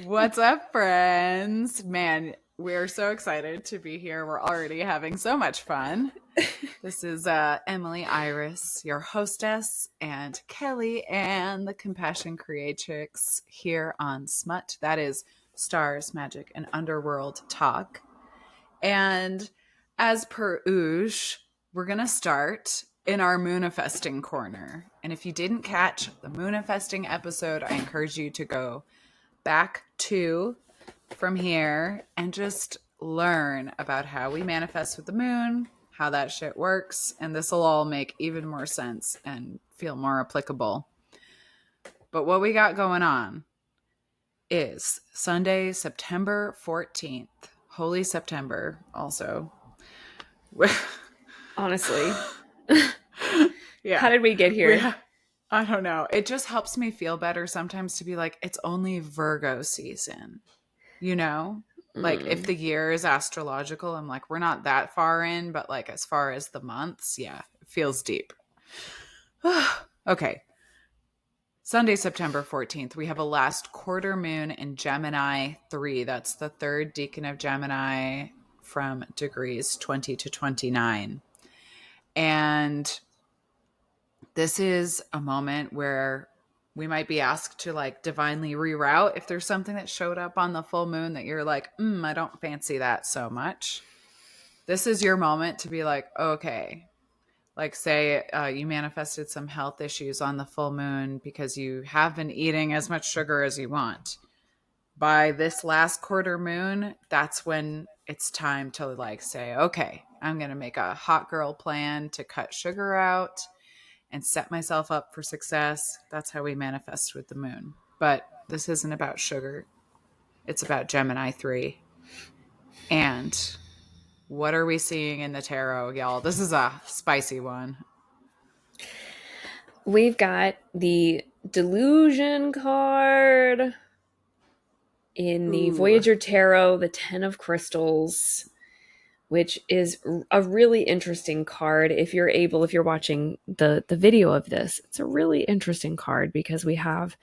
What's up, friends? Man, we're so excited to be here. We're already having so much fun. This is Emily Iris, your hostess, and Kelly and the Compassion Creatrix here on Smut. That is Stars, Magic, and Underworld Talk. And as per Ooge, we're going to start in our Moonifesting corner. And if you didn't catch the Moonifesting episode, I encourage you to go back to from here and just learn about how we manifest with the moon, how that shit works, and this will all make even more sense and feel more applicable. But what we got going on is Sunday, September 14th. Holy September, also. Honestly. Yeah. How did we get here? I don't know. It just helps me feel better sometimes to be like, it's only Virgo season. You know? Like if the year is astrological, I'm like, we're not that far in, but like as far as the months, yeah, it feels deep. Okay. Sunday, September 14th, we have a last quarter moon in Gemini 3. That's the third decan of Gemini from degrees 20 to 29. And this is a moment where we might be asked to like divinely reroute if there's something that showed up on the full moon that you're like, I don't fancy that so much. This is your moment to be like, okay, like say you manifested some health issues on the full moon because you have been eating as much sugar as you want. By this last quarter moon, that's when it's time to like say, okay, I'm going to make a hot girl plan to cut sugar out and set myself up for success. That's how we manifest with the moon. But this isn't about sugar. It's about Gemini 3. And what are we seeing in the tarot, y'all? This is a spicy one. We've got the Delusion card in the Voyager Tarot, the 10 of Crystals, which is a really interesting card. If you're watching the video of this, it's a really interesting card because we have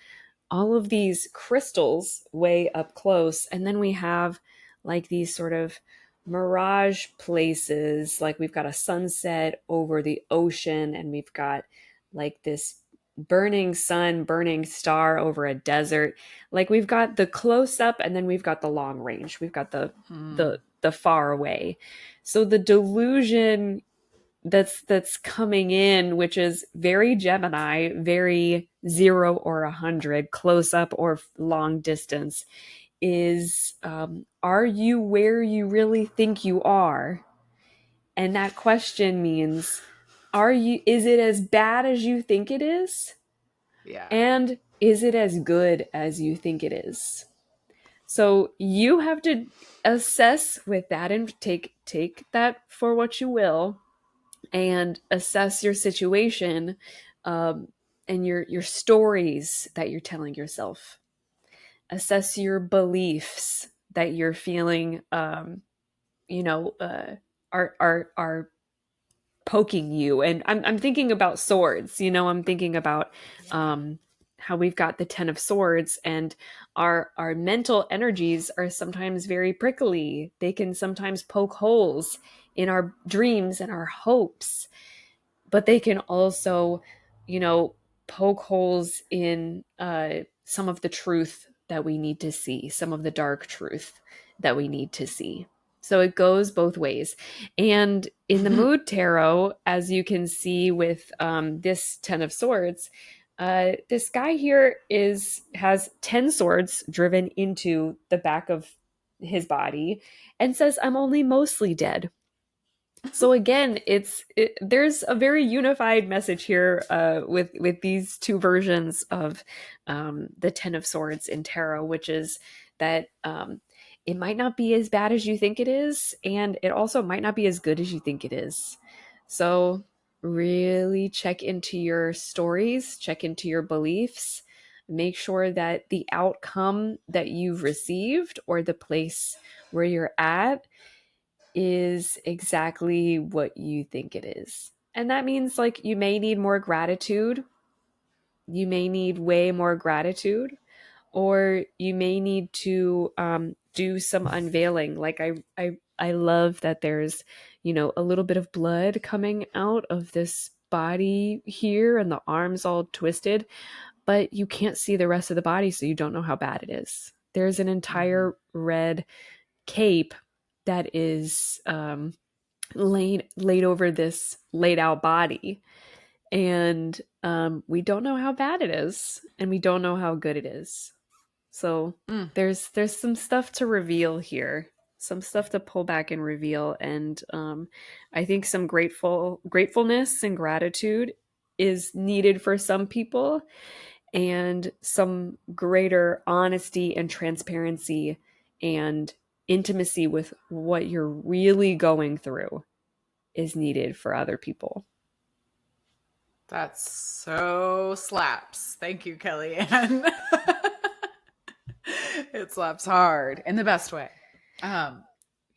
all of these crystals way up close, and then we have like these sort of mirage places. Like we've got a sunset over the ocean, and we've got like this burning sun, burning star over a desert. Like we've got the close up, and then we've got the long range. We've got the far away. So the delusion that's coming in, which is very Gemini, very 0 or 100, close up or long distance, is are you where you really think you are? And that question means, is it as bad as you think it is? Yeah. And is it as good as you think it is? So you have to assess with that and take that for what you will, and assess your situation, and your stories that you're telling yourself. Assess your beliefs that you're feeling, are poking you. And I'm thinking about swords. I'm thinking about how we've got the 10 of Swords, and our mental energies are sometimes very prickly. They can sometimes poke holes in our dreams and our hopes, but they can also, poke holes in some of the truth that we need to see, some of the dark truth that we need to see. So it goes both ways. And in the Mood Tarot, as you can see with this 10 of Swords, this guy here has 10 swords driven into the back of his body and says, I'm only mostly dead. So again, there's a very unified message here with these two versions of the 10 of Swords in tarot, which is that it might not be as bad as you think it is, and it also might not be as good as you think it is. So really check into your stories, check into your beliefs, make sure that the outcome that you've received or the place where you're at is exactly what you think it is. And that means like you may need more gratitude. You may need way more gratitude, or you may need to do some unveiling. Like I love that there's, you know, a little bit of blood coming out of this body here and the arms all twisted, but you can't see the rest of the body, so you don't know how bad it is. There's an Mm-hmm. entire red cape that is laid over this laid out body, and we don't know how bad it is, and we don't know how good it is. So Mm. there's some stuff to reveal here, some stuff to pull back and reveal, and I think some gratefulness and gratitude is needed for some people, and some greater honesty and transparency and intimacy with what you're really going through is needed for other people. That's so slaps. Thank you, Kellyanne. It slaps hard in the best way. Um,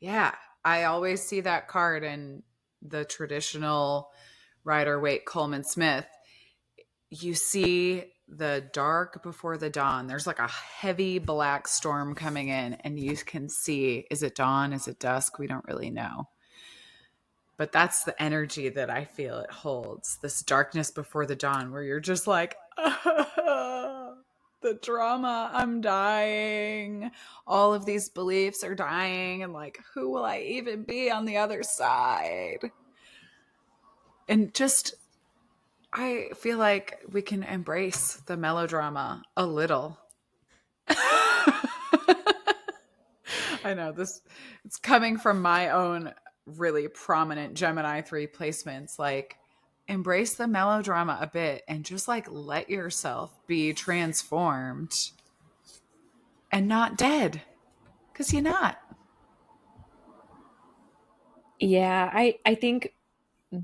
yeah, I always see that card in the traditional Rider Waite Coleman Smith. You see the dark before the dawn. There's like a heavy black storm coming in, and you can see, is it dawn? Is it dusk? We don't really know. But that's the energy that I feel it holds, this darkness before the dawn, where you're just like, the drama, I'm dying. All of these beliefs are dying. And like, who will I even be on the other side? And just, I feel like we can embrace the melodrama a little. I know this, it's coming from my own really prominent Gemini 3 placements. Like, embrace the melodrama a bit and just like let yourself be transformed and not dead, because you're not. Yeah, I think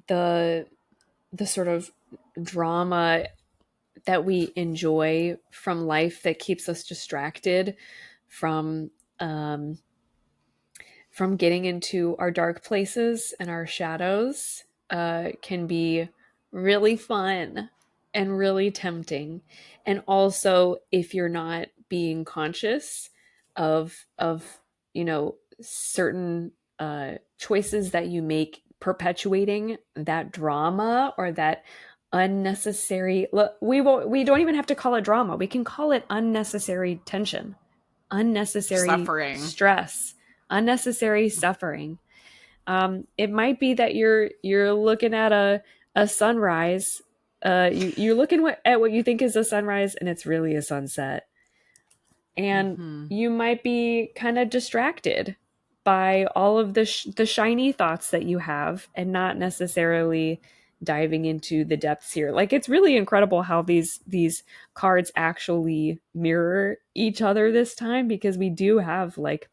the the sort of drama that we enjoy from life that keeps us distracted from um, from getting into our dark places and our shadows can be really fun and really tempting. And also, if you're not being conscious of you know, certain choices that you make perpetuating that drama or that unnecessary, look, we don't even have to call it drama, we can call it unnecessary tension, unnecessary Suffering. stress, unnecessary suffering. It might be that you're looking at a sunrise. You're looking at what you think is a sunrise, and it's really a sunset. And Mm-hmm. you might be kind of distracted by all of the shiny thoughts that you have, and not necessarily diving into the depths here. Like, it's really incredible how these cards actually mirror each other this time, because we do have like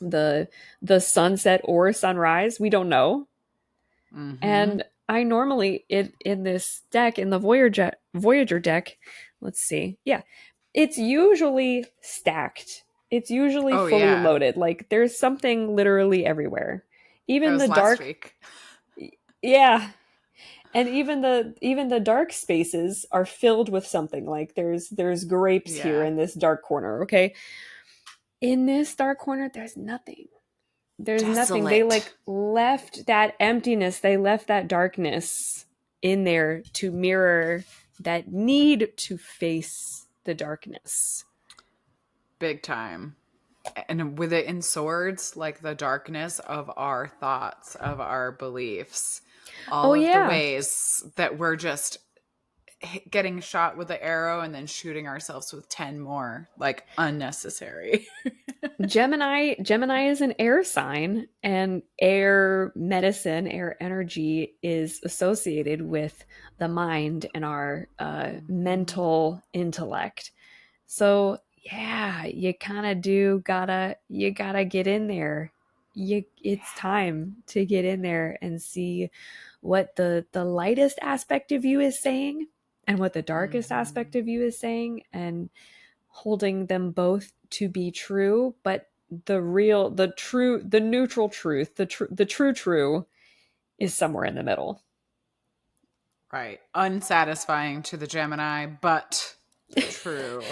the the sunset or sunrise, we don't know. Mm-hmm. And I normally, in this deck, in the Voyager deck, let's see, yeah, it's usually stacked, it's usually Oh fully yeah, loaded, like there's something literally everywhere, that even was the last dark. week. Yeah, and even the dark spaces are filled with something. Like there's grapes here Yeah, in this dark corner, okay? In this dark corner there's nothing. There's nothing. They desolate. like left that emptiness, they left that darkness in there to mirror that need to face the darkness. Big time. And with it in swords, like the darkness of our thoughts, of our beliefs, Oh all of the yeah. ways that we're just getting shot with the arrow and then shooting ourselves with 10 more, like unnecessary. Gemini is an air sign, and air medicine, air energy is associated with the mind and our Mhm. mental intellect. So yeah, you kind of do gotta get in there. It's time to get in there and see what the lightest aspect of you is saying, and what the darkest aspect Mhm. of you is saying, and holding them both to be true, but the neutral truth, the true is somewhere in the middle. Right. Unsatisfying to the Gemini, but true.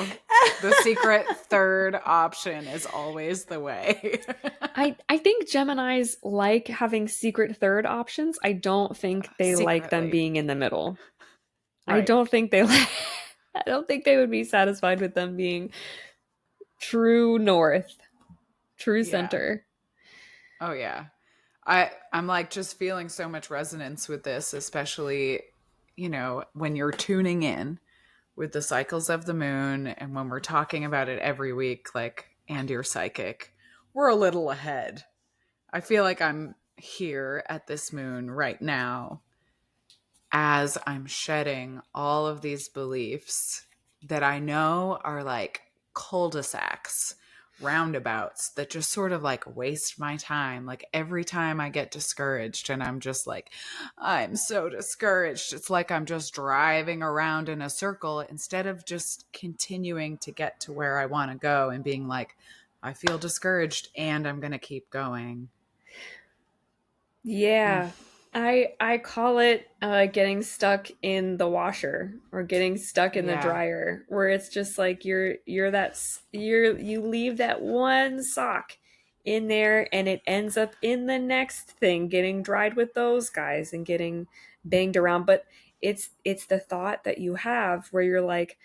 The secret third option is always the way. I think Geminis like having secret third options. I don't think they like them Secretly. being in the middle. I Right. don't think they like I don't think they would be satisfied with them being true north, true Yeah. center. Oh yeah. I'm like just feeling so much resonance with this, especially, when you're tuning in with the cycles of the moon and when we're talking about it every week, like, and you're psychic, we're a little ahead. I feel like I'm here at this moon right now as I'm shedding all of these beliefs that I know are like cul-de-sacs, roundabouts that just sort of like waste my time. Like every time I get discouraged and I'm just like, I'm so discouraged. It's like I'm just driving around in a circle instead of just continuing to get to where I want to go and being like, I feel discouraged and I'm going to keep going. Mm. Yeah. I call it getting stuck in the washer or getting stuck in the Yeah. dryer, where it's just like you leave that one sock in there and it ends up in the next thing getting dried with those guys and getting banged around. But it's the thought that you have where you're like,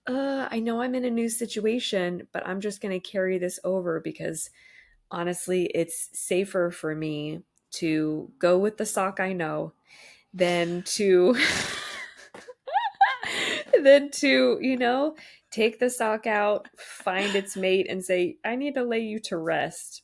I know I'm in a new situation, but I'm just going to carry this over because honestly, it's safer for me to go with the sock I know than to than to, take the sock out, find its mate and say, "I need to lay you to rest."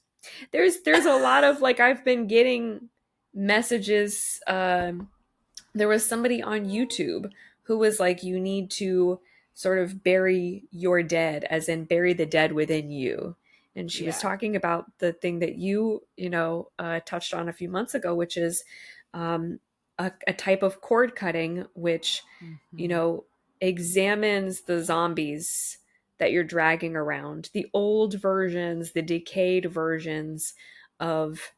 There's a lot of like I've been getting messages. There was somebody on YouTube who was like, you need to sort of bury your dead, as in bury the dead within you. And she was Yeah. talking about the thing that touched on a few months ago, which is um, a type of cord cutting, which, you Hmm. know, examines the zombies that you're dragging around, the old versions, the decayed versions of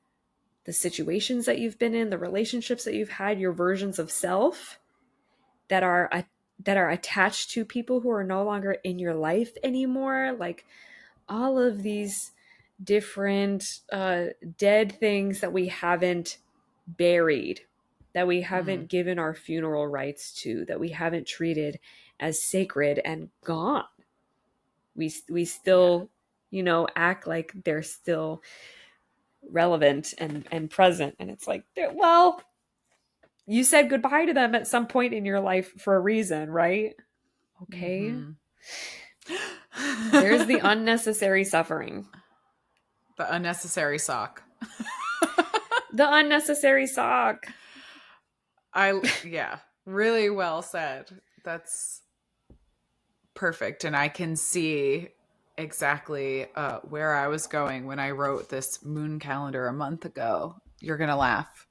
the situations that you've been in, the relationships that you've had, your versions of self that are that are attached to people who are no longer in your life anymore, like all of these different dead things that we haven't buried, that we Mm. haven't given our funeral rites to, that we haven't treated as sacred and gone. We Yeah. still, act like they're still relevant and present, and it's like, well, you said goodbye to them at some point in your life for a reason, right? Okay. Hmm. There's the unnecessary suffering. The unnecessary sock. The unnecessary sock. Yeah, really well said. That's perfect. And I can see exactly where I was going when I wrote this moon calendar a month ago. You're going to laugh.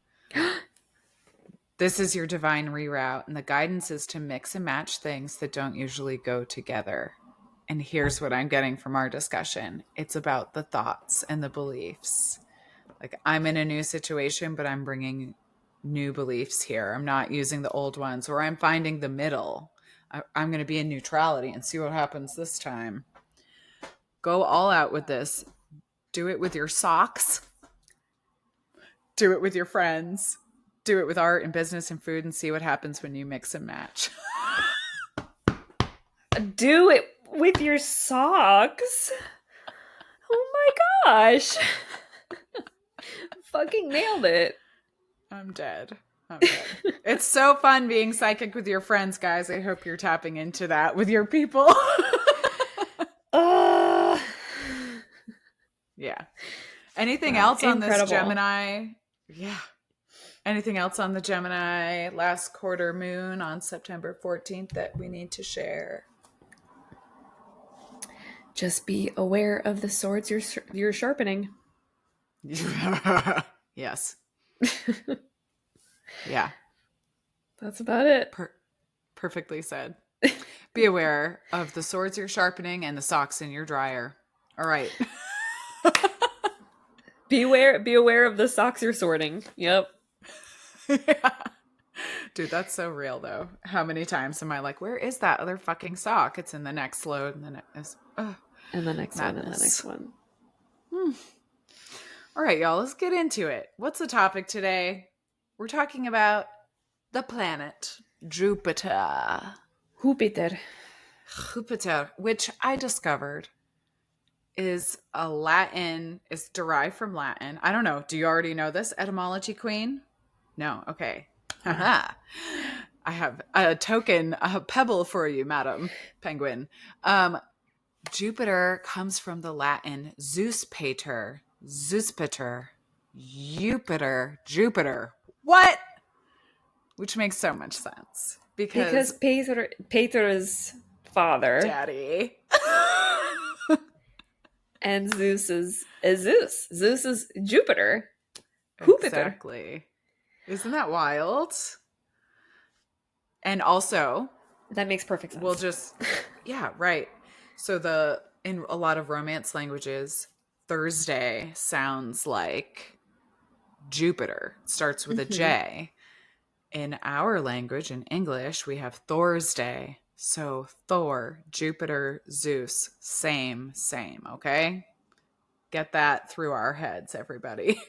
This is your divine reroute, and the guidance is to mix and match things that don't usually go together. And here's what I'm getting from our discussion, it's about the thoughts and the beliefs. Like, I'm in a new situation, but I'm bringing new beliefs here. I'm not using the old ones, or I'm finding the middle. I'm going to be in neutrality and see what happens this time. Go all out with this. Do it with your socks. Do it with your friends. Do it with art and business and food and see what happens when you mix and match. Do it with your socks. Oh my gosh. Fucking nailed it. I'm dead. I'm dead. It's so fun being psychic with your friends, guys. I hope you're tapping into that with your people. Uh, Yeah. Anything wow, else on this incredible. Gemini? Yeah. Anything else on the Gemini last quarter moon on September 14th that we need to share? Just be aware of the swords you're sharpening. Yes. Yeah. That's about it. Perfectly said. Be aware of the swords you're sharpening and the socks in your dryer. All right. Be aware of the socks you're sorting. Yep. Yeah. Dude, that's so real though. How many times am I like, where is that other fucking sock? It's in the next load and then it's And the next one, and the next madness. one. All right, y'all, let's get into it. What's the topic today? We're talking about the planet Jupiter. Jupiter. Jupiter, which I discovered is derived from Latin. I don't know. Do you already know this, etymology queen? No. Okay. Haha. I have a pebble for you, Madam Penguin. Jupiter comes from the Latin Zeus pater, Jupiter. What? Which makes so much sense Because because Peter's father daddy. and Zeus is Zeus. Zeus is Jupiter. Jupiter. Exactly. Isn't that wild? And also, That makes perfect sense. we'll just yeah, right. So in a lot of Romance languages, Thursday sounds like Jupiter. It starts with a J. In our language, in English, we have Thorsday. So Thor, Jupiter, Zeus, same, okay? Get that through our heads, everybody.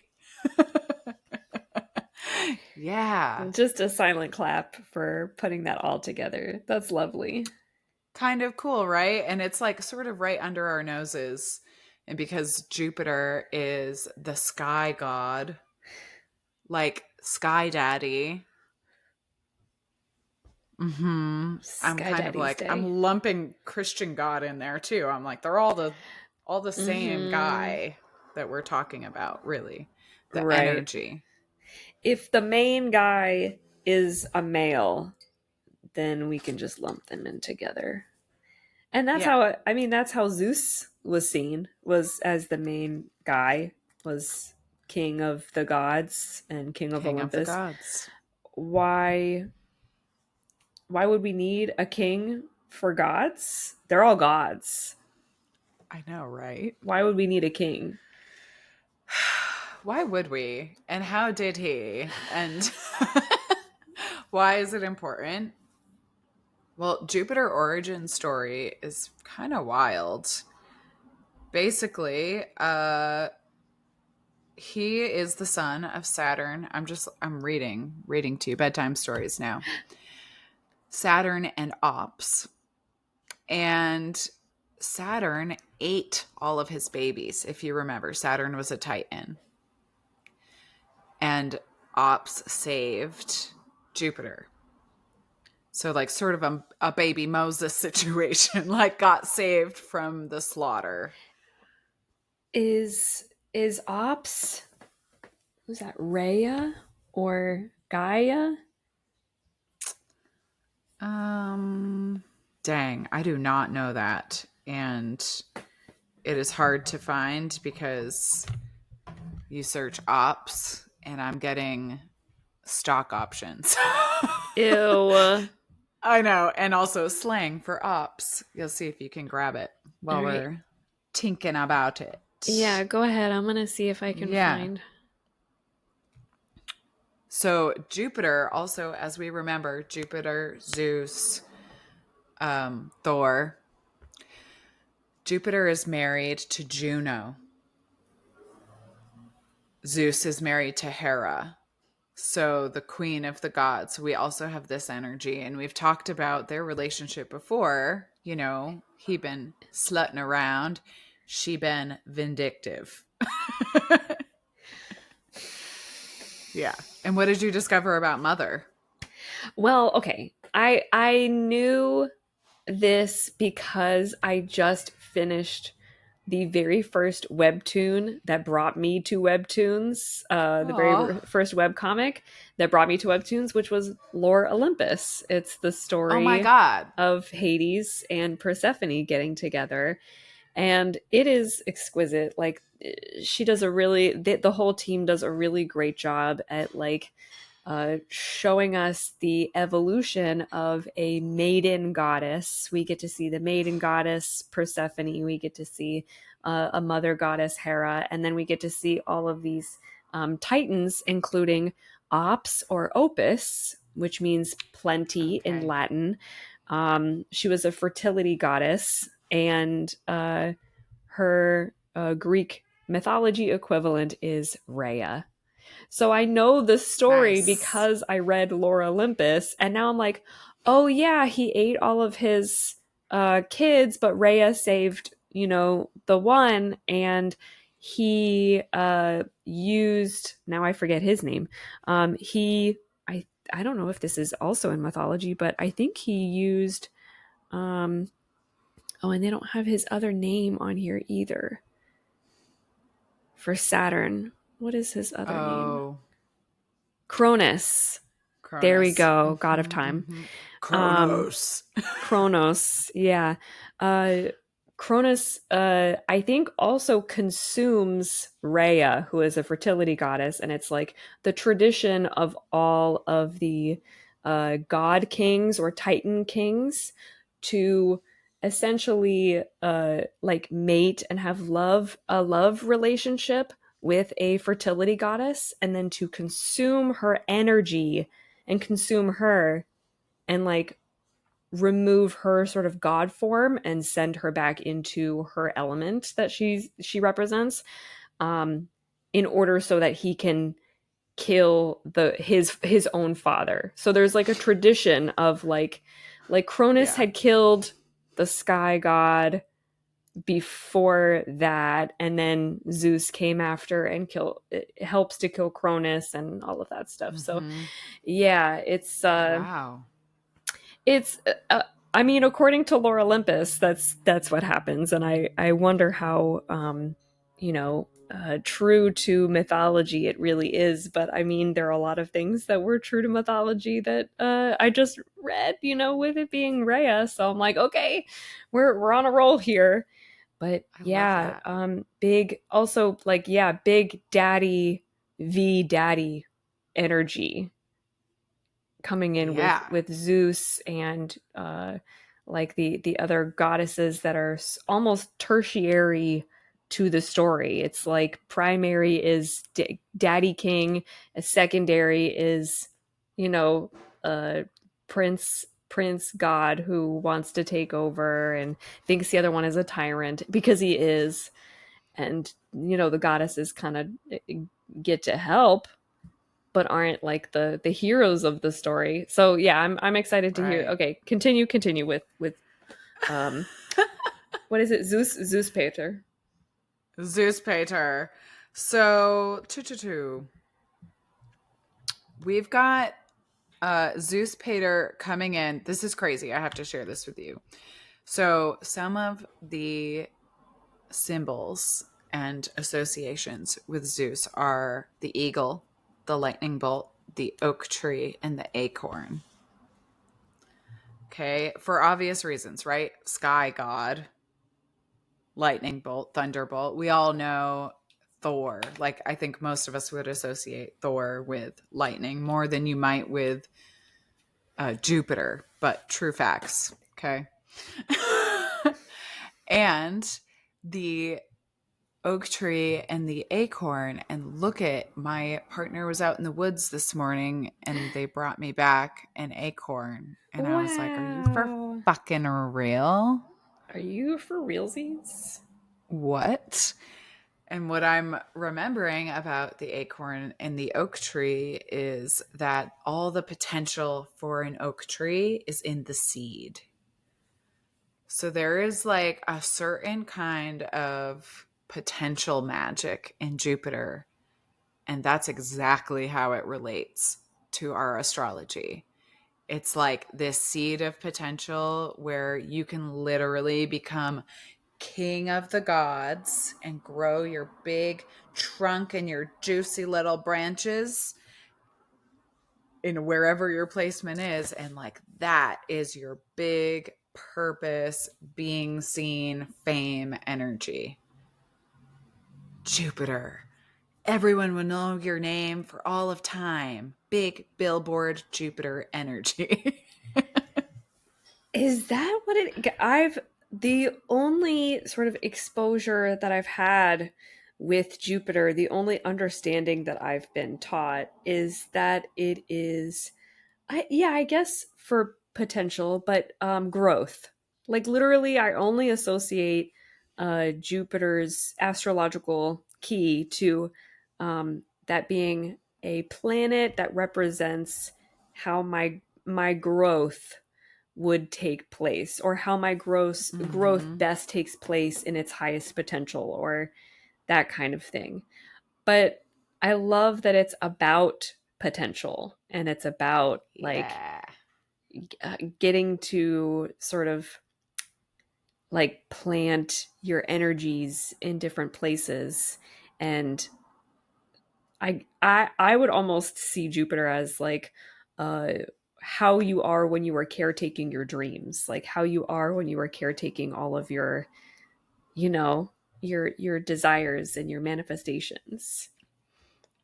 Yeah. Just a silent clap for putting that all together. That's lovely. Kind of cool, right? And it's like sort of right under our noses. And because Jupiter is the sky god, like Sky Daddy. I'm Sky kind of Daddy's like Day. I'm lumping Christian God in there too. I'm like they're all the same guy that we're talking about, really. The Right. energy. If the main guy is a male, then we can just lump them in together. And that's Yeah. how, I mean, that's how Zeus was seen, was as the main guy, was king of the gods and king of King of the Olympus. gods. Why would we need a king for gods? They're all gods. I know, right? Why would we need a king? Why would we? And how did he? And why is it important? Well, Jupiter origin story is kind of wild. Basically, he is the son of Saturn. I'm reading to you bedtime stories now. Saturn and Ops. And Saturn ate all of his babies. If you remember, Saturn was a Titan. And Ops saved Jupiter. So like sort of a baby Moses situation, like got saved from the slaughter. Is Ops, who's that, Rhea or Gaia? Dang, I do not know that. And it is hard to find because you search ops and I'm getting stock options. Ew. I know. And also slang for ops. You'll see if you can grab it while All right. we're tinking about it. Yeah, go ahead. I'm going to see if I can find. So Jupiter also, as we remember, Jupiter, Zeus, Thor. Jupiter is married to Juno. Zeus is married to Hera. So the queen of the gods. We also have this energy. And we've talked about their relationship before. You know, he been slutting around. She been vindictive. Yeah. And what did you discover about Mother? Well, okay. I knew this because I just finished the very first webtoon that brought me to webtoons, the very first webcomic that brought me to webtoons, which was Lore Olympus. It's the story Oh my God. of Hades and Persephone getting together. And it is exquisite. Like, she does the whole team does a really great job at like showing us the evolution of a maiden goddess. We get to see the maiden goddess Persephone. We get to see a mother goddess Hera, and then we get to see all of these titans, including Ops or Opus, which means plenty in Okay. Latin. She was a fertility goddess, and her Greek mythology equivalent is Rhea. So I know the story Nice. because I read Lore Olympus, and now I'm like, oh yeah, he ate all of his kids, but Rhea saved, the one, and he used, now I forget his name. He I don't know if this is also in mythology, but I think he used um oh, and they don't have his other name on here either for Saturn. What is his other name? Oh, Cronus. There we Cronus. go, god of time. Um, Kronos. Kronos, yeah. Uh, Cronus, I think, also consumes Rhea, who is a fertility goddess, and it's like the tradition of all of the god kings or titan kings to essentially like mate and have a love relationship with a fertility goddess, and then to consume her energy and consume her, and like remove her sort of god form and send her back into her element that she represents, um in order so that he can kill his own father. So there's like a tradition of like Cronus Yeah. had killed the sky god before that, and then Zeus came after and kill it helps to kill Cronus and all of that stuff. So Mm-hmm. yeah, Wow. it's I mean, according to Lore Olympus, that's what happens, and I wonder how true to mythology it really is. But I mean, there are a lot of things that were true to mythology that I just read, with it being Rhea. So I'm like, okay, we're on a roll here. But I love yeah, that. big also, like, yeah, big daddy v daddy energy coming in with Yeah. Zeus and like the other goddesses that are almost tertiary to the story. It's like primary is Daddy King, a secondary is, you know, uh Prince God who wants to take over and thinks the other one is a tyrant because he is. And the goddesses kind of get to help, but aren't like the heroes of the story. So yeah, I'm excited to hear. Right. Okay, continue with um what is it? Zeus Pater. Zeus Pater. So, two. We've got Zeus Pater coming in. This is crazy. I have to share this with you. So, some of the symbols and associations with Zeus are the eagle, the lightning bolt, the oak tree, and the acorn. Okay, for obvious reasons, right? Sky god, lightning bolt, thunderbolt. We all know Thor. Like, I think most of us would associate Thor with lightning more than you might with Jupiter, but true facts. Okay. And the oak tree and the acorn. And look at, my partner was out in the woods this morning and they brought me back an acorn. And I was like, are you for Wow. fucking real? Are you for realsies? What? And what I'm remembering about the acorn and the oak tree is that all the potential for an oak tree is in the seed. So there is like a certain kind of potential magic in Jupiter. And that's exactly how it relates to our astrology. It's like this seed of potential where you can literally become king of the gods and grow your big trunk and your juicy little branches in wherever your placement is. And like that is your big purpose, being seen, fame, energy. Jupiter. Everyone will know your name for all of time. Big billboard Jupiter energy. Is that what I've the only sort of exposure that I've had with Jupiter, the only understanding that I've been taught is that it is I guess for potential, but growth. Like literally, I only associate Jupiter's astrological key to that being a planet that represents how my growth would take place, or how my growth Mm-hmm. best takes place in its highest potential, or that kind of thing. But I love that it's about potential, and it's about like Yeah. getting to sort of like plant your energies in different places. And I would almost see Jupiter as like uh how you are when you are caretaking your dreams, like how you are when you are caretaking all of your, you know, your desires and your manifestations.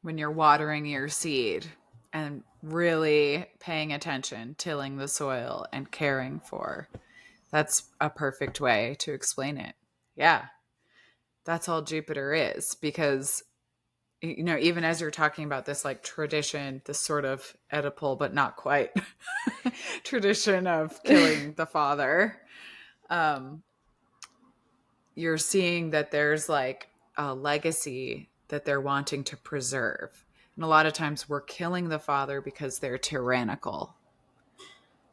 When you're watering your seed and really paying attention, tilling the soil and caring for. That's a perfect way to explain it. Yeah, that's all Jupiter is because even as you're talking about this like tradition, this sort of Oedipal but not quite tradition of killing the father, um, you're seeing that there's like a legacy that they're wanting to preserve. And a lot of times we're killing the father because they're tyrannical.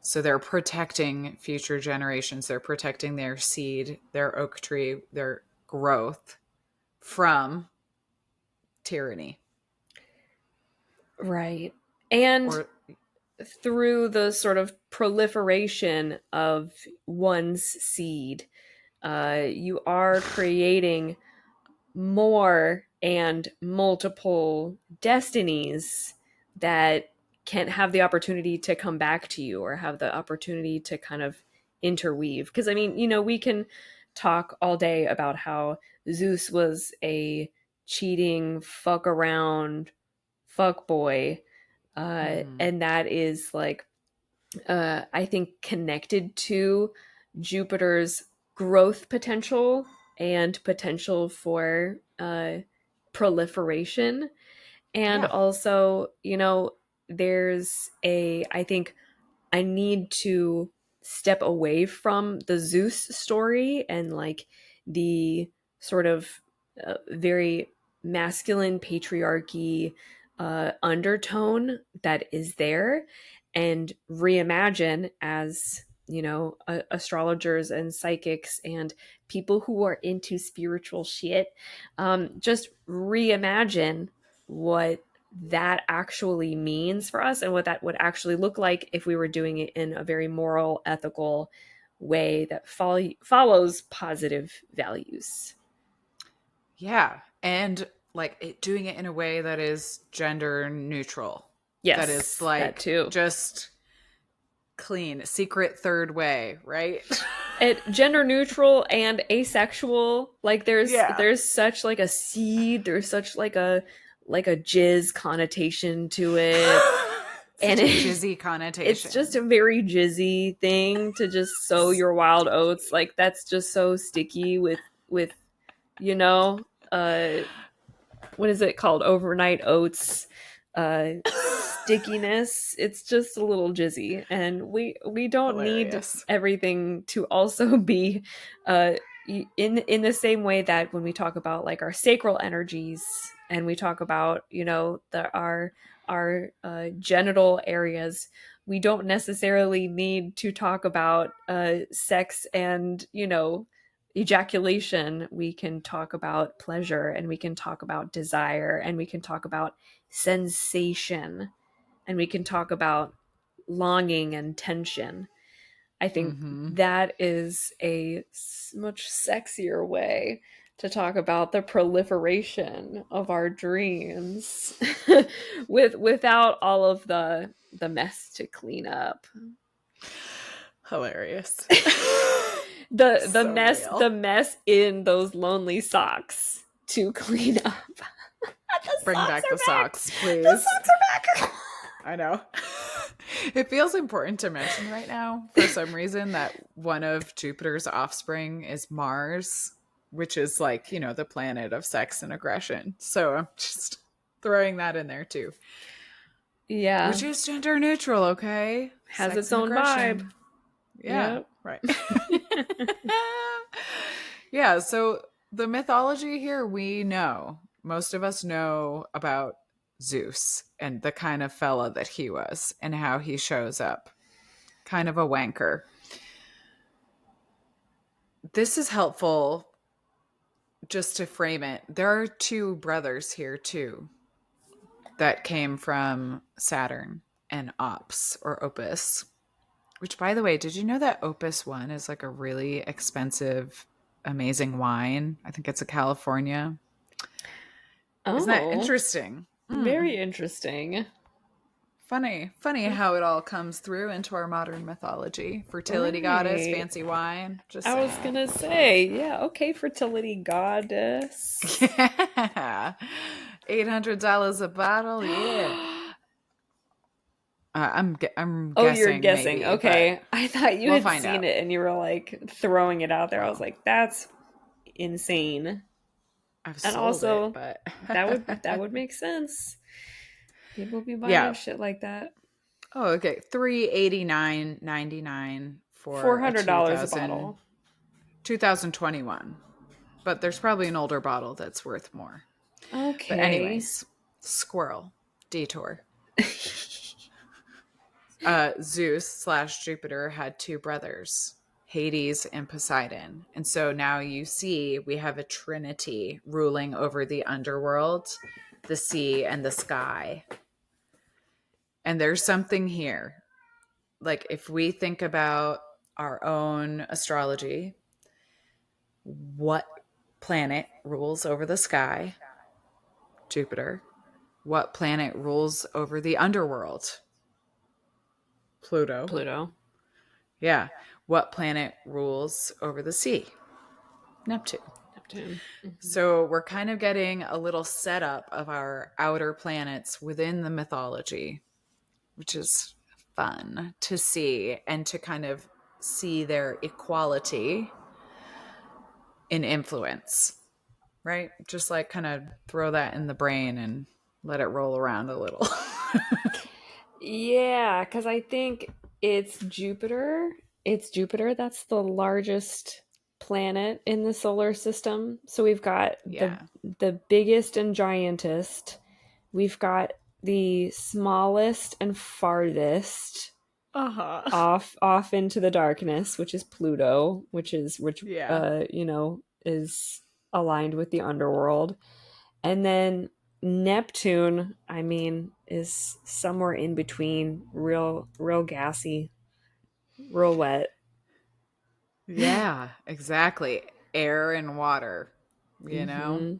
So they're protecting future generations. They're protecting their seed, their oak tree, their growth from tyranny. Right. And Or, through the sort of proliferation of one's seed, you are creating more and multiple destinies that can have the opportunity to come back to you, or have the opportunity to kind of interweave. Because, I mean, we can talk all day about how Zeus was a cheating, fuck around, fuck boy. mm-hmm. And that is like, I think, connected to Jupiter's growth potential and potential for proliferation. And Yeah. also, there's I think I need to step away from the Zeus story and like the sort of very masculine patriarchy undertone that is there, and reimagine, as astrologers and psychics and people who are into spiritual shit, just reimagine what that actually means for us, and what that would actually look like if we were doing it in a very moral, ethical way that follows positive values. Yeah. And like doing it in a way that is gender neutral, that is Yes, that like too. just clean, secret third way, right? It gender neutral and asexual. Like there's Yeah. there's such like a seed, there's such like a jizz connotation to it. And Such a jizzy it's just connotation. a very jizzy thing to just sow your wild oats. Like that's just so sticky with you know uh what is it called, overnight oats stickiness. It's just a little jizzy, and we don't need Hilarious. everything to also be uh in the same way that when we talk about like our sacral energies, and we talk about our genital areas, we don't necessarily need to talk about sex and ejaculation. We can talk about pleasure, and we can talk about desire, and we can talk about sensation, and we can talk about longing and tension. I think Mm-hmm. that is a much sexier way to talk about the proliferation of our dreams without all of the mess to clean up. Hilarious. the So mess the real. mess in those lonely socks to clean up. The Bring socks back are the back. socks, The please. socks are back. I know. It feels important to mention right now for some reason that one of Jupiter's offspring is Mars, which is like, the planet of sex and aggression. So I'm just throwing that in there too. Yeah. which is gender neutral, okay? Has Sex its and own vibe. aggression. Yeah, Yep. right. Yeah, so the mythology here we know. Most of us know about Zeus and the kind of fella that he was and how he shows up. Kind of a wanker. This is helpful just to frame it. There are two brothers here too that came from Saturn and Ops or Opus. Which, by the way, did you know that Opus One is like a really expensive, amazing wine? I think it's a California. Isn't that Oh, interesting? very interesting. Funny how it all comes through into our modern mythology. Fertility goddess, Right. fancy wine. Just I was saying. gonna say, yeah, okay, fertility goddess. Yeah, $800 a bottle. Yeah, I'm Oh, you're guessing guessing. maybe, but Okay. I thought you we'll had find seen out. it and you were like throwing it out there. I was Well, like, that's insane. I've And sold it, also, but that would make sense. People be buying yeah. shit like that. Oh, okay. 389.99 for a $400 a bottle. 2021. But there's probably an older bottle that's worth more. But Okay. anyways, squirrel detour. Zeus slash Jupiter had two brothers, Hades and Poseidon. And so now you see we have a trinity ruling over the underworld, the sea, and the sky. And there's something here. Like if we think about our own astrology, what planet rules over the sky? Jupiter. What planet rules over the underworld? Pluto. Pluto. Yeah. What planet rules over the sea? Neptune. Neptune. Mhm. So we're kind of getting a little setup of our outer planets within the mythology, which is fun to see and to kind of see their equality in influence, right? Just like kind of throw that in the brain and let it roll around a little. Yeah, because I think it's Jupiter. It's Jupiter that's the largest planet in the solar system. So we've got the Yeah. the biggest and giantest. We've got the smallest and farthest Uh-huh. off into the darkness, which is Pluto, which Yeah. is aligned with the underworld. And then Neptune, I mean, is somewhere in between, real gassy, real wet. Yeah, exactly. Air and water, you know? Hmm.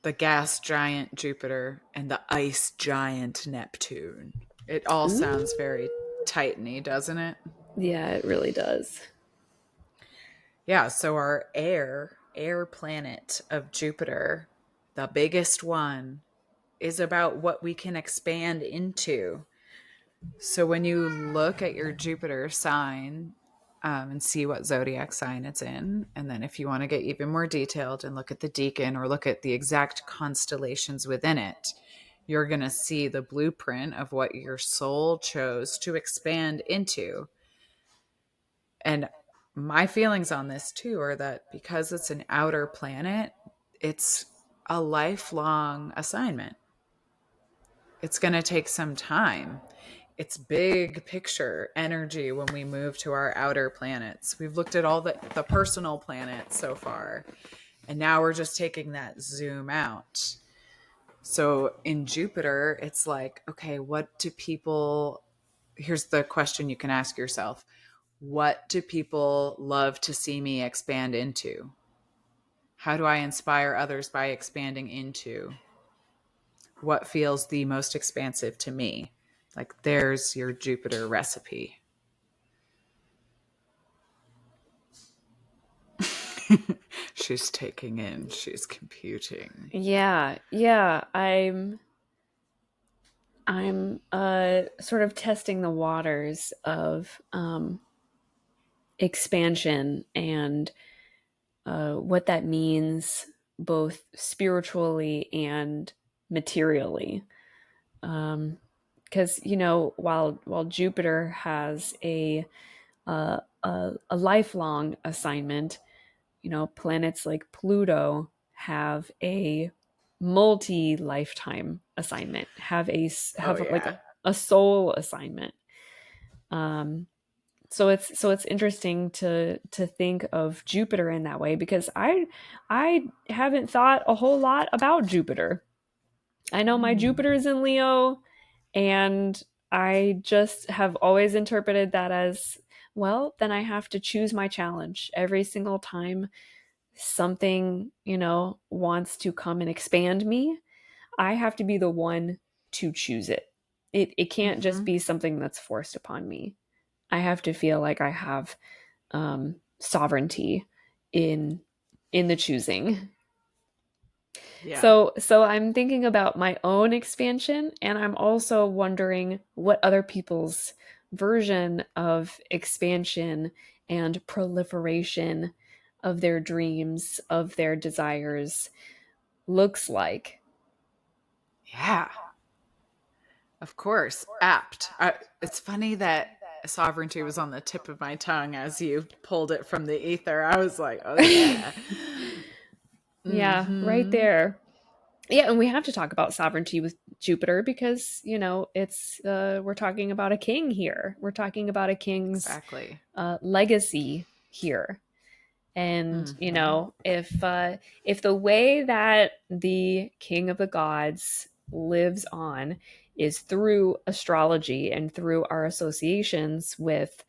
The gas giant Jupiter and the ice giant Neptune. It all sounds very titany, doesn't it? Yeah, it really does. Yeah, so our air planet of Jupiter, the biggest one, is about what we can expand into. So when you look at your Jupiter sign and see what zodiac sign it's in, and then if you want to get even more detailed and look at the deacon or look at the exact constellations within it, you're going to see the blueprint of what your soul chose to expand into. And my feelings on this too are that because it's an outer planet, it's a lifelong assignment. It's going to take some time. It's big picture energy when we move to our outer planets. We've looked at all the personal planets so far, and now we're just taking that zoom out. So in Jupiter, it's like, okay, what do people, here's the question you can ask yourself: what do people love to see me expand into? How do I inspire others by expanding into? What feels the most expansive to me? Like, there's your Jupiter recipe. She's taking in, she's computing. Yeah, yeah. I'm sort of testing the waters of expansion and what that means both spiritually and materially. Um, because while Jupiter has a lifelong assignment, planets like Pluto have a multi-lifetime assignment, Oh have like yeah. a soul assignment. Um, so it's interesting to think of Jupiter in that way, because I haven't thought a whole lot about Jupiter. I know my Hmm. Jupiter is in Leo, and I just have always interpreted that as, well, then I have to choose my challenge every single time something, wants to come and expand me. I have to be the one to choose it. It can't just Hmm. be something that's forced upon me. I have to feel like I have sovereignty in the choosing. Yeah. So I'm thinking about my own expansion, and I'm also wondering what other people's version of expansion and proliferation of their dreams, of their desires looks like. Yeah. Of course. Apt. It's funny that sovereignty was on the tip of my tongue as you pulled it from the ether. I was like, oh yeah. Yeah, right Hmm. there. Yeah, and we have to talk about sovereignty with Jupiter because, it's we're talking about a king here. We're talking about a king's Exactly. legacy here. And Hmm. if the way that the king of the gods lives on is through astrology and through our associations with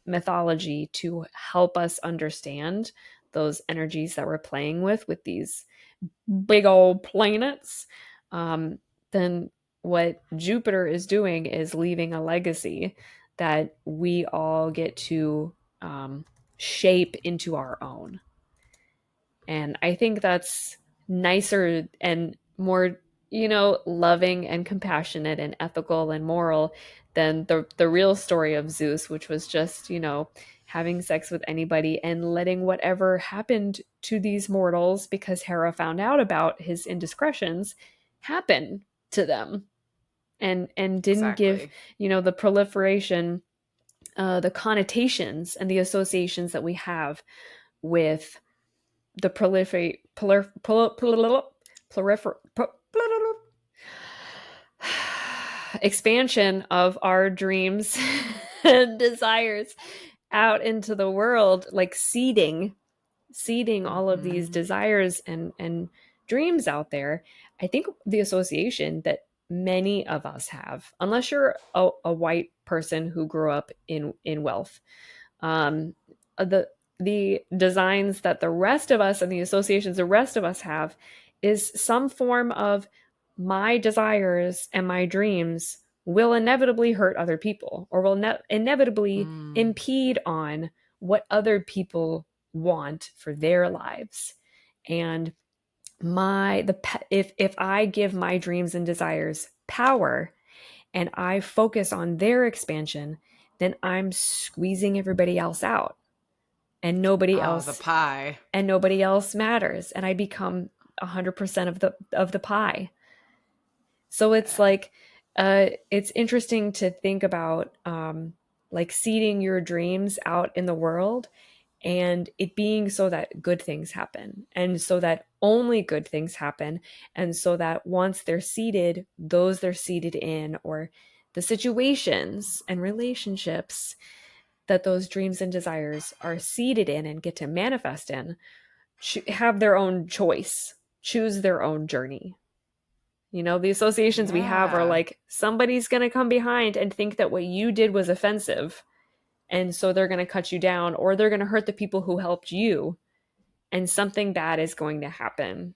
mythology to help us understand those energies that we're playing with these big old planets, um, then what Jupiter is doing is leaving a legacy that we all get to shape into our own. And I think that's nicer and more, loving and compassionate and ethical and moral than the real story of Zeus, which was just, having sex with anybody and letting whatever happened to these mortals because Hera found out about his indiscretions happen to them, and didn't give, Exactly. the proliferation, the connotations and the associations that we have with the expansion of our dreams and desires out into the world, like seeding all of these Hmm. desires and dreams out there. I think the association that many of us have, unless you're a white person who grew up in wealth, um, the designs that the rest of us and the associations the rest of us have is some form of, my desires and my dreams will inevitably hurt other people, or will inevitably Mm. impede on what other people want for their lives. And if I give my dreams and desires power and I focus on their expansion, then I'm squeezing everybody else out, and nobody Oh, the else pie. matters, and I become 100% of the pie. So it's Yeah. like, it's interesting to think about, like seeding your dreams out in the world, and it being so that good things happen, and so that only good things happen, and so that once they're seeded, those they're seeded in, or the situations and relationships that those dreams and desires are seated in and get to manifest in, have their own choice, choose their own journey. The associations we have are Yeah. like, somebody's going to come behind and think that what you did was offensive. And so they're going to cut you down, or they're going to hurt the people who helped you. And something bad is going to happen.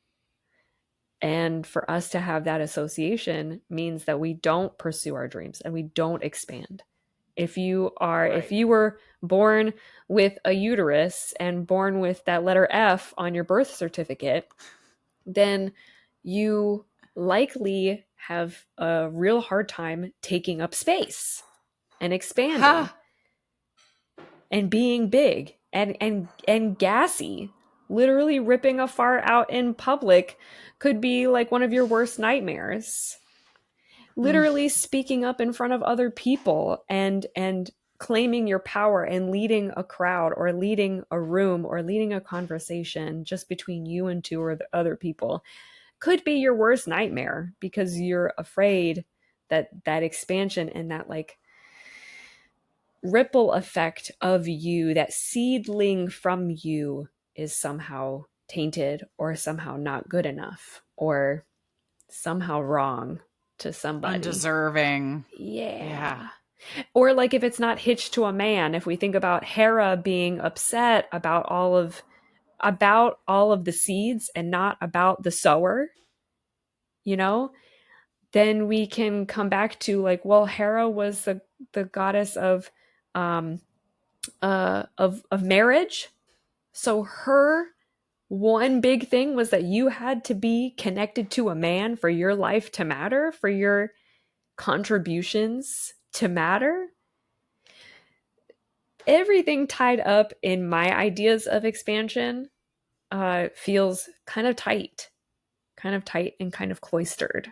And for us to have that association means that we don't pursue our dreams and we don't expand. If Right. you were born with a uterus and born with that letter F on your birth certificate, then you likely have a real hard time taking up space and expanding Ha! and being big and gassy. Literally ripping a fart out in public could be like one of your worst nightmares. Mm. literally speaking up in front of other people and claiming your power and leading a crowd or leading a room or leading a conversation just between you and two or the other people could be your worst nightmare because you're afraid that that expansion and that like ripple effect of you, that seedling from you, is somehow tainted or somehow not good enough or somehow wrong to somebody. Undeserving. Yeah. Yeah. Or like if it's not hitched to a man, if we think about Hera being upset about all of the seeds and not about the sower, you know, then we can come back to like, well, Hera was the goddess um of marriage. So her one big thing was that you had to be connected to a man for your life to matter, for your contributions to matter. Everything tied up in my ideas of expansion feels kind of tight and kind of cloistered,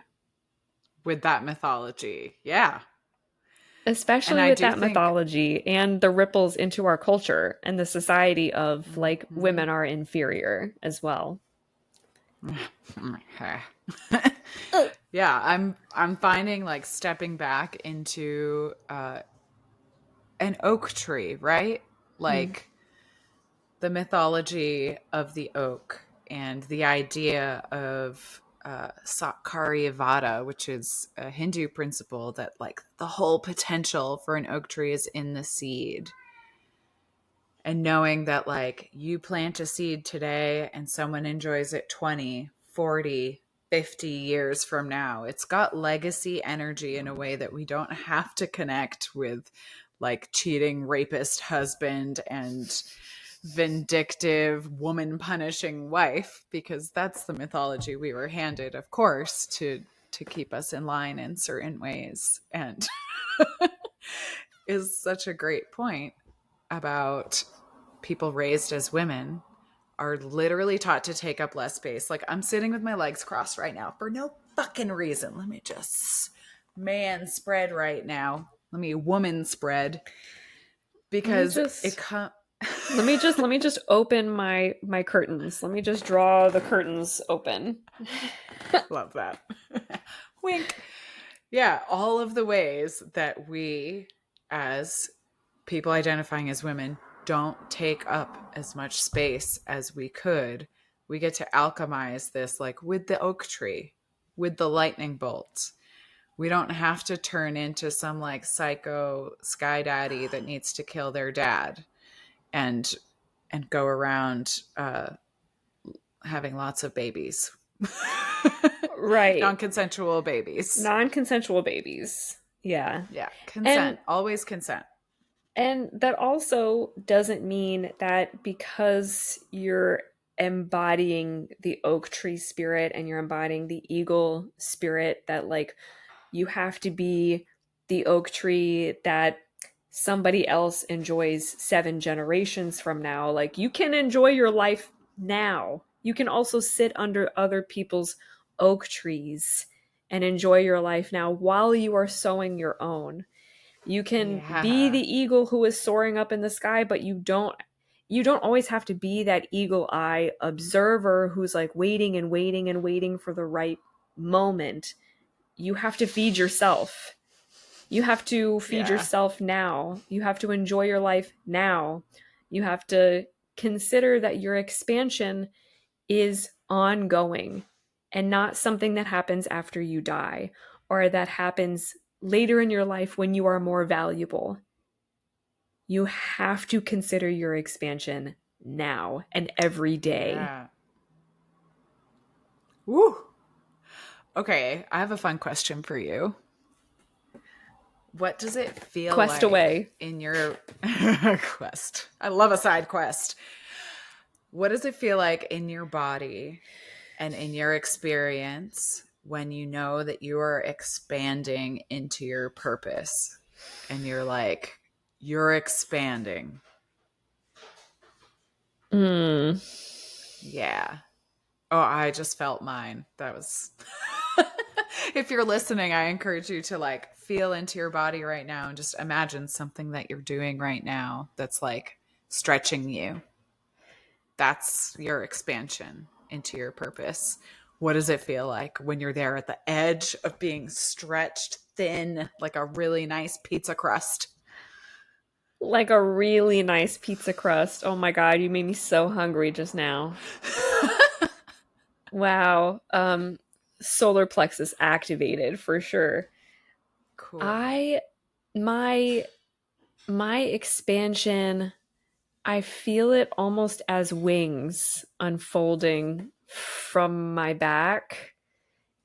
With that mythology. Yeah. And especially I with do that think mythology and the ripples into our culture and the society of like Mhm. women are inferior as well. Yeah, I'm finding like stepping back into an oak tree, right? Mm. Like the mythology of the oak and the idea of Sakari Vada, which is a Hindu principle that like the whole potential for an oak tree is in the seed. And knowing that like you plant a seed today and someone enjoys it 20, 40, 50 years from now, it's got legacy energy in a way that we don't have to connect with like cheating rapist husband and vindictive woman punishing wife, because that's the mythology we were handed, of course, to keep us in line in certain ways. And is such a great point about people raised as women are literally taught to take up less space. Like I'm sitting with my legs crossed right now for no fucking reason. Let me just man spread right now. Let me woman spread Let me because it just comes. let me just open my curtains. Let me just draw the curtains open. Love that. Wink. Yeah, all of the ways that we, as people identifying as women, don't take up as much space as we could. We get to alchemize this, like with the oak tree, with the lightning bolt. We don't have to turn into some like psycho sky daddy that needs to kill their dad and go around having lots of babies. Right. Non-consensual babies. Non-consensual babies. Yeah. Yeah, And consent. Always consent. that also doesn't mean that because you're embodying the oak tree spirit and you're embodying the eagle spirit that like you have to be the oak tree that somebody else enjoys 7 generations from now. Like you can enjoy your life now. You can also sit under other people's oak trees and enjoy your life now while you are sowing your own. You can be Yeah. the eagle who is soaring up in the sky, but you don't always have to be that eagle eye observer who's like waiting and waiting and waiting for the right moment. You have to feed yourself. You have to feed Yeah. yourself now. You have to enjoy your life now. You have to consider that your expansion is ongoing and not something that happens after you die or that happens later in your life when you are more valuable. You have to consider your expansion now and every day. Yeah. Woo. Okay, I have a fun question for you. What does it feel Quest like away. in your quest? I love a side quest. What does it feel like in your body and in your experience when you know that you are expanding into your purpose and you're like, you're expanding? Mm. Yeah. Oh, I just felt mine. That was If you're listening, I encourage you to like feel into your body right now and just imagine something that you're doing right now that's like stretching you. That's your expansion into your purpose. What does it feel like when you're there at the edge of being stretched thin like a really nice pizza crust? Like a really nice pizza crust. Oh my God, you made me so hungry just now. Wow. Solar plexus activated for sure. Cool. I my my expansion, I feel it almost as wings unfolding from my back.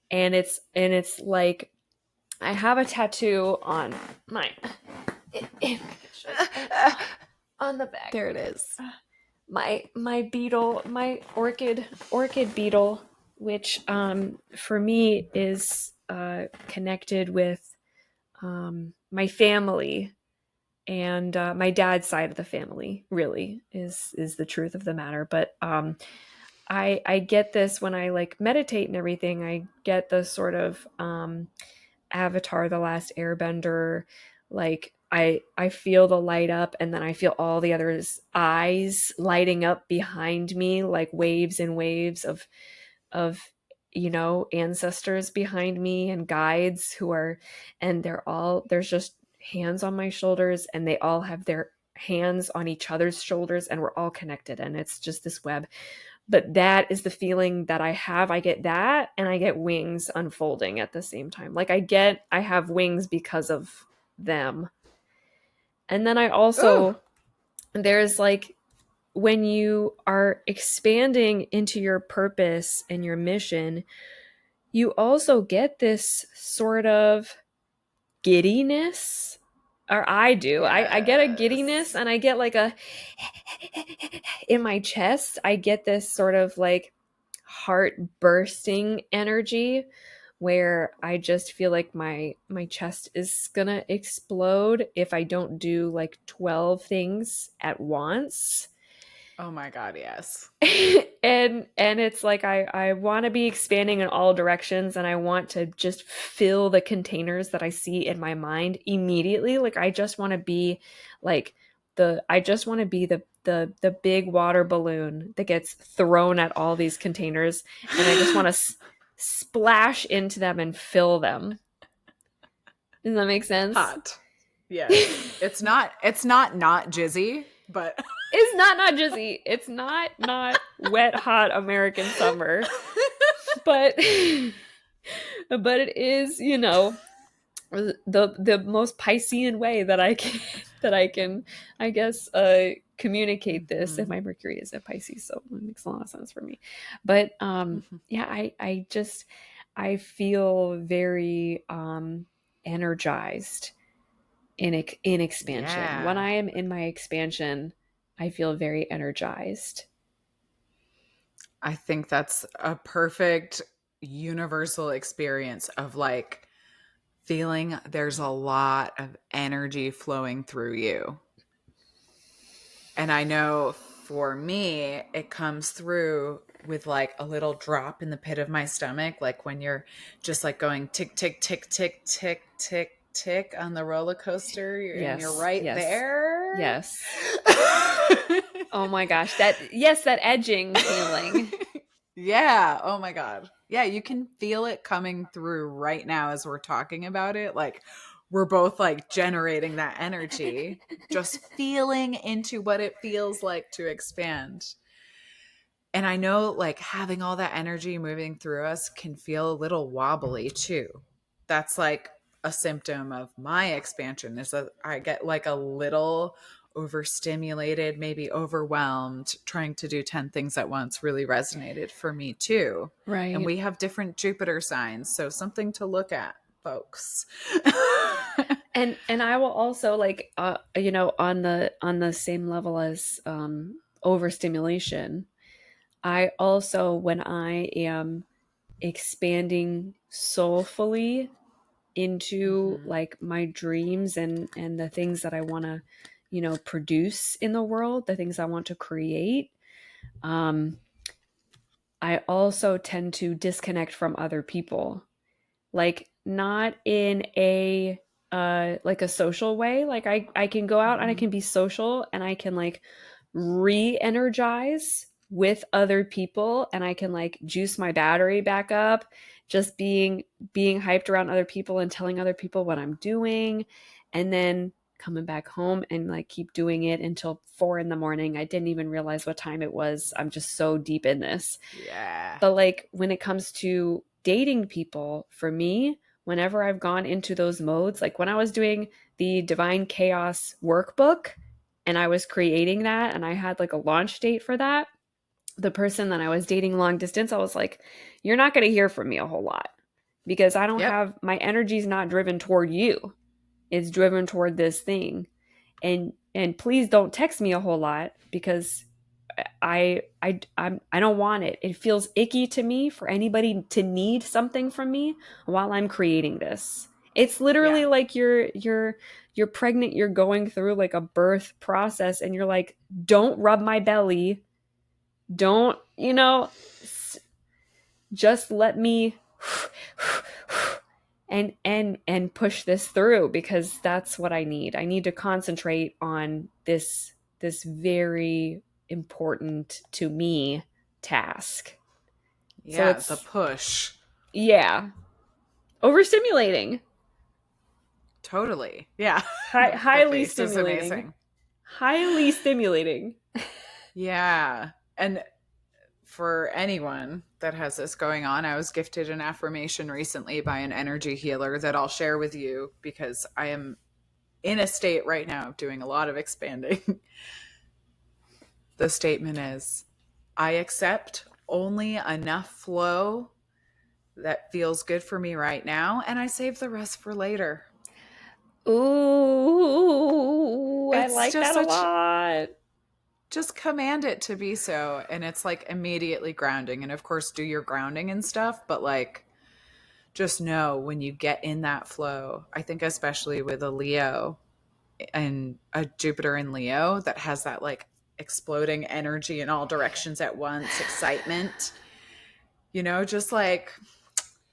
And it's like I have a tattoo on my on the back. There it is. My beetle, my orchid beetle, which for me is connected with my family and my dad's side of the family. Really is the truth of the matter. But I get this when I like meditate and everything. I get the sort of Avatar: The Last Airbender, like I feel the light up, and then I feel all the others' eyes lighting up behind me, like waves and waves of ancestors behind me and guides who are, and there's just hands on my shoulders, and they all have their hands on each other's shoulders, and we're all connected, and it's just this web. But that is the feeling that I have. I get that, and I get wings unfolding at the same time. Like I have wings because of them. And then I Ooh. also, there's like, when you are expanding into your purpose and your mission, you also get this sort of giddiness. Or I do. I get a giddiness, Yes. and I get like a in my chest. I get this sort of like heart bursting energy where I just feel like my chest is gonna explode if I don't do like 12 things at once. Oh my God, yes. And it's like I want to be expanding in all directions, and I want to just fill the containers that I see in my mind immediately. Like I just want to be like the big water balloon that gets thrown at all these containers, and I just want to splash into them and fill them. Does that make sense? Hot. Yes. It's not jizzy, but It's not jizzy. It's not wet hot American summer. But but it is, the most Piscean way that I can I guess communicate this. And Mhm. my Mercury is at Pisces, so it makes a lot of sense for me. But Mhm. yeah, I feel very energized in expansion. When Yeah. I am in my expansion, I feel very energized. I think that's a perfect universal experience of like feeling there's a lot of energy flowing through you. And I know for me, it comes through with like a little drop in the pit of my stomach, like when you're just like going tick, tick, tick, tick, tick, tick, tick on the roller coaster, and you're Yes, right yes, there. yes. Oh my gosh, that edging feeling. Yeah. Oh my God. Yeah. You can feel it coming through right now as we're talking about it. Like we're both like generating that energy, just feeling into what it feels like to expand. And I know like having all that energy moving through us can feel a little wobbly too. That's like a symptom of my expansion is that I get like a little overstimulated, maybe overwhelmed. Trying to do 10 things at once really resonated for me too. And Right. we have different Jupiter signs, so something to look at, folks. And I will also like on the same level as overstimulation, I also, when I am expanding soulfully into Mhm. like my dreams and the things that I want to produce in the world, the things I want to create, um I also tend to disconnect from other people, like not in a like a social way. Like I can go out and I Hmm. can be social and I can like re-energize with other people and I can like juice my battery back up just being hyped around other people and telling other people what I'm doing and then coming back home and like keep doing it until 4 in the morning. I didn't even realize what time it was. I'm just so deep in this. Yeah. But like when it comes to dating people, for me, whenever I've gone into those modes, like when I was doing the Divine Chaos workbook and I was creating that and I had like a launch date for that, the person that I was dating long distance, I was like, you're not going to hear from me a whole lot because I don't Yep. have my energy's not driven toward you. It's driven toward this thing. And please don't text me a whole lot because I don't want it. It feels icky to me for anybody to need something from me while I'm creating this. It's Yeah. literally like you're pregnant, you're going through like a birth process and you're like, "Don't rub my belly. Don't, just let me and push this through because that's what I need. I need to concentrate on this very important to me task. So Yeah. The it's push. yeah, overstimulating. Totally. Yeah. The Highly face is stimulating. amazing. Highly stimulating. Yeah. And for anyone that has this going on, I was gifted an affirmation recently by an energy healer that I'll share with you because I am in a state right now of doing a lot of expanding. The statement is, I accept only enough flow that feels good for me right now, and I save the rest for later. Ooh, I It's like just that a such, lot. just command it to be so. And it's like immediately grounding. And of course, do your grounding and stuff, but like, just know when you get in that flow, I think, especially with a Leo and a Jupiter in Leo that has that like exploding energy in all directions at once, excitement, just like,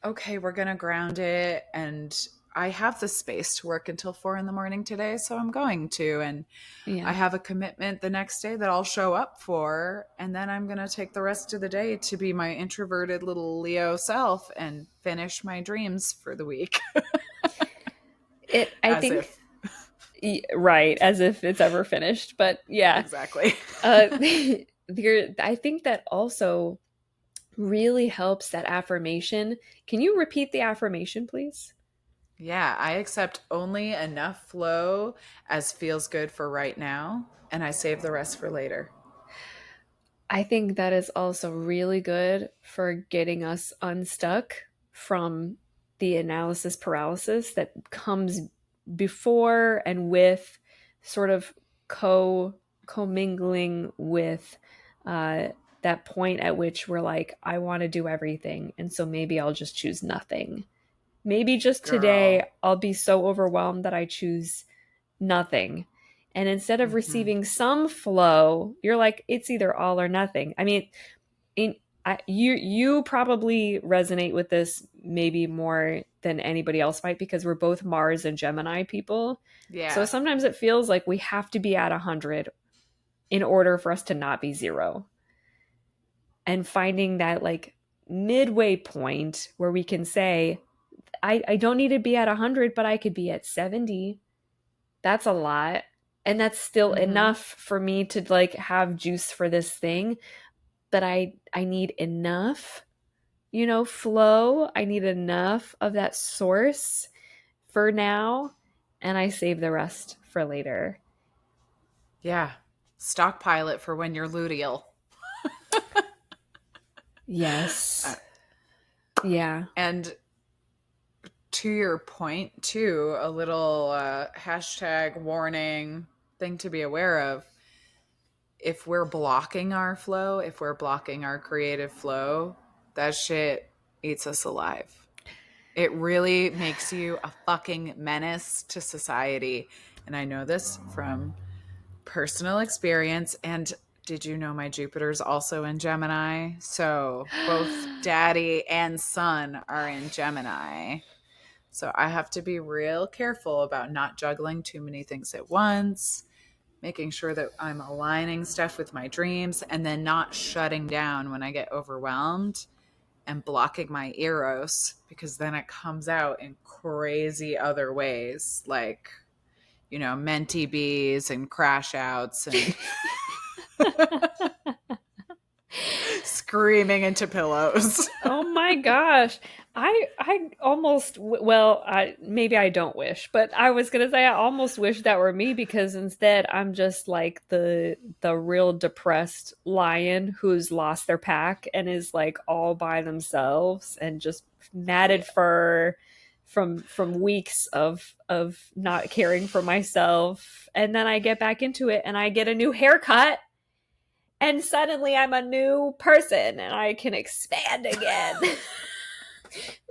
okay, we're going to ground it. And I have the space to work until 4 in the morning today. So I'm going to. And I Yeah. have a commitment the next day that I'll show up for. And then I'm going to take the rest of the day to be my introverted little Leo self and finish my dreams for the week. I As think if. right, as if it's ever finished, but yeah. Exactly. Uh I think that also really helps that affirmation. Can you repeat the affirmation, please? Yeah, I accept only enough flow as feels good for right now, and I save the rest for later. I think that is also really good for getting us unstuck from the analysis paralysis that comes before and with sort of commingling with uh, that point at which we're like, I want to do everything, and so maybe I'll just choose nothing. Maybe just today Girl. I'll be so overwhelmed that I choose nothing. And instead of Hmm. receiving some flow, you're like, it's either all or nothing. I mean, in you probably resonate with this maybe more than anybody else might because we're both Mars and Gemini people. So Yeah. sometimes it feels like we have to be at 100 in order for us to not be zero. And finding that like midway point where we can say, I don't need to be at 100, but I could be at 70. That's a lot. And that's still Hmm. enough for me to like have juice for this thing. But I need enough, flow. I need enough of that source for now. And I save the rest for later. Yeah. Stockpile it for when you're luteal. Uh, Yes. Yeah. and to your point, too, a little hashtag warning thing to be aware of. If we're blocking our flow, if we're blocking our creative flow, that shit eats us alive. It really makes you a fucking menace to society. And I know this from personal experience. And did you know my Jupiter's also in Gemini? So both daddy and son are in Gemini. So I have to be real careful about not juggling too many things at once, making sure that I'm aligning stuff with my dreams, and then not shutting down when I get overwhelmed and blocking my eros, because then it comes out in crazy other ways, like, mentee bees and crash outs and screaming into pillows. Oh my gosh. I almost well, maybe I don't wish, but I was going to say I almost wish that were me, because instead I'm just like the real depressed lion who's lost their pack and is like all by themselves and just matted fur from weeks of not caring for myself, and then I get back into it and I get a new haircut and suddenly I'm a new person and I can expand again.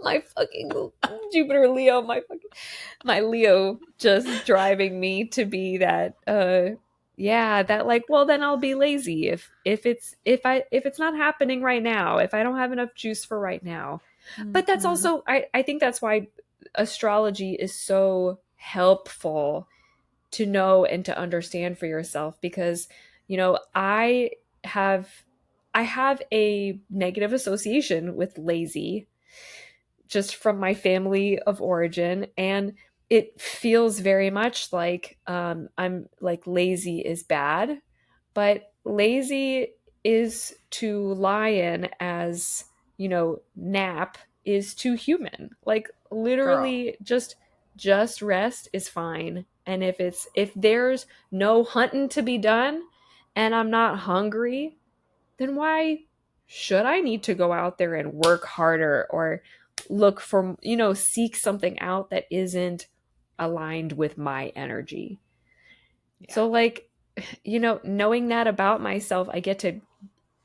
My fucking Jupiter Leo, my Leo just driving me to be that that like, well, then I'll be lazy if it's not happening right now, if I don't have enough juice for right now. But that's also I think that's why astrology is so helpful to know and to understand for yourself, because have I have a negative association with lazy just from my family of origin, and it feels very much like I'm like lazy is bad, but lazy is to lion as nap is to human. Like Girl. literally just rest is fine. And if there's no hunting to be done and I'm not hungry, then why should I need to go out there and work harder or look for, seek something out that isn't aligned with my energy? Yeah. So like, knowing that about myself, I get to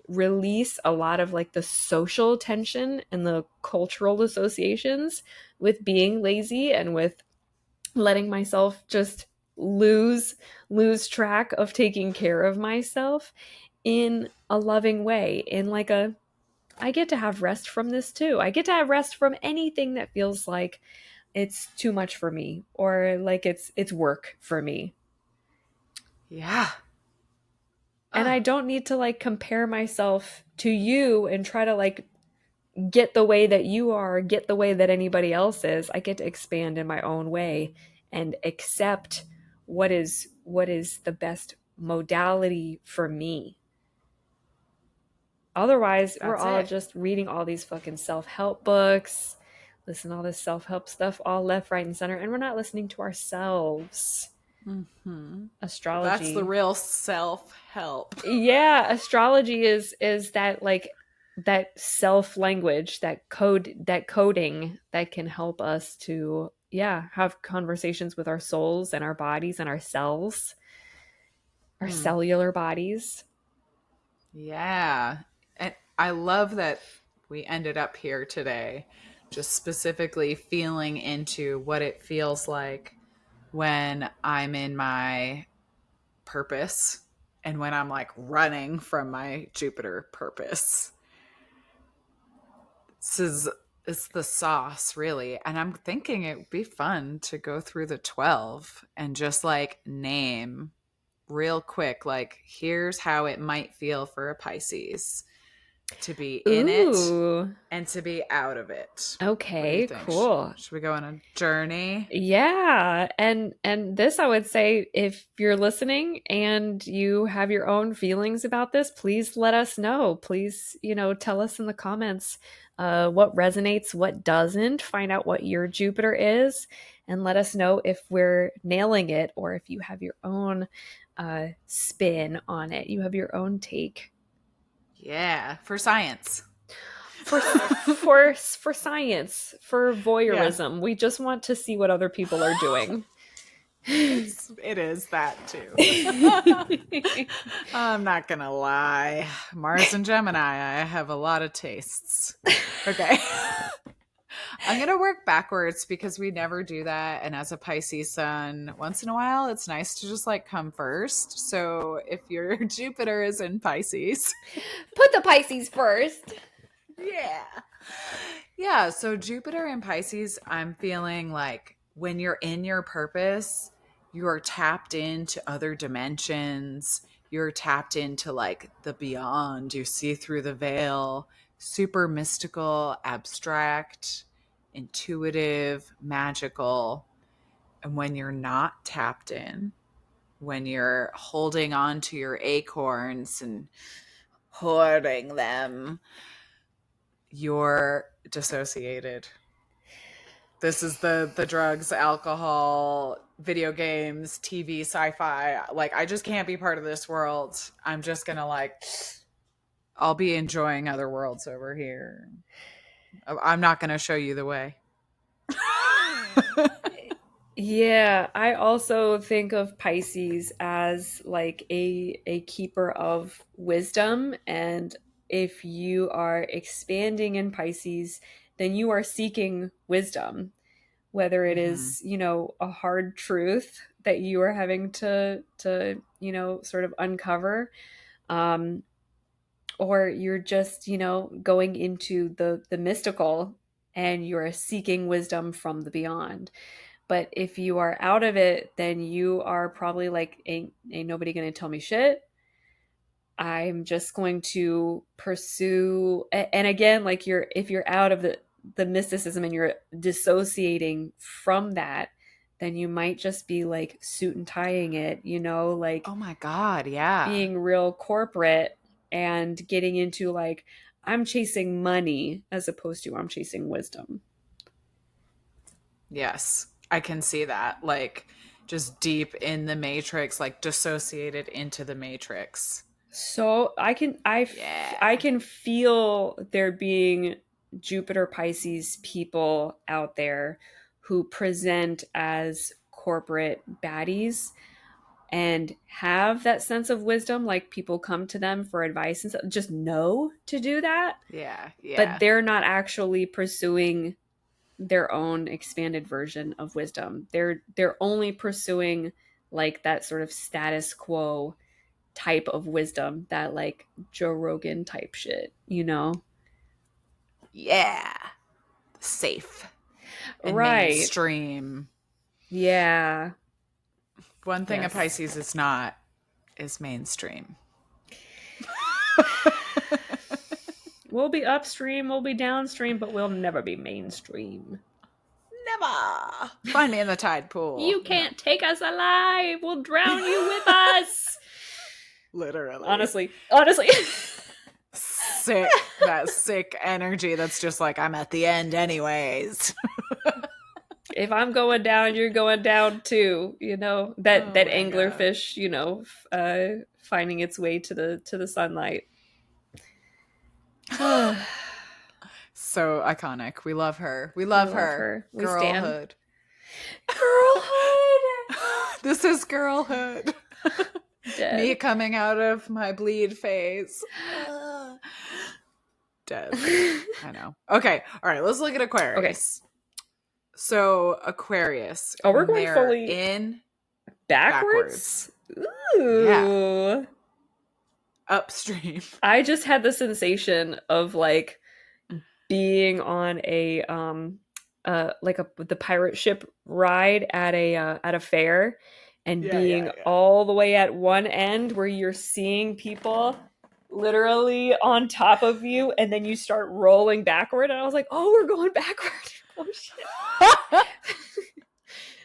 release a lot of like the social tension and the cultural associations with being lazy and with letting myself just lose track of taking care of myself in a loving way, in like I get to have rest from this too. I get to have rest from anything that feels like it's too much for me or like it's work for me. Yeah. And I don't need to like compare myself to you and try to like get the way that you are, get the way that anybody else is. I get to expand in my own way and accept what is the best modality for me. Otherwise, we're That's all it. just reading all these fucking self-help books, listen to all this self-help stuff all left, right, and center, and we're not listening to ourselves. Well, that's the Astrology. real self-help. Yeah, astrology is that like that self language, that coding that can help us to have conversations with our souls and our bodies and our cells, our cellular bodies. Yeah. And I love that we ended up here today, just specifically feeling into what it feels like when I'm in my purpose and when I'm like running from my Jupiter purpose. This is it's the sauce, really. And I'm thinking it would be fun to go through the 12 and just like name real quick, like, here's how it might feel for a Pisces to be in it Ooh. and to be out of it. What do you Okay, think? cool. Should we go on a journey? Yeah, and this I would say, if you're listening and you have your own feelings about this, please let us know. Please, tell us in the comments what resonates, what doesn't. Find out what your Jupiter is, and let us know if we're nailing it or if you have your own spin on it. You have your own take. Yeah, for science. For science, for Yeah, voyeurism. We just want to see what other people are doing. it is that too. I'm not gonna lie. Mars and Gemini, I have a lot of tastes. Okay. I'm going to work backwards because we never do that. And as a Pisces sun, once in a while, it's nice to just like come first. So if your Jupiter is in Pisces, Put the Pisces first. yeah. Yeah. So Jupiter in Pisces, I'm feeling like when you're in your purpose, you're tapped into other dimensions. You're tapped into like the beyond. You see through the veil, super mystical, abstract, intuitive, magical. And when you're not tapped in, when you're holding on to your acorns and hoarding them, you're dissociated. This is the drugs, alcohol, video games, TV, sci-fi. Like I just can't be part of this world. I'm just going to like I'll be enjoying other worlds over here. I'm not going to show you the way. Yeah, I also think of Pisces as like a keeper of wisdom, and if you are expanding in Pisces, then you are seeking wisdom, whether it Mm-hmm. is, a hard truth that you are having to, sort of uncover, um or you're just, going into the mystical and you're seeking wisdom from the beyond. But if you are out of it, then you are probably like, ain't nobody gonna tell me shit. I'm just going to pursue. And again, like if you're out of the mysticism and you're dissociating from that, then you might just be like suit and tying it, like Oh my God, yeah. being real corporate and getting into like, I'm chasing money as opposed to I'm chasing wisdom. Yes, I can see that. Like just deep in the matrix, like dissociated into the matrix. So I Yeah. can feel there being Jupiter Pisces people out there who present as corporate baddies and have that sense of wisdom, like people come to them for advice and stuff, just know to do that, Yeah. but Yeah. they're not actually pursuing their own expanded version of wisdom. They're only pursuing like that sort of status quo type of wisdom, that like Joe Rogan type shit. Yeah. Safe and Right. mainstream. Yeah. One thing a Yes. Pisces is not is mainstream. We'll be upstream, we'll be downstream, but we'll never be mainstream. Never. Find me in the tide pool. You can't take us alive. We'll drown you with us. Literally. Honestly. Sick. That sick energy that's just like, I'm at the end anyways. If I'm going down, you're going down too. That Oh that my God. anglerfish, finding its way to the sunlight. So iconic. We love her. We We love love her. her. We stand. Girlhood. Girlhood. This is girlhood. Me Dead. coming out of my bleed phase. Dead. I know. Okay. All right. Let's look at Okay. Aquarius. So Aquarius, Oh, we're when going they're fully in backwards. yeah, Ooh. upstream. I just had the sensation of like being on a like the pirate ship ride at a fair, and Yeah, yeah, being yeah. all the way at one end where you're seeing people literally on top of you, and then you start rolling backward, and I was like, oh, we're going backward. Oh shit.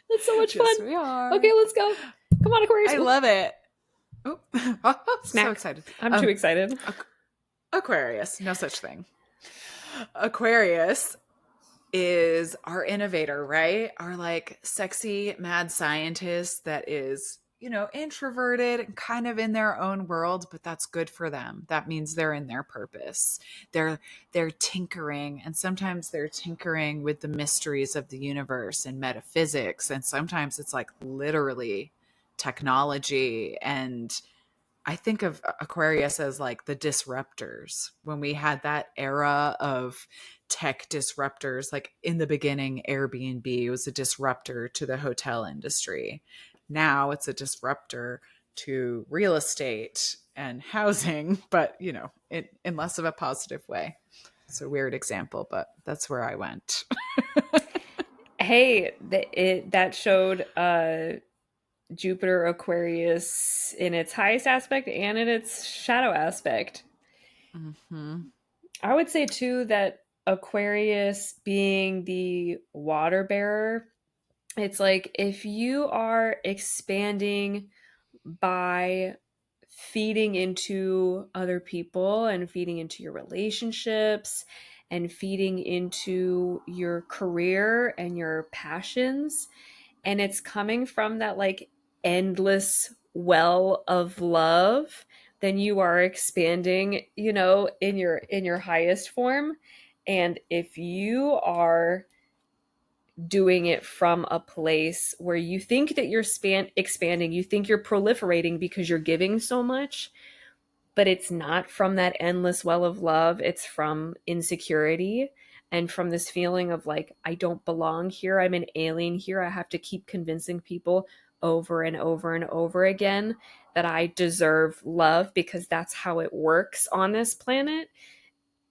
That's so much fun. Yes, we are. Okay, let's go. Come on, Aquarius. I love it. Oh, so Smack. excited. I'm too excited. Aquarius, no such thing. Aquarius is our innovator, right? Our like sexy mad scientist that is, introverted and kind of in their own world, but that's good for them. That means they're in their purpose. They're tinkering, and sometimes they're tinkering with the mysteries of the universe and metaphysics, and sometimes it's like literally technology. And I think of Aquarius as like the disruptors when we had that era of tech disruptors. Like in the beginning, Airbnb was a disruptor to the hotel industry. Now it's a disruptor to real estate and housing, but in less of a positive way. It's a weird example, but that's where I went. Hey, that showed Jupiter Aquarius in its highest aspect and in its shadow aspect. Mm-hmm. I would say too that Aquarius being the water bearer, it's like if you are expanding by feeding into other people and feeding into your relationships and feeding into your career and your passions, and it's coming from that like endless well of love, then you are expanding, in your highest form. And if you are doing it from a place where you think that you're expanding, you think you're proliferating because you're giving so much, but it's not from that endless well of love. It's from insecurity and from this feeling of like, I don't belong here. I'm an alien here. I have to keep convincing people over and over and over again that I deserve love because that's how it works on this planet.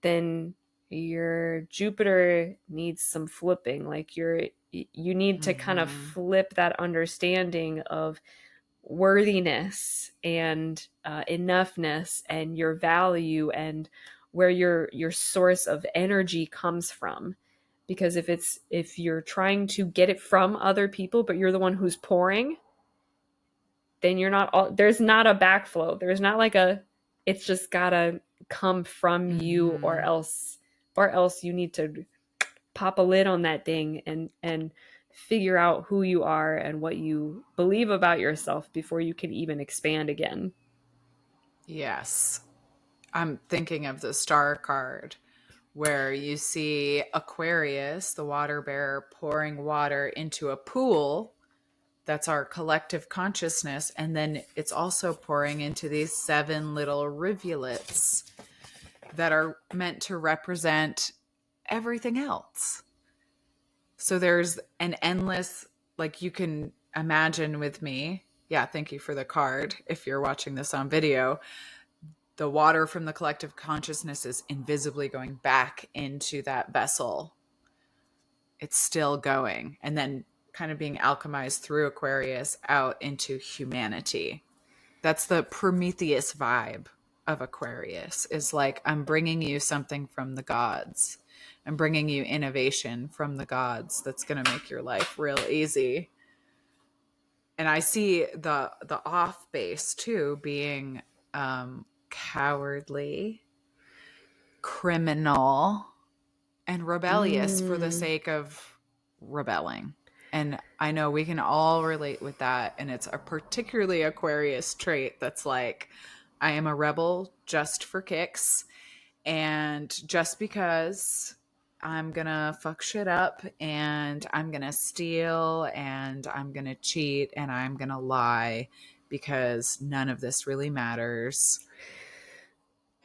Then your Jupiter needs some flipping. Like you need to kind of Mm-hmm. flip that understanding of worthiness and enoughness and your value and where your source of energy comes from. Because if you're trying to get it from other people but you're the one who's pouring, then you're not all, there's not a backflow, there's not like a, it's just gotta come from you, Mm-hmm. or else you need to pop a lid on that thing and figure out who you are and what you believe about yourself before you can even expand again. Yes. I'm thinking of the star card where you see Aquarius, the water bearer, pouring water into a pool. That's our collective consciousness. And then it's also pouring into these 7 little rivulets that are meant to represent everything else. So there's an endless, like you can imagine with me. Yeah, thank you for the card. If you're watching this on video, the water from the collective consciousness is invisibly going back into that vessel. It's still going. And then kind of being alchemized through Aquarius out into humanity. That's the Prometheus vibe of Aquarius, is like, I'm bringing you something from the gods. I'm bringing you innovation from the gods that's going to make your life real easy. And I see the off base too being cowardly, criminal, and rebellious for the Mm. sake of rebelling. And I know we can all relate with that. And it's a particularly Aquarius trait that's like, I am a rebel just for kicks. And just because I'm going to fuck shit up and I'm going to steal and I'm going to cheat and I'm going to lie because none of this really matters.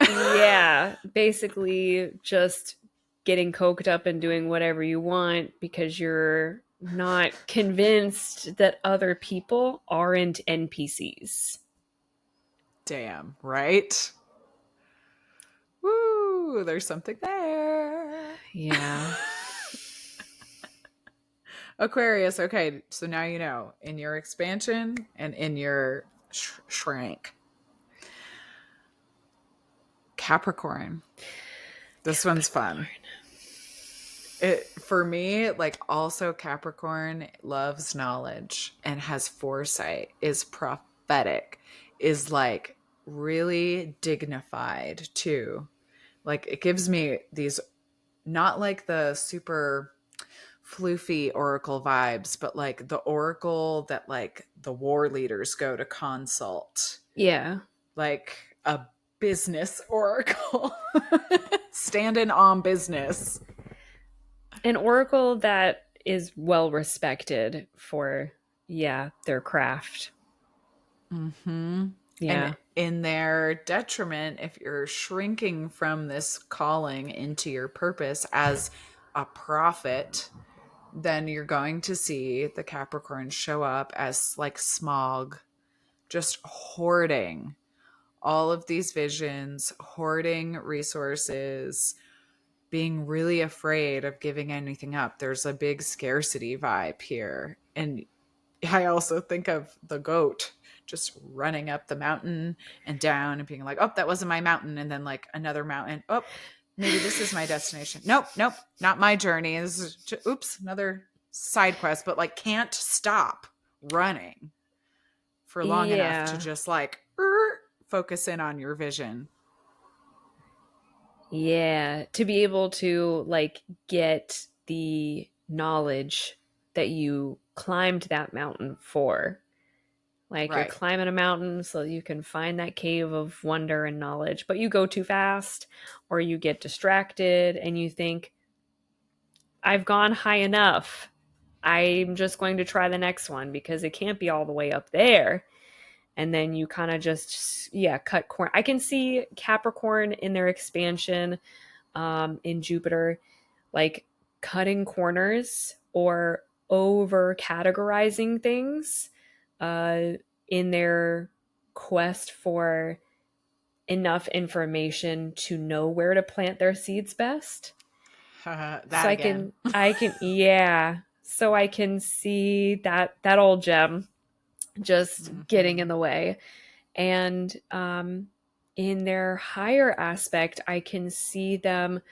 Yeah, basically just getting coked up and doing whatever you want because you're not convinced that other people aren't NPCs. Damn, right? Woo, there's something there. Yeah. Aquarius, okay, so now you know in your expansion and in your shrank. Capricorn. This one's fun. It for me, like also Capricorn loves knowledge and has foresight, is prophetic, is like really dignified too. Like it gives me these, not like the super floofy oracle vibes, but like the oracle that like the war leaders go to consult, Yeah. like a business oracle, standing on business. An oracle that is well respected for, yeah, their craft. Mm-hmm. And Yeah. in their detriment, if you're shrinking from this calling into your purpose as a prophet, then you're going to see the Capricorn show up as like smog, just hoarding all of these visions, hoarding resources, being really afraid of giving anything up. There's a big scarcity vibe here. And I also think of the goat just running up the mountain and down and being like, oh, that wasn't my mountain. And then like another mountain. Oh, maybe this is my destination. Nope, nope, not my journey. This is just, oops, another side quest, but like can't stop running for long enough to Yeah. just like focus in on your vision. Yeah. To be able to like get the knowledge that you climbed that mountain for. Like you're Right. climbing a mountain so you can find that cave of wonder and knowledge, but you go too fast or you get distracted and you think, I've gone high enough. I'm just going to try the next one because it can't be all the way up there. And then you kind of just, yeah, cut corn. I can see Capricorn in their expansion in Jupiter, like cutting corners or over categorizing things uh, in their quest for enough information to know where to plant their seeds best. So That again. yeah. So I can see that old gem just getting in Hmm. the way. And in their higher aspect, I can see them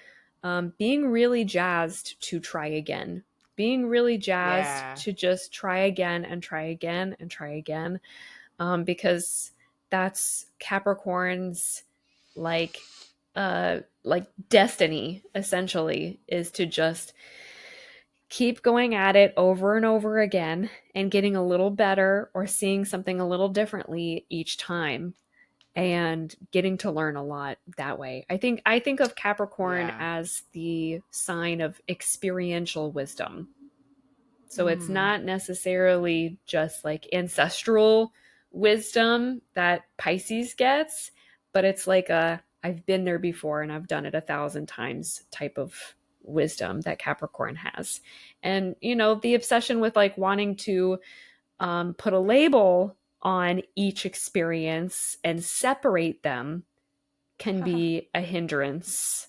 being really jazzed to try again, being really jazzed Yeah. to just try again and try again and try again, because that's Capricorn's like like destiny essentially is to just keep going at it over and over again and getting a little better or seeing something a little differently each time and getting to learn a lot that way. I think of Capricorn Yeah. as the sign of experiential wisdom. So it's Mm. not necessarily just like ancestral wisdom that Pisces gets, but it's like a I've been there before and I've done it 1,000 times type of wisdom that Capricorn has. And the obsession with like wanting to put a label on each experience and separate them can be a hindrance.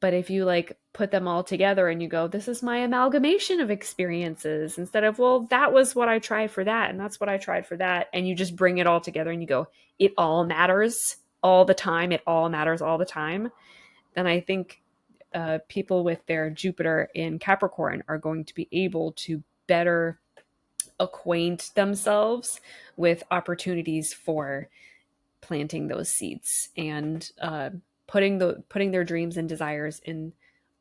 But if you like put them all together and you go, this is my amalgamation of experiences, instead of, well, that was what I tried for that, and that's what I tried for that, and you just bring it all together and you go, it all matters all the time, it all matters all the time, then I think people with their Jupiter in Capricorn are going to be able to better acquaint themselves with opportunities for planting those seeds and putting their dreams and desires in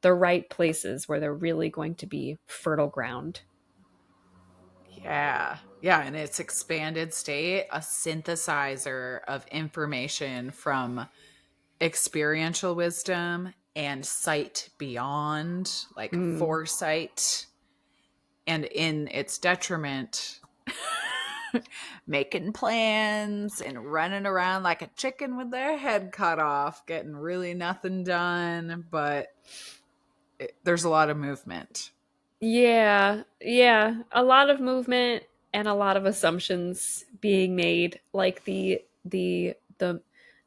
the right places where they're really going to be fertile ground. Yeah. Yeah. In its expanded state, a synthesizer of information from experiential wisdom and sight beyond, like Mm. foresight, and in its detriment, making plans and running around like a chicken with their head cut off, getting really nothing done. But there's a lot of movement. Yeah, yeah, a lot of movement and a lot of assumptions being made. Like the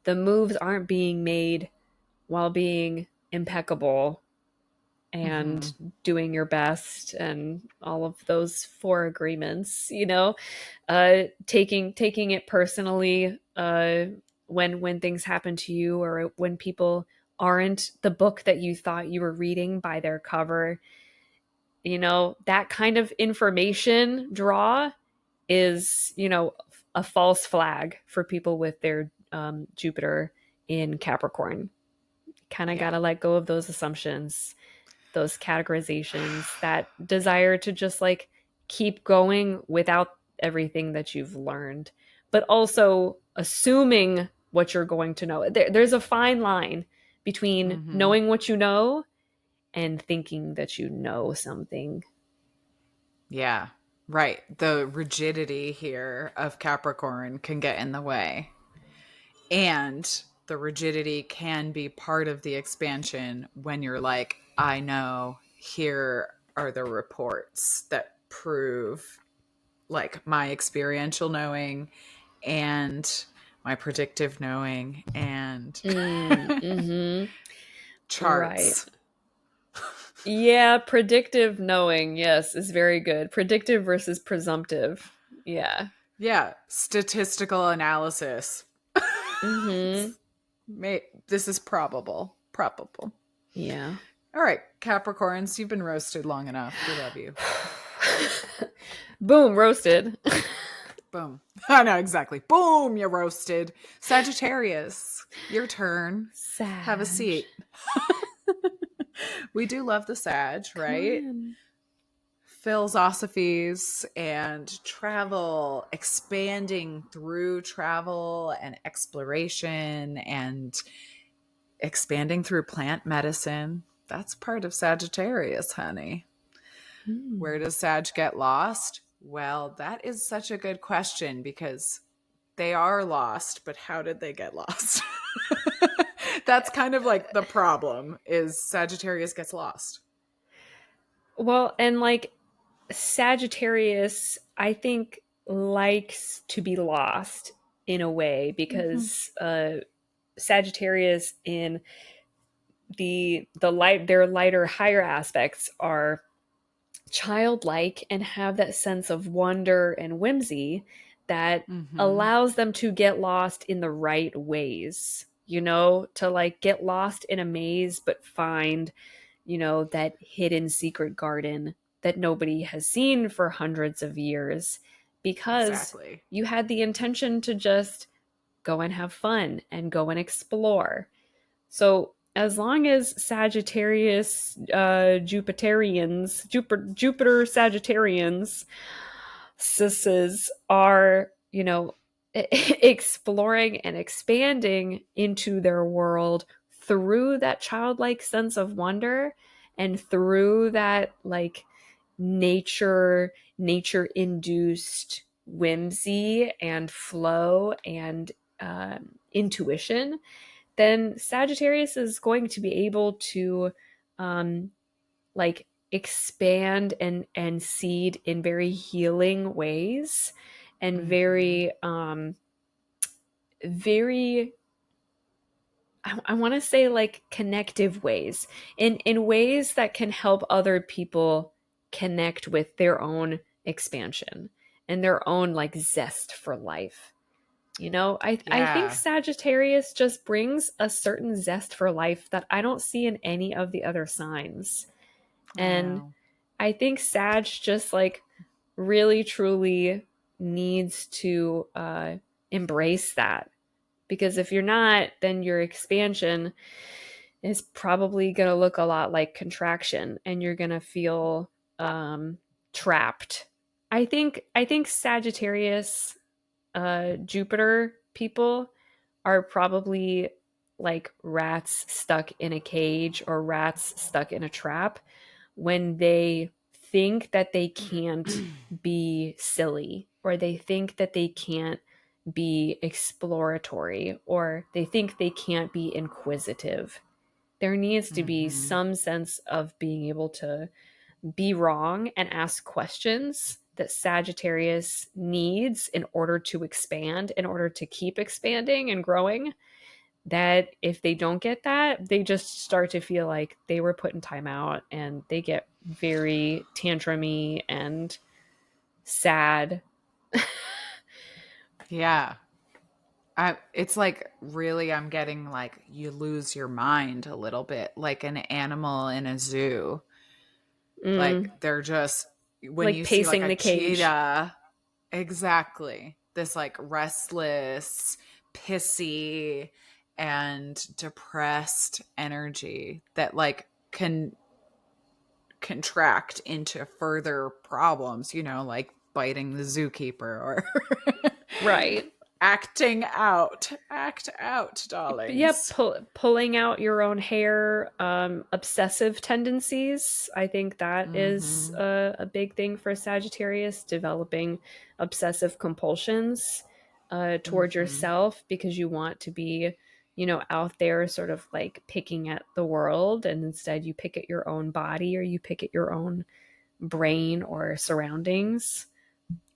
moves aren't being made while being impeccable Hmm. and doing your best and all of those four agreements, taking it personally when things happen to you or when people aren't the book that you thought you were reading by their cover. That kind of information draw is a false flag for people with their Jupiter in Capricorn. Kind of got Yeah. to let go of those assumptions, those categorizations, that desire to just like keep going without everything that you've learned, but also assuming what you're going to know. There's a fine line between Hmm. knowing what you know and thinking that you know something. Yeah. Right. The rigidity here of Capricorn can get in the way. And the rigidity can be part of the expansion when you're like, I know, here are the reports that prove like my experiential knowing and my predictive knowing and Mm-hmm. Right. charts. Yeah, predictive knowing, yes, is very good. Predictive versus presumptive. Yeah. Yeah, statistical analysis. Mm-hmm. This is probable. Probable. Yeah. All right, Capricorns, you've been roasted long enough. We love you. Boom, roasted. Boom. I know, exactly. Boom, you're roasted. Sagittarius, your turn. Have a Sag. seat. We do love the Sag, Come right? on. Philosophies and travel, expanding through travel and exploration and expanding through plant medicine. That's part of Sagittarius, honey. Hmm. Where does Sag get lost? Well, that is such a good question because they are lost, but how did they get lost? That's kind of like the problem is Sagittarius gets lost. Well, and like Sagittarius, I think likes to be lost in a way Mm-hmm. because Sagittarius in the light their lighter higher aspects are childlike and have that sense of wonder and whimsy that Mm-hmm. allows them to get lost in the right ways, to like get lost in a maze but find, that hidden secret garden that nobody has seen for hundreds of years because Exactly. you had the intention to just go and have fun and go and explore. So as long as Sagittarius Jupiter Sagittarians sisses are, exploring and expanding into their world through that childlike sense of wonder and through that like nature induced whimsy and flow and intuition, then Sagittarius is going to be able to um, like expand and seed in very healing ways and Mm-hmm. very I want to say like connective ways in ways that can help other people connect with their own expansion and their own like zest for life. I think Yeah. Sagittarius just brings a certain zest for life that I don't see in any of the other signs. I And know. I think Sag just like really truly needs to embrace that. Because if you're not, then your expansion is probably going to look a lot like contraction and you're going to feel trapped. I think Sagittarius Jupiter people are probably like rats stuck in a cage or rats stuck in a trap when they think that they can't be silly or they think that they can't be exploratory or they think they can't be inquisitive. There needs to be Mm-hmm. some sense of being able to be wrong and ask questions that Sagittarius needs in order to expand, in order to keep expanding and growing. That if they don't get that, they just start to feel like they were put in timeout and they get very tantrumy and sad. Yeah. It's like really, I'm getting like you lose your mind a little bit, like an animal in a zoo. Like Mm, they're just, when like you see like pacing a the cage. cheetah, exactly, this like restless, pissy, and depressed energy that like can contract into further problems, like biting the zookeeper or Right. Acting out. Act out, Yep, darlings. pulling out your own hair, obsessive tendencies. I think that is Mm-hmm. a big thing for Sagittarius, developing obsessive compulsions toward Mm-hmm. yourself because you want to be, out there sort of like picking at the world, and instead you pick at your own body or you pick at your own brain or surroundings.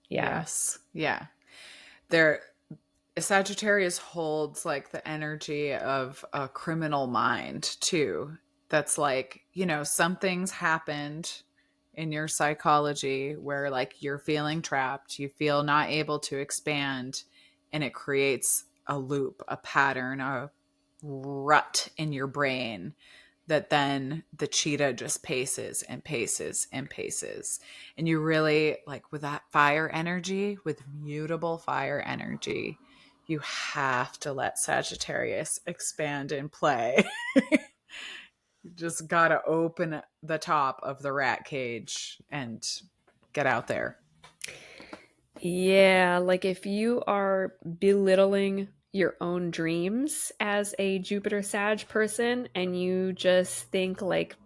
Yeah. Yes. Yeah. There Sagittarius holds like the energy of a criminal mind too. That's like, something's happened in your psychology where like you're feeling trapped, you feel not able to expand, and it creates a loop, a pattern, a rut in your brain that then the cheetah just paces and paces and paces. And you really like with that fire energy, with mutable fire energy, you have to let Sagittarius expand and play. You just got to open the top of the rat cage and get out there. Yeah, like if you are belittling your own dreams as a Jupiter Sag person and you just think like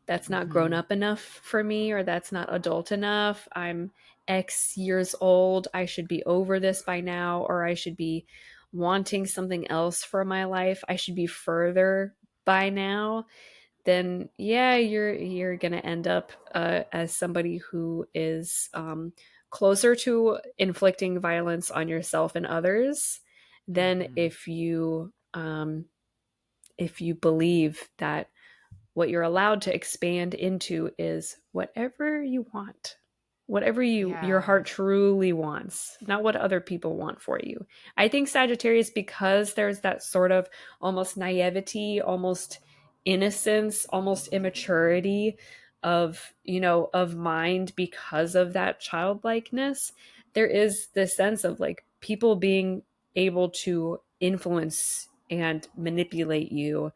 that's not grown Mm-hmm. up enough for me or that's not adult enough, I'm X years old, I should be over this by now, or I should be wanting something else for my life, I should be further by now, then yeah, you're gonna end up as somebody who is closer to inflicting violence on yourself and others than Mm-hmm. if you believe that what you're allowed to expand into is whatever you want, whatever your Yeah. heart truly wants, not what other people want for you. I think Sagittarius, because there's that sort of almost naivety, almost innocence, almost immaturity of mind because of that childlikeness, there is this sense of like people being able to influence and manipulate you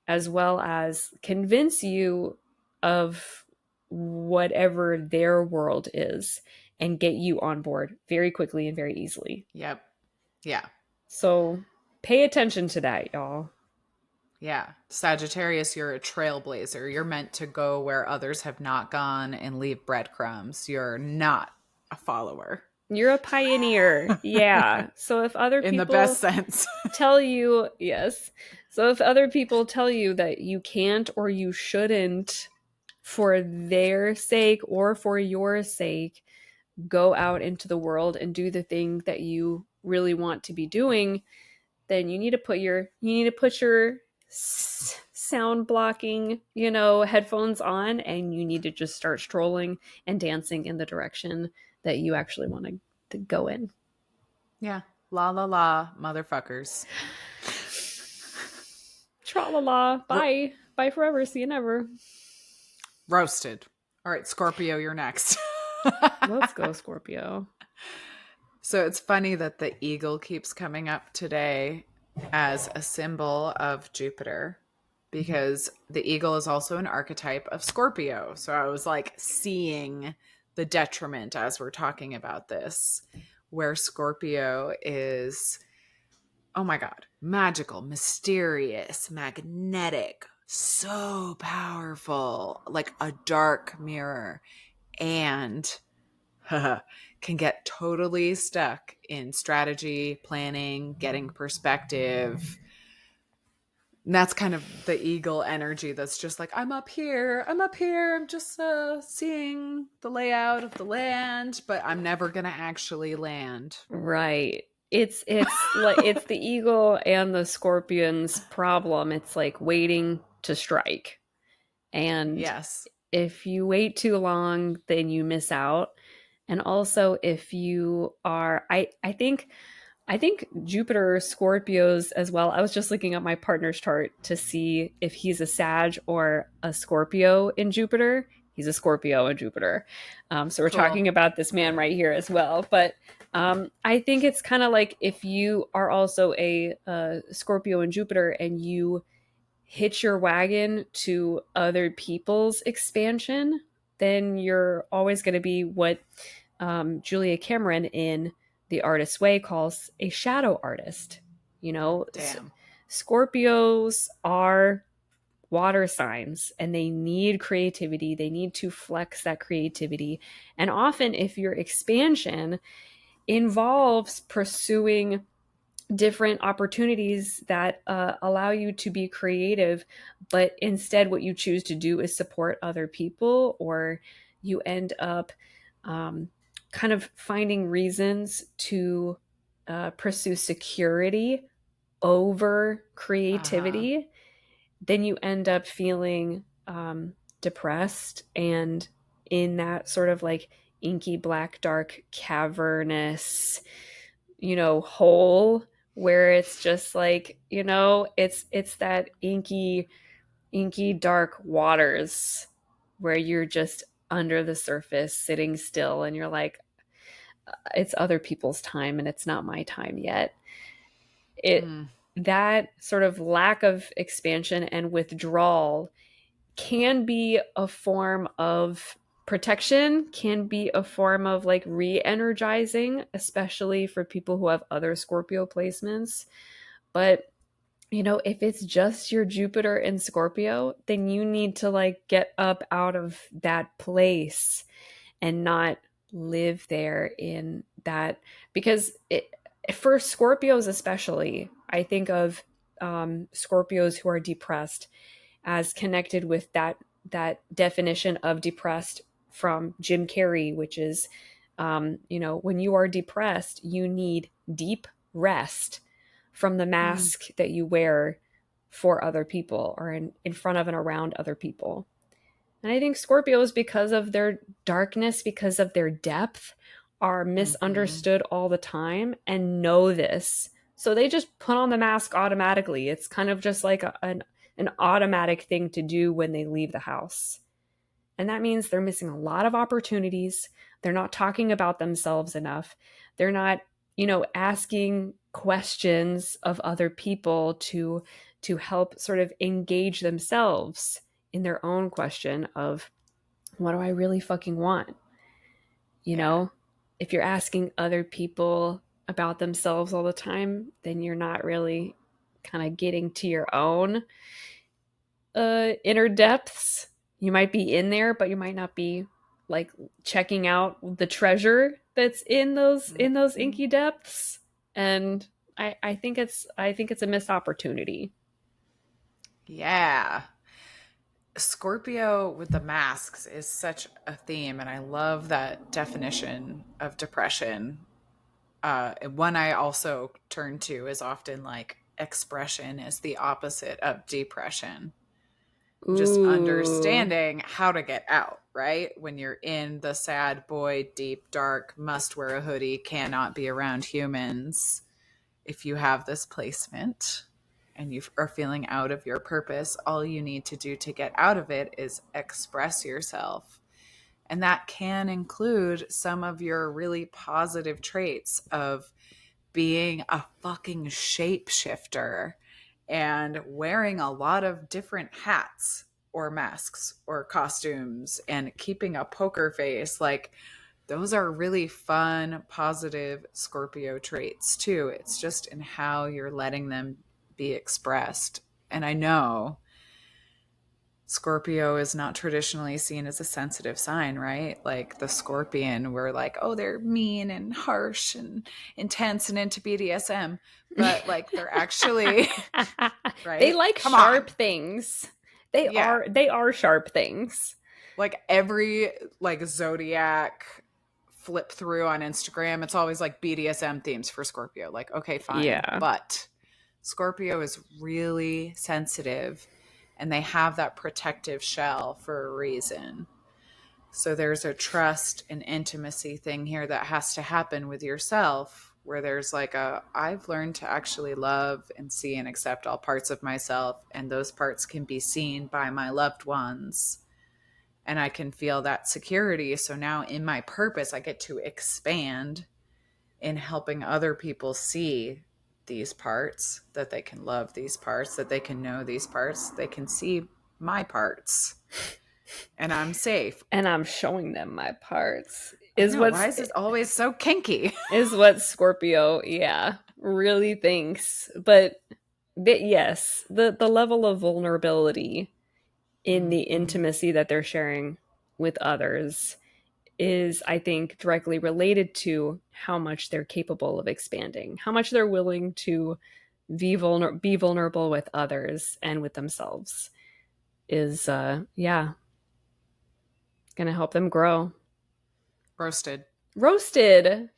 as well as convince you of whatever their world is and get you on board very quickly and very easily. Yep. Yeah. So pay attention to that, y'all. Yeah. Sagittarius, you're a trailblazer. You're meant to go where others have not gone and leave breadcrumbs. You're not a follower. You're a pioneer. Yeah. So if other In the best people sense. tell you, yes. So if other people tell you that you can't or you shouldn't for their sake or for your sake, go out into the world and do the thing that you really want to be doing, then you need to put your sound blocking, headphones on, and you need to just start strolling and dancing in the direction that you actually want to go in. Yeah. La la la, motherfuckers. Tra la la, Ro- bye. Bye forever. See you never. roasted. All right, Scorpio, you're next. Let's go, Scorpio. So it's funny that the eagle keeps coming up today as a symbol of Jupiter because the eagle is also an archetype of Scorpio. So I was like seeing the detriment as we're talking about this, where Scorpio is, oh my God, magical, mysterious, magnetic, so powerful, like a dark mirror, and can get totally stuck in strategy, planning, getting perspective. And that's kind of the eagle energy that's just like, I'm up here, I'm just seeing the layout of the land, but I'm never going to actually land. Right. It's the eagle and the scorpion's problem. It's like waiting to strike. And Yes. if you wait too long, then you miss out. And also if you are I think Jupiter Scorpios as well. I was just looking at my partner's chart to see if he's a Sag or a Scorpio in Jupiter. He's a Scorpio in Jupiter. So we're Cool. talking about this man right here as well. But I think it's kind of like if you are also a Scorpio in Jupiter and you hitch your wagon to other people's expansion, then you're always going to be what Julia Cameron in the artist Way calls a shadow artist. You know, Damn. Scorpios are water signs and they need creativity. They need to flex that creativity. And often, if your expansion involves pursuing different opportunities that allow you to be creative, but instead, what you choose to do is support other people, or you end up um, kind of finding reasons to pursue security over Uh-huh. creativity, then you end up feeling depressed and in that sort of like inky black dark cavernous, hole where it's just like, it's that inky dark waters where you're just under the surface sitting still and you're like, it's other people's time and it's not my time yet. it Mm. that sort of lack of expansion and withdrawal can be a form of protection, can be a form of like re-energizing, especially for people who have other Scorpio placements. But if it's just your Jupiter in Scorpio, then you need to like get up out of that place and not live there in that, because for Scorpios especially, I think of Scorpios who are depressed as connected with that definition of depressed from Jim Carrey, which is, when you are depressed, you need deep rest from the Mm. mask that you wear for other people or in front of and around other people. And I think Scorpios, because of their darkness, because of their depth, are Mm-hmm. misunderstood all the time and know this. So they just put on the mask automatically. It's kind of just like an automatic thing to do when they leave the house. And that means they're missing a lot of opportunities. They're not talking about themselves enough. They're not, asking questions of other people to help sort of engage themselves in their own question of, what do I really fucking want? You Yeah. know, if you're asking other people about themselves all the time, then you're not really kind of getting to your own inner depths. You might be in there, but you might not be like checking out the treasure that's in those Mhm. inky depths. And I think it's a missed opportunity. Yeah. Scorpio with the masks is such a theme, and I love that definition of depression. One I also turn to is often like expression is the opposite of depression. Just Ooh. understanding how to get out, right? When you're in the sad boy, deep, dark, must wear a hoodie, cannot be around humans. If you have this placement and you are feeling out of your purpose, all you need to do to get out of it is express yourself. And that can include some of your really positive traits of being a fucking shapeshifter and wearing a lot of different hats or masks or costumes and keeping a poker face. Like, those are really fun, positive Scorpio traits too. It's just in how you're letting them be expressed. And I know Scorpio is not traditionally seen as a sensitive sign, right? Like the scorpion, we're like, oh, they're mean and harsh and intense and into BDSM. But like they're actually, They right? like Come on. sharp things. They Yeah. are they are sharp things. Like every like zodiac flip through on Instagram, it's always like BDSM themes for Scorpio. Like, okay, fine. Yeah. But Scorpio is really sensitive and they have that protective shell for a reason. So there's a trust and intimacy thing here that has to happen with yourself where there's like I've learned to actually love and see and accept all parts of myself, and those parts can be seen by my loved ones, and I can feel that security. So now in my purpose, I get to expand in helping other people see these parts, that they can love these parts, that they can know these parts, they can see my parts. and I'm safe. And I'm showing them my parts. I know. Why is this always so kinky? Is what Scorpio, yeah, really thinks. But yes, the level of vulnerability in the Mm-hmm. intimacy that they're sharing with others is, I think, directly related to how much they're capable of expanding, how much they're willing to be vulnerable with others and with themselves is, yeah, going to help them grow. Roasted. Roasted.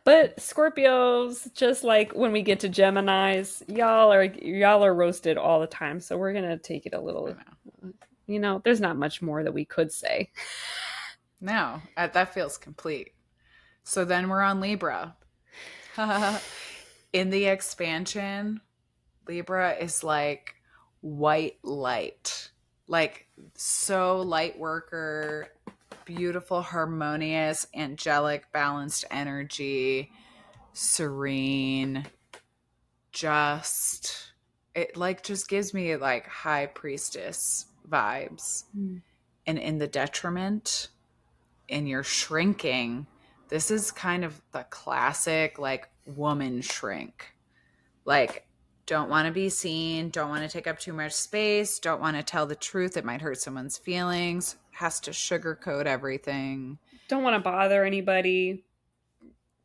But Scorpios, just like when we get to Geminis, y'all are roasted all the time. So we're gonna take it a I little. know. There's not much more that we could say. No, that feels complete. So then we're on Libra. In the expansion, Libra is like white light, like so light worker, beautiful, harmonious, angelic, balanced energy, serene, just it like just gives me like high priestess vibes. And in the detriment, in your shrinking, this is kind of the classic like woman shrink. Like, don't want to be seen, don't want to take up too much space, don't want to tell the truth. It might hurt someone's feelings, has to sugarcoat everything, Don't want to bother anybody.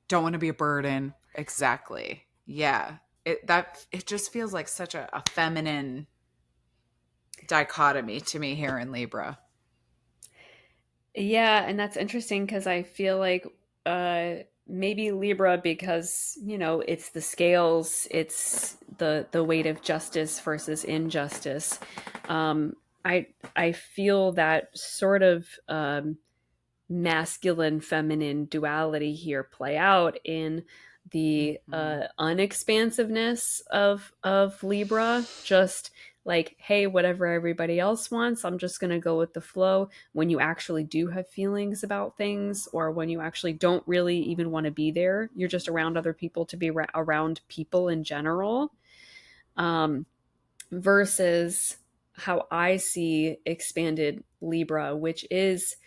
don't want to be a burden. Exactly. Yeah. It just feels like such a feminine dichotomy to me here in Libra. Yeah, and that's interesting because I feel like uh maybe Libra, because it's the scales, it's the weight of justice versus injustice. Um I feel that sort of masculine feminine duality here play out in the Mm-hmm. unexpansiveness of Libra, just like, hey, whatever everybody else wants, I'm just going to go with the flow. When you actually do have feelings about things, or when you actually don't really even want to be there, you're just around other people to be around people in general. um, versus how I see expanded Libra, which is,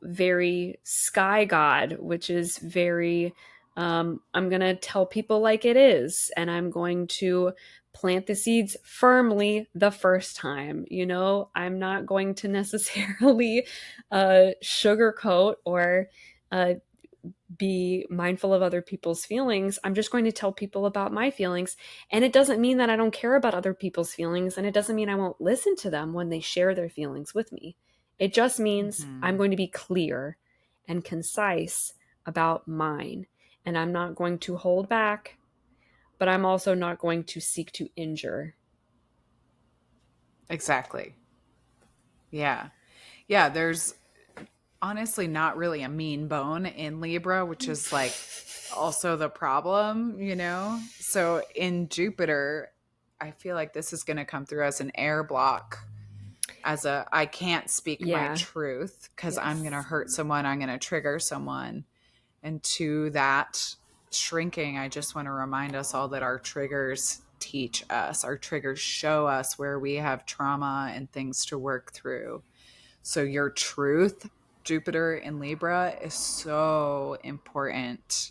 very sky god, which is very, I'm going to tell people like it is, and I'm going to plant the seeds firmly the first time. I'm not going to necessarily sugarcoat or uh, be mindful of other people's feelings. I'm just going to tell people about my feelings. And it doesn't mean that I don't care about other people's feelings. And it doesn't mean I won't listen to them when they share their feelings with me. It just means I'm Mm-hmm. going to be clear and concise about mine. And I'm not going to hold back, but I'm also not going to seek to injure. Exactly. Yeah. Yeah. There's honestly not really a mean bone in Libra, which is like also the problem, you know? So in Jupiter, I feel like this is going to come through as an air block, as a I can't speak my Yeah. truth because I'm going to Yes. hurt someone, I'm going to trigger someone. And to that shrinking, I just want to remind us all that our triggers teach us, our triggers show us where we have trauma and things to work through. So your truth, Jupiter in Libra, is so important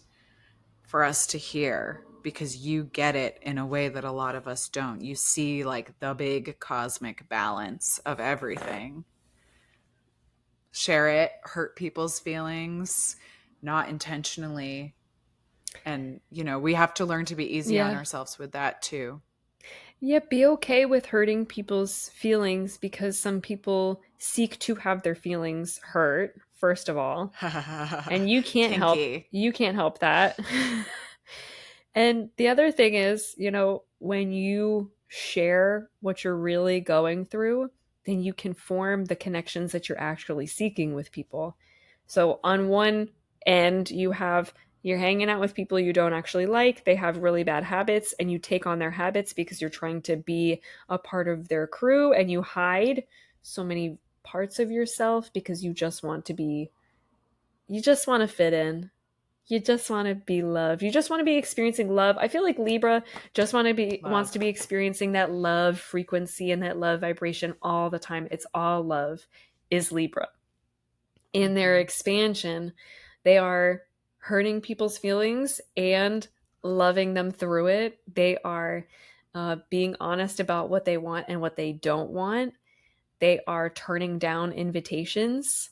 for us to hear because you get it in a way that a lot of us don't. You see like the big cosmic balance of everything. Share it, hurt people's feelings, not intentionally. And, we have to learn to be easy on Yeah. ourselves with that too. Yeah, be okay with hurting people's feelings, because some people seek to have their feelings hurt, first of all. And Kinky. you can't help that. And the other thing is, when you share what you're really going through, then you can form the connections that you're actually seeking with people. So on one end, you're hanging out with people you don't actually like, they have really bad habits, and you take on their habits because you're trying to be a part of their crew, and you hide so many parts of yourself because you just want to fit in. You just want to be loved. You just want to be experiencing love. I feel like Libra just wants to Love. be experiencing that love frequency and that love vibration all the time. It's all love. is Libra. In their expansion, they are hurting people's feelings and loving them through it. They are being honest about what they want and what they don't want. They are turning down invitations.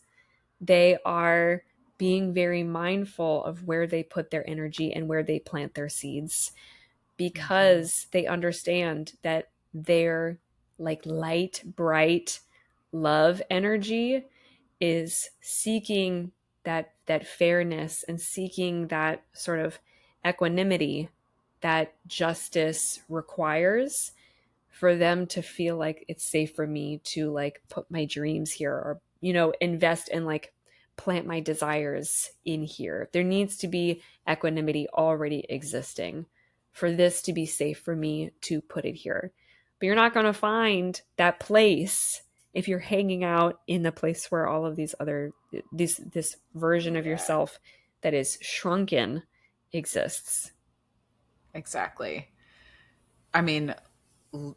They are being very mindful of where they put their energy and where they plant their seeds, because they understand that their like light, bright love energy is seeking that fairness and seeking that sort of equanimity that justice requires, for them to feel like it's safe for me to like put my dreams here, or invest and like plant my desires in here. There needs to be equanimity already existing for this to be safe for me to put it here. But you're not going to find that place if you're hanging out in the place where all of these other this version of yourself that is shrunken exists. Exactly. I mean,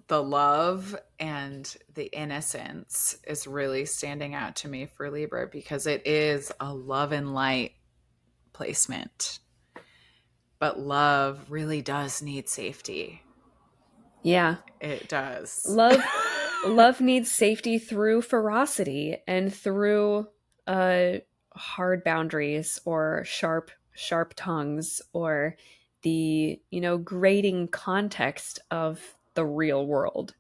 the love and the innocence is really standing out to me for Libra, because it is a love and light placement. But love really does need safety. Yeah. It does. Love needs safety through ferocity and through hard boundaries, or sharp tongues, or the grating context of the real world.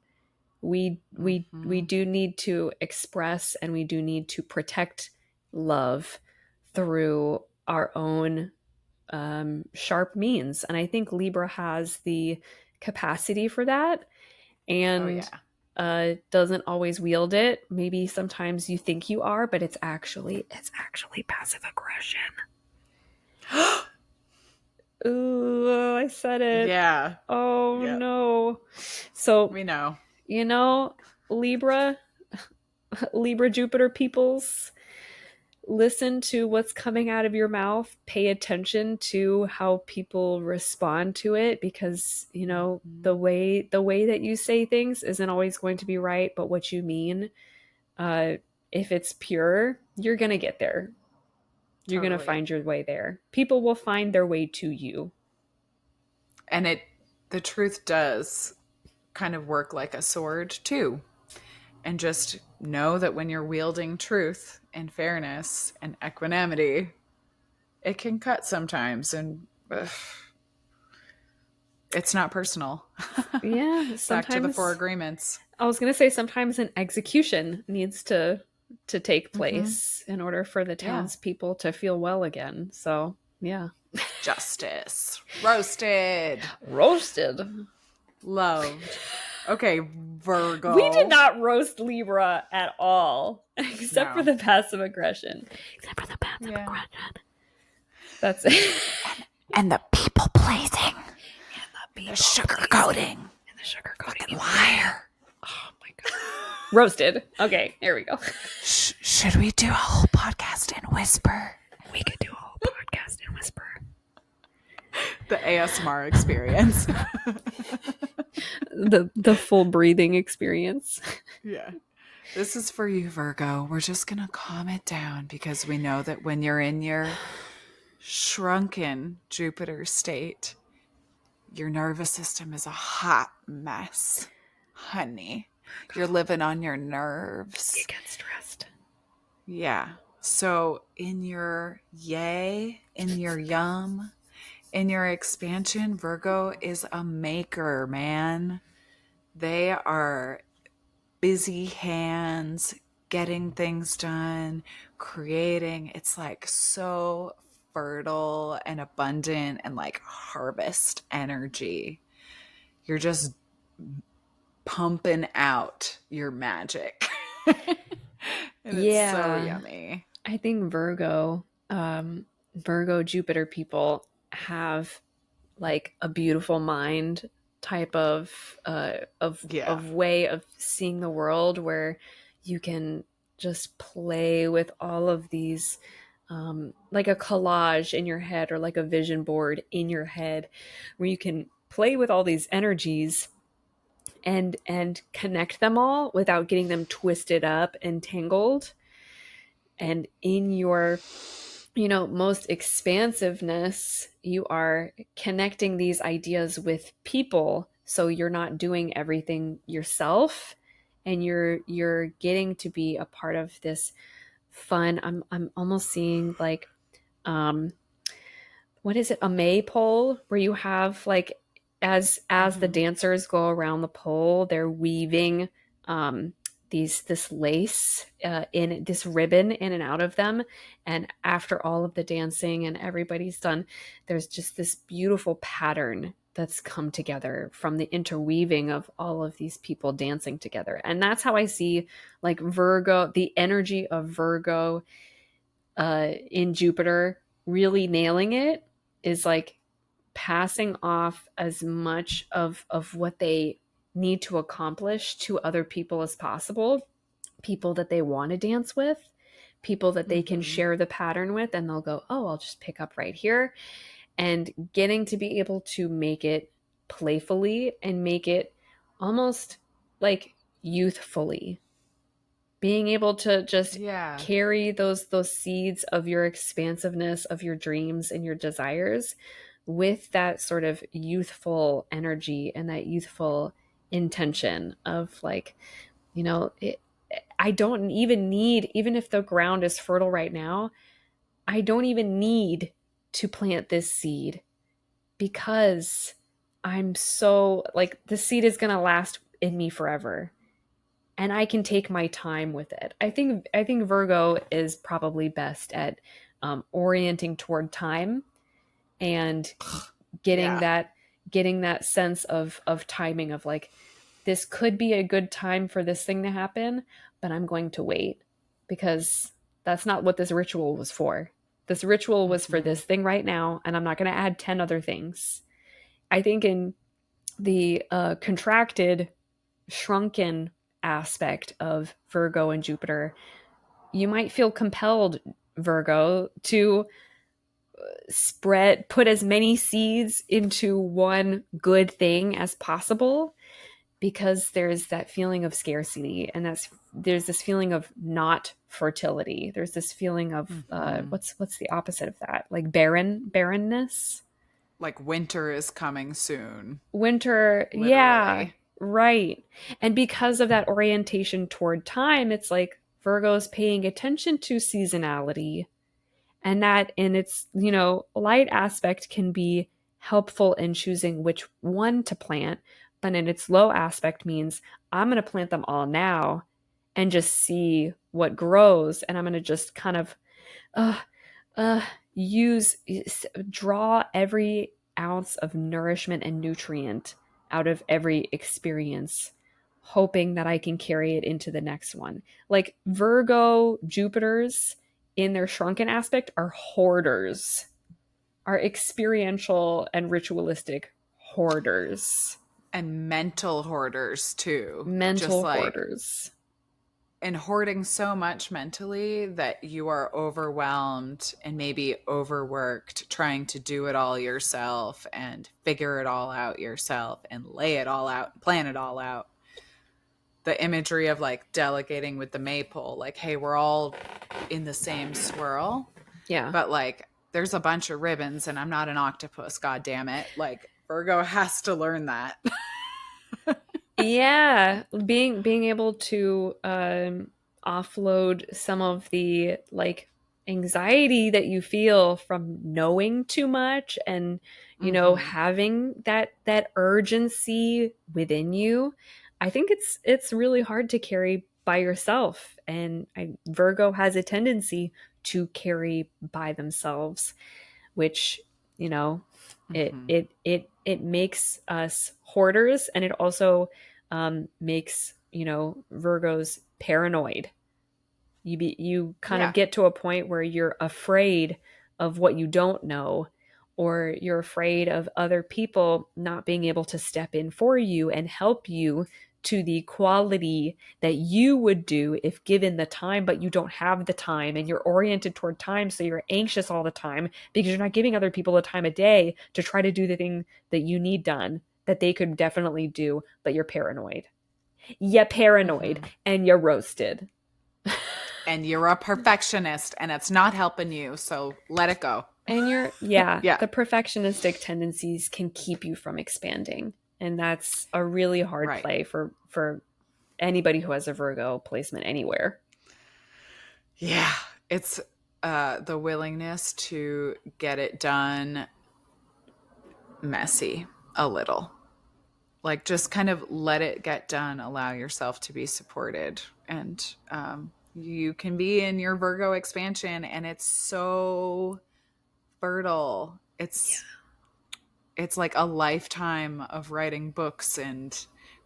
We do need to express, and we do need to protect love through our own sharp means. And I think Libra has the capacity for that, and doesn't always wield it. Maybe sometimes you think you are, but it's actually passive aggression. Ooh, I said it. Yeah. Oh no. So we know. Libra Jupiter peoples, listen to what's coming out of your mouth. Pay attention to how people respond to it, because the way that you say things isn't always going to be right, but what you mean, if it's pure, you're gonna get there. You're gonna find your way there. People will find their way to you. And the truth does kind of work like a sword too. And just know that when you're wielding truth and fairness and equanimity, it can cut sometimes, and it's not personal. Yeah, Back to the 4 agreements. I was going to say sometimes an execution needs to take place in order for the townspeople to feel well again. So, yeah. Justice. Roasted. Loved. Okay, Virgo. We did not roast Libra at all, except for the passive aggression. That's it. And the people pleasing. And the sugar coating. And the sugar coating. Liar. Oh my God. Roasted. Okay, here we go. Should we do a whole podcast in whisper? We could do a whole podcast in whisper. The ASMR experience. the full breathing experience. Yeah. This is for you, Virgo. We're just going to calm it down, because we know that when you're in your shrunken Jupiter state, your nervous system is a hot mess. Honey, you're living on your nerves. You get stressed. Yeah. So in your yay, in your yum, in your expansion, Virgo is a maker, man. They are busy hands, getting things done, creating. It's like so fertile and abundant, and like harvest energy. You're just pumping out your magic. And it's so yummy. I think Virgo Jupiter people have like a beautiful mind type of way of seeing the world, where you can just play with all of these like a collage in your head, or like a vision board in your head, where you can play with all these energies and connect them all without getting them twisted up and tangled. And in your, most expansiveness, you are connecting these ideas with people, so you're not doing everything yourself, and you're getting to be a part of this fun. I'm almost seeing like, um what is it, a maypole, where you have like, as the Mm-hmm. dancers go around the pole, they're weaving this lace, in this ribbon in and out of them, and after all of the dancing and everybody's done, there's just this beautiful pattern that's come together from the interweaving of all of these people dancing together. And that's how I see like Virgo, the energy of Virgo in Jupiter really nailing it, is like passing off as much of what they need to accomplish to other people as possible, people that they want to dance with, people that they can Mm-hmm. share the pattern with, and they'll go, oh, I'll just pick up right here. And getting to be able to make it playfully and make it almost like youthfully, being able to just Yeah. carry those seeds of your expansiveness, of your dreams and your desires, with that sort of youthful energy and that youthful intention of like, I don't even need, even if the ground is fertile right now, I don't even need to plant this seed, because I'm so like, the seed is going to last in me forever, and I can take my time with it. I think Virgo is probably best at orienting toward time, and getting Yeah. that getting that sense of timing, of like, this could be a good time for this thing to happen, but I'm going to wait, because that's not what this ritual was for. This ritual was for Mm-hmm. this thing right now, and I'm not going to add 10 other things. I think in the contracted, shrunken aspect of Virgo and Jupiter, you might feel compelled, Virgo, to put as many seeds into one good thing as possible, because there's that feeling of scarcity, and there's this feeling of not fertility. There's this feeling of Mm-hmm. what's the opposite of that? Like barrenness. Like winter is coming soon, Winter, yeah, literally. right. And because of that orientation toward time, it's like Virgo's paying attention to seasonality, and that in its, light aspect can be helpful in choosing which one to plant, but in its low aspect means I'm going to plant them all now and just see what grows, and I'm going to just kind of uh, uh, use draw every ounce of nourishment and nutrient out of every experience, hoping that I can carry it into the next one. Like Virgo Jupiters in their shrunken aspect are hoarders, are experiential and ritualistic hoarders, And mental hoarders too. Just mental like, hoarders. and hoarding so much mentally that you are overwhelmed and maybe overworked trying to do it all yourself and figure it all out yourself and lay it all out, plan it all out. The imagery of like delegating with the maypole, like, hey, we're all in the same swirl, Yeah. but like there's a bunch of ribbons and I'm not an octopus, god damn it. Like Virgo has to learn that. Yeah, being able to offload some of the like anxiety that you feel from knowing too much, and Mm-hmm. having that urgency within you. I think it's really hard to carry by yourself, and Virgo has a tendency to carry by themselves, which, you know Mm-hmm. it makes us hoarders, and it also makes, Virgos paranoid. You kind of Yeah. get to a point where you're afraid of what you don't know, or you're afraid of other people not being able to step in for you and help you to the quality that you would do if given the time, but you don't have the time, and you're oriented toward time, so you're anxious all the time because you're not giving other people the time of day to try to do the thing that you need done, that they could definitely do, but you're paranoid. Yeah, paranoid, Mm-hmm. and you're roasted. and you're a perfectionist and it's not helping you. So let it go. And yeah, Yeah. the perfectionistic tendencies can keep you from expanding. And that's a really hard Right. play for anybody who has a Virgo placement anywhere. Yeah. It's the willingness to get it done messy a little. Like just kind of let it get done, allow yourself to be supported. And you can be in your Virgo expansion and it's so fertile. It's like a lifetime of writing books and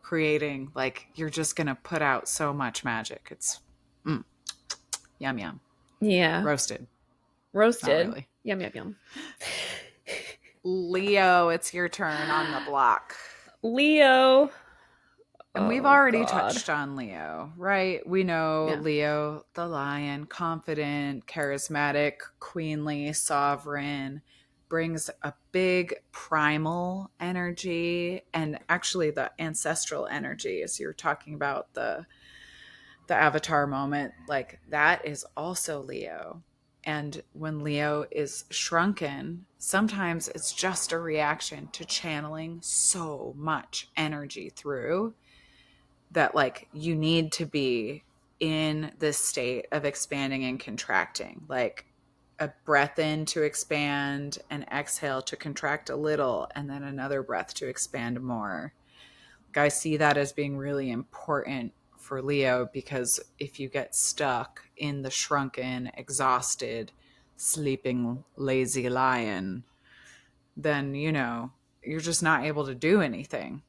creating. Like you're just gonna put out so much magic. It's mm, yum yum. Yeah. Roasted. Not Roasted. really. Yum, yum, yum. Leo, it's your turn on the block. Leo. And we've Oh, already God. touched on Leo, right? We know Yeah. Leo, the lion, confident, charismatic, queenly, sovereign, brings a big primal energy and actually the ancestral energy as you're talking about the avatar moment, like that is also Leo. And when Leo is shrunken, sometimes it's just a reaction to channeling so much energy through that like you need to be in this state of expanding and contracting, like a breath in to expand, an exhale to contract a little, and then another breath to expand more. Like I see that as being really important for Leo because if you get stuck in the shrunken, exhausted, sleeping, lazy lion, then you're just not able to do anything.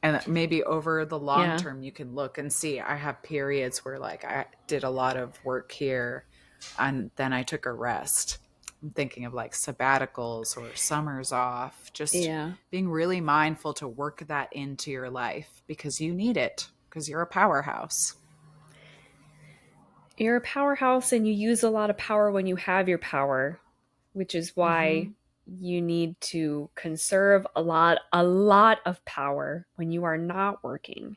And maybe over the long Yeah. term you can look and see I have periods where like I did a lot of work here and then I took a rest. I'm thinking of like sabbaticals or summers off, just Yeah. being really mindful to work that into your life because you need it because you're a powerhouse. You're a powerhouse and you use a lot of power when you have your power, which is why Mm-hmm. you need to conserve a lot of power when you are not working.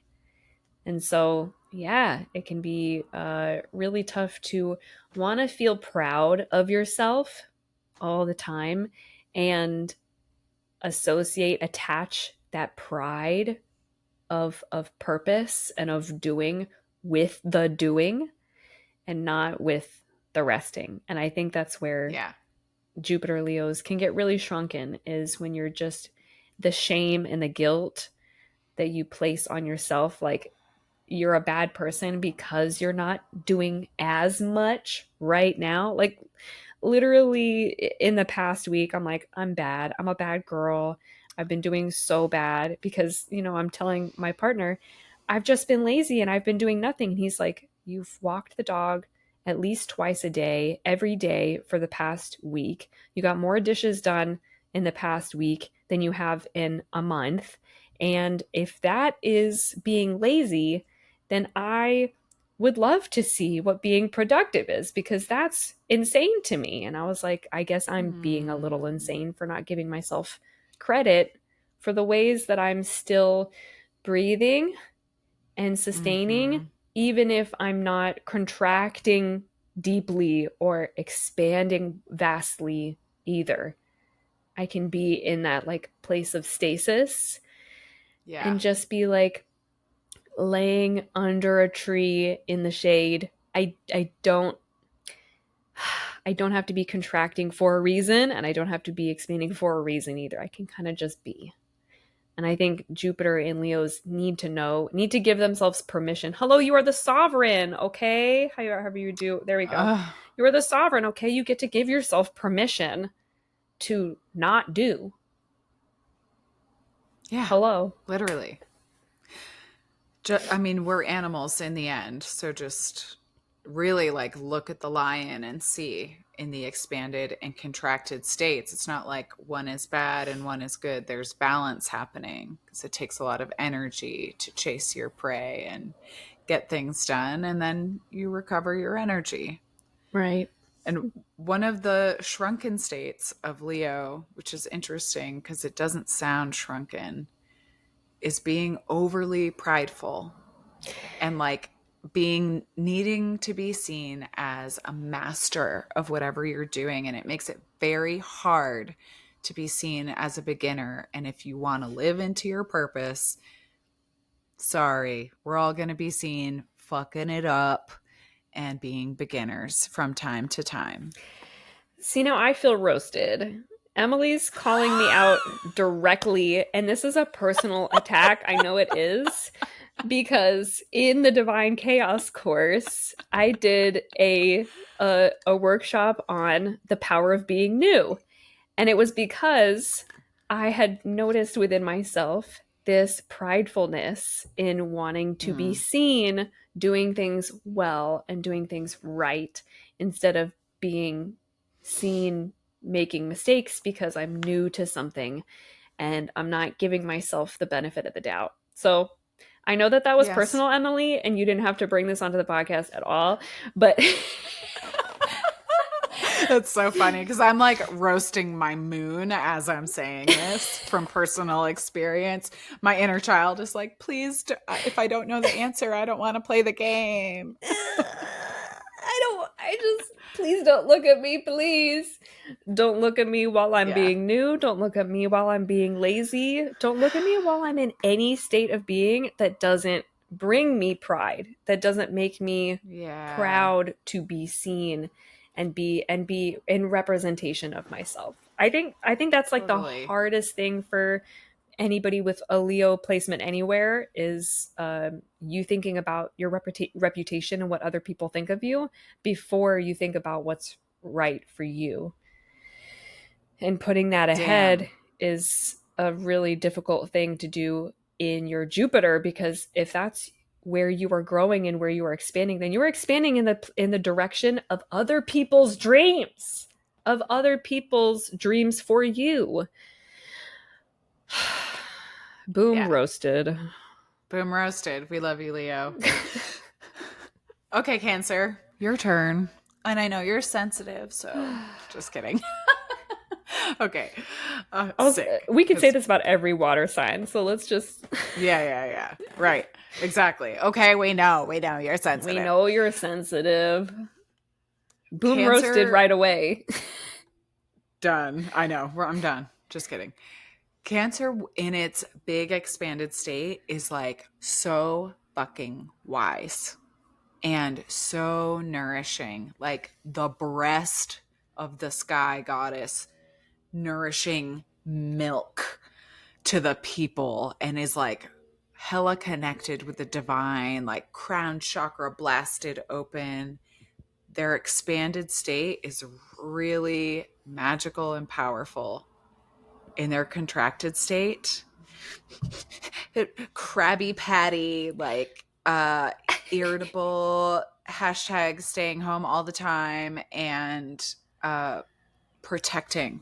And so, yeah, it can be really tough to want to feel proud of yourself all the time and attach that pride of purpose and of doing with the doing and not with the resting. And I think that's where Yeah. Jupiter Leos can get really shrunken is when you're just the shame and the guilt that you place on yourself, like you're a bad person because you're not doing as much right now. Like literally in the past week, I'm like, I'm bad. I'm a bad girl. I've been doing so bad because, I'm telling my partner, I've just been lazy and I've been doing nothing. And he's like, you've walked the dog at least twice a day, every day for the past week. You got more dishes done in the past week than you have in a month. And if that is being lazy, then I would love to see what being productive is because that's insane to me. And I was like, I guess I'm being a little Mm. insane for not giving myself credit for the ways that I'm still breathing and sustaining, Mm-hmm. even if I'm not contracting deeply or expanding vastly either. I can be in that like place of stasis Yeah. and just be like, laying under a tree in the shade. I don't have to be contracting for a reason and I don't have to be expanding for a reason either. I can kind of just be. And I think Jupiter and Leos need to give themselves permission. Hello, you are the sovereign, okay? However you do. There we go. Uh, You are the sovereign, okay? You get to give yourself permission to not do. yeah. Hello. Literally. I mean, we're animals in the end. So just really like look at the lion and see in the expanded and contracted states. It's not like one is bad and one is good. There's balance happening because it takes a lot of energy to chase your prey and get things done. And then you recover your energy. Right. And one of the shrunken states of Leo, which is interesting because it doesn't sound shrunken, is being overly prideful and like being needing to be seen as a master of whatever you're doing, and it makes it very hard to be seen as a beginner. And if you want to live into your purpose, sorry, we're all going to be seen fucking it up and being beginners from time to time. See, now I feel roasted. Emily's calling me out directly, and this is a personal attack. I know it is, because in the Divine Chaos course, I did a workshop on the power of being new. And it was because I had noticed within myself this pridefulness in wanting to be seen doing things well and doing things right, instead of being seen making mistakes because I'm new to something and I'm not giving myself the benefit of the doubt. So I know that was Yes. personal, Emily, and you didn't have to bring this onto the podcast at all, but That's so funny because I'm like roasting my moon as I'm saying this from personal experience. My inner child is like, please, if I don't know the answer, I don't want to play the game. please don't look at me, please. Don't look at me while I'm Yeah. being new. Don't look at me while I'm being lazy. Don't look at me while I'm in any state of being that doesn't bring me pride, that doesn't make me proud to be seen and be in representation of myself. I think that's like the hardest thing for anybody with a Leo placement anywhere is you thinking about your reputation and what other people think of you before you think about what's right for you. And putting that ahead is a really difficult thing to do in your Jupiter, because if that's where you are growing and where you are expanding, then you're expanding in the direction of other people's dreams, for you. Boom, roasted. Boom roasted. We love you, Leo. Okay, Cancer, your turn. And I know you're sensitive, so just kidding. Okay. We could say this about every water sign, so let's just... Yeah. Right. Exactly. Okay, we know you're sensitive. We know you're sensitive. Boom, Cancer, roasted right away. Done. I know. I'm done. Just kidding. Cancer in its big expanded state is like so fucking wise and so nourishing. Like the breast of the sky goddess nourishing milk to the people, and is like hella connected with the divine, like crown chakra blasted open. Their expanded state is really magical and powerful. In their contracted state, Krabby Patty, like irritable, hashtag staying home all the time, and protecting.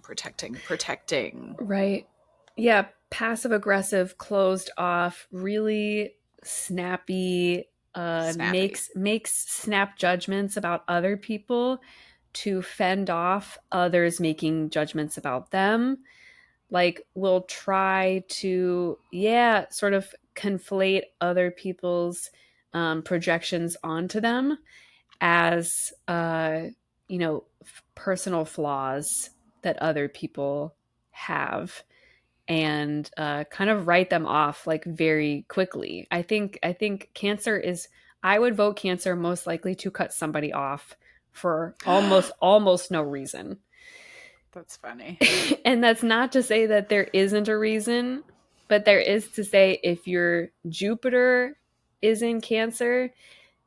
Right. Yeah, passive aggressive, closed off, really snappy, makes snap judgments about other people to fend off others making judgments about them. Like, will try to, sort of conflate other people's projections onto them as, personal flaws that other people have, and kind of write them off like very quickly. I think Cancer is, I would vote Cancer most likely to cut somebody off for almost no reason. That's funny. And that's not to say that there isn't a reason, but there is to say if your Jupiter is in Cancer,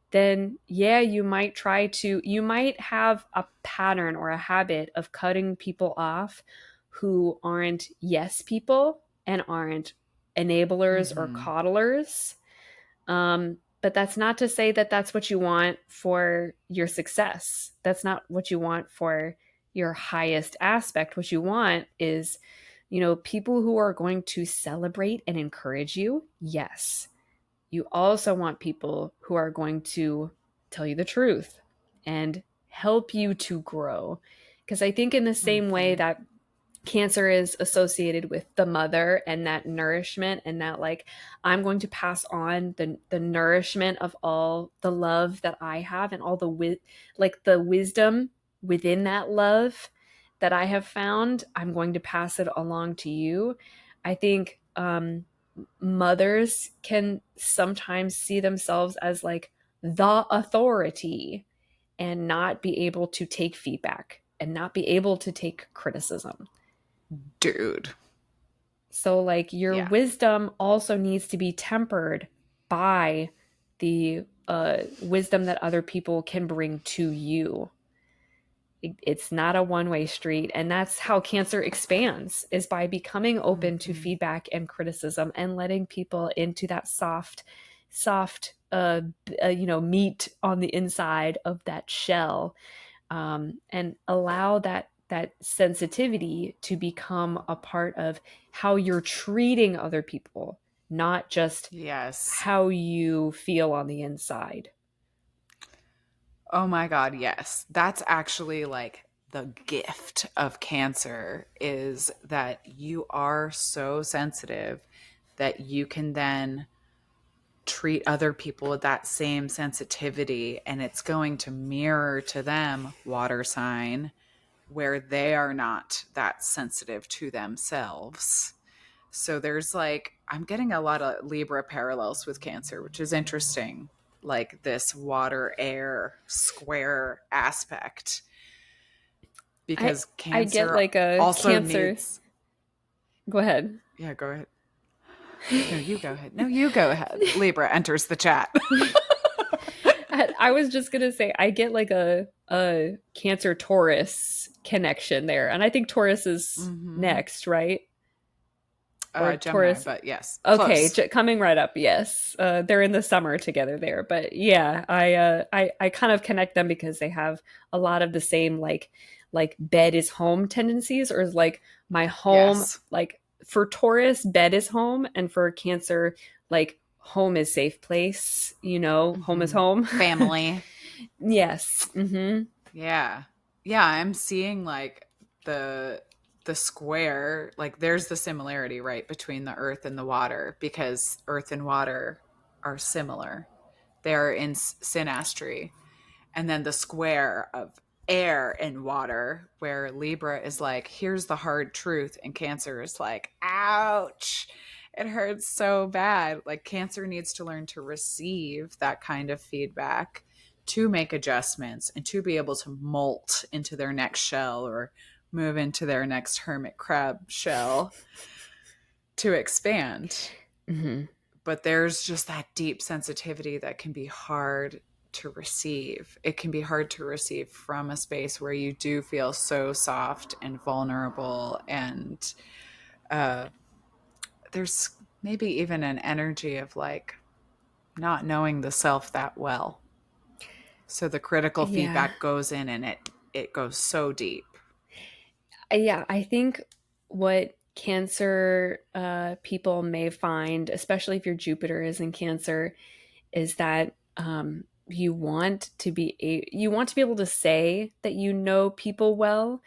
then you might have a pattern or a habit of cutting people off who aren't yes people and aren't enablers or coddlers. But that's not to say that that's what you want for your success. That's not what you want for your highest aspect. What you want is, people who are going to celebrate and encourage you. Yes. You also want people who are going to tell you the truth and help you to grow. Because I think in the same way that Cancer is associated with the mother and that nourishment, and that like I'm going to pass on the nourishment of all the love that I have and all like the wisdom within that love that I have found. I'm going to pass it along to you. I think mothers can sometimes see themselves as like the authority and not be able to take feedback and not be able to take criticism. Dude. So, like, your Yeah. wisdom also needs to be tempered by the wisdom that other people can bring to you. It's not a one-way street, and that's how Cancer expands, is by becoming open to Mm-hmm. feedback and criticism and letting people into that soft meat on the inside of that shell, and allow that sensitivity to become a part of how you're treating other people, not just Yes. how you feel on the inside. Oh my God, yes. That's actually like the gift of Cancer, is that you are so sensitive that you can then treat other people with that same sensitivity, and it's going to mirror to them, water sign, where they are not that sensitive to themselves. So there's like, I'm getting a lot of Libra parallels with Cancer, which is interesting. Like this water air square aspect, I because I get Cancer like a also Cancer. needs. Go ahead. Yeah, go ahead. No, you go ahead. No, you go ahead. Libra enters the chat. I was just gonna say I get like a Cancer Taurus connection there, and I think Taurus is Mm-hmm. next, right? Or Gemini, Taurus. but yes, Okay, close. coming right up. Yes, they're in the summer together there, but yeah, I kind of connect them because they have a lot of the same like bed is home tendencies, or is like my home, Yes. like for Taurus, bed is home, and for Cancer, like home is safe place. Home is Mm-hmm. home. Family. Yes. Mm-hmm. Yeah. Yeah, I'm seeing like the the square, like there's the similarity, right, between the earth and the water, because earth and water are similar. They're in synastry. And then the square of air and water, where Libra is like, here's the hard truth, and Cancer is like, ouch, it hurts so bad. Like Cancer needs to learn to receive that kind of feedback, to make adjustments, and to be able to molt into their next shell, or move into their next hermit crab shell, to expand. Mm-hmm. But there's just that deep sensitivity that can be hard to receive. It can be hard to receive from a space where you do feel so soft and vulnerable, and uh, there's maybe even an energy of like not knowing the self that well. So the critical Yeah. feedback goes in, and it goes so deep. Yeah, I think what Cancer people may find, especially if your Jupiter is in Cancer, is that you want to be able to say that you know people well,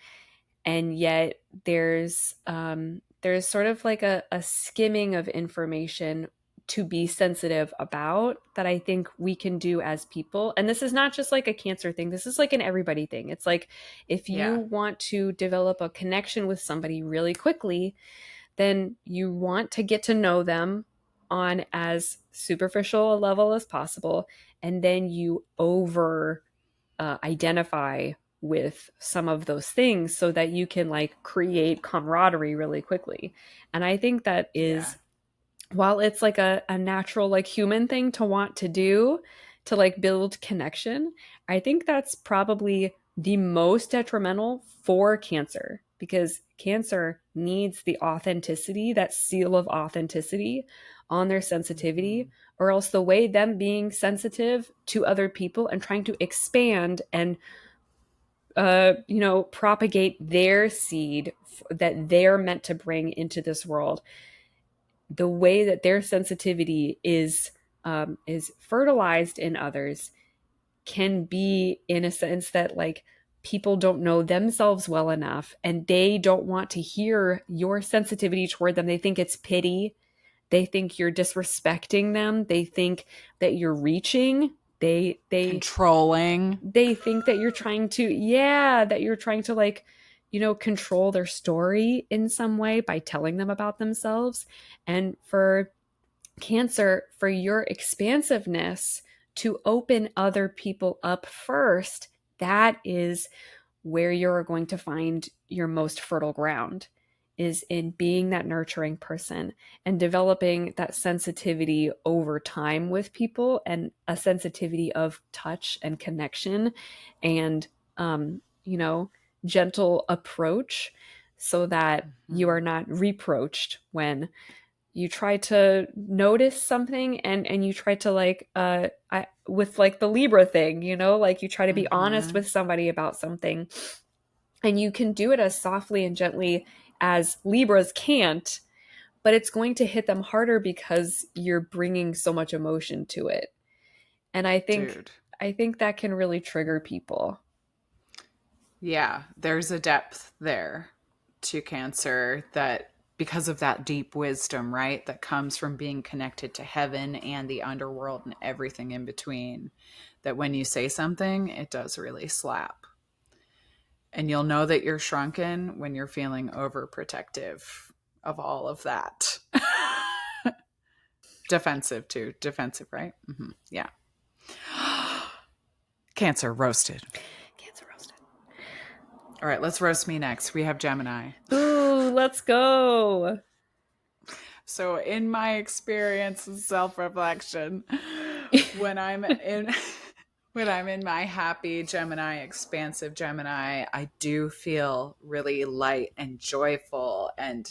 and yet there's sort of like a skimming of information to be sensitive about, that I think we can do as people. And this is not just like a Cancer thing, this is like an everybody thing. It's like, if you Yeah. want to develop a connection with somebody really quickly, then you want to get to know them on as superficial a level as possible, and then you over identify with some of those things so that you can like create camaraderie really quickly. And I think that Yeah. is, while it's like a natural like human thing to want to do, to like build connection, I think that's probably the most detrimental for Cancer, because Cancer needs the authenticity, that seal of authenticity on their Mm-hmm. sensitivity, or else the way them being sensitive to other people and trying to expand and propagate their seed that they're meant to bring into this world, the way that their sensitivity is fertilized in others can be, in a sense, that like people don't know themselves well enough, and they don't want to hear your sensitivity toward them. They think it's pity. They think you're disrespecting them. They think that you're reaching. Controlling. They think that you're trying to, yeah, that you're trying to like, control their story in some way by telling them about themselves. And for Cancer, for your expansiveness to open other people up first, that is where you're going to find your most fertile ground, is in being that nurturing person and developing that sensitivity over time with people, and a sensitivity of touch and connection and, um, you know, gentle approach, so that you Mhm. are not reproached when you try to notice something, and you try to like with like the Libra thing, like you try to be honest Mhm. with somebody about something, and you can do it as softly and gently as Libras can't, but it's going to hit them harder because you're bringing so much emotion to it. And Dude. I think that can really trigger people. Yeah, there's a depth there to Cancer, that because of that deep wisdom, right, that comes from being connected to heaven and the underworld and everything in between, that when you say something, it does really slap. And you'll know that you're shrunken when you're feeling overprotective of all of that. Defensive too. Defensive, right? Yeah. Cancer roasted. Cancer roasted. All right, let's roast me next. We have Gemini. Ooh, let's go. So, in my experience and self-reflection, when I'm in when I'm in my happy Gemini, expansive Gemini, I do feel really light and joyful and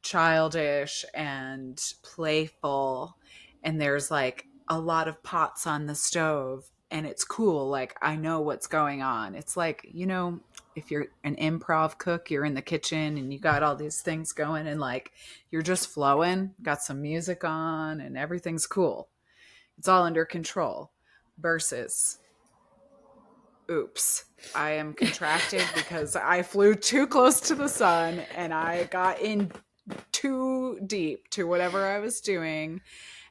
childish and playful, and there's like a lot of pots on the stove, and it's cool, like I know what's going on. It's like, if you're an improv cook, you're in the kitchen and you got all these things going, and like you're just flowing, got some music on, and everything's cool. It's all under control. Versus, oops, I am contracted because I flew too close to the sun and I got in too deep to whatever I was doing,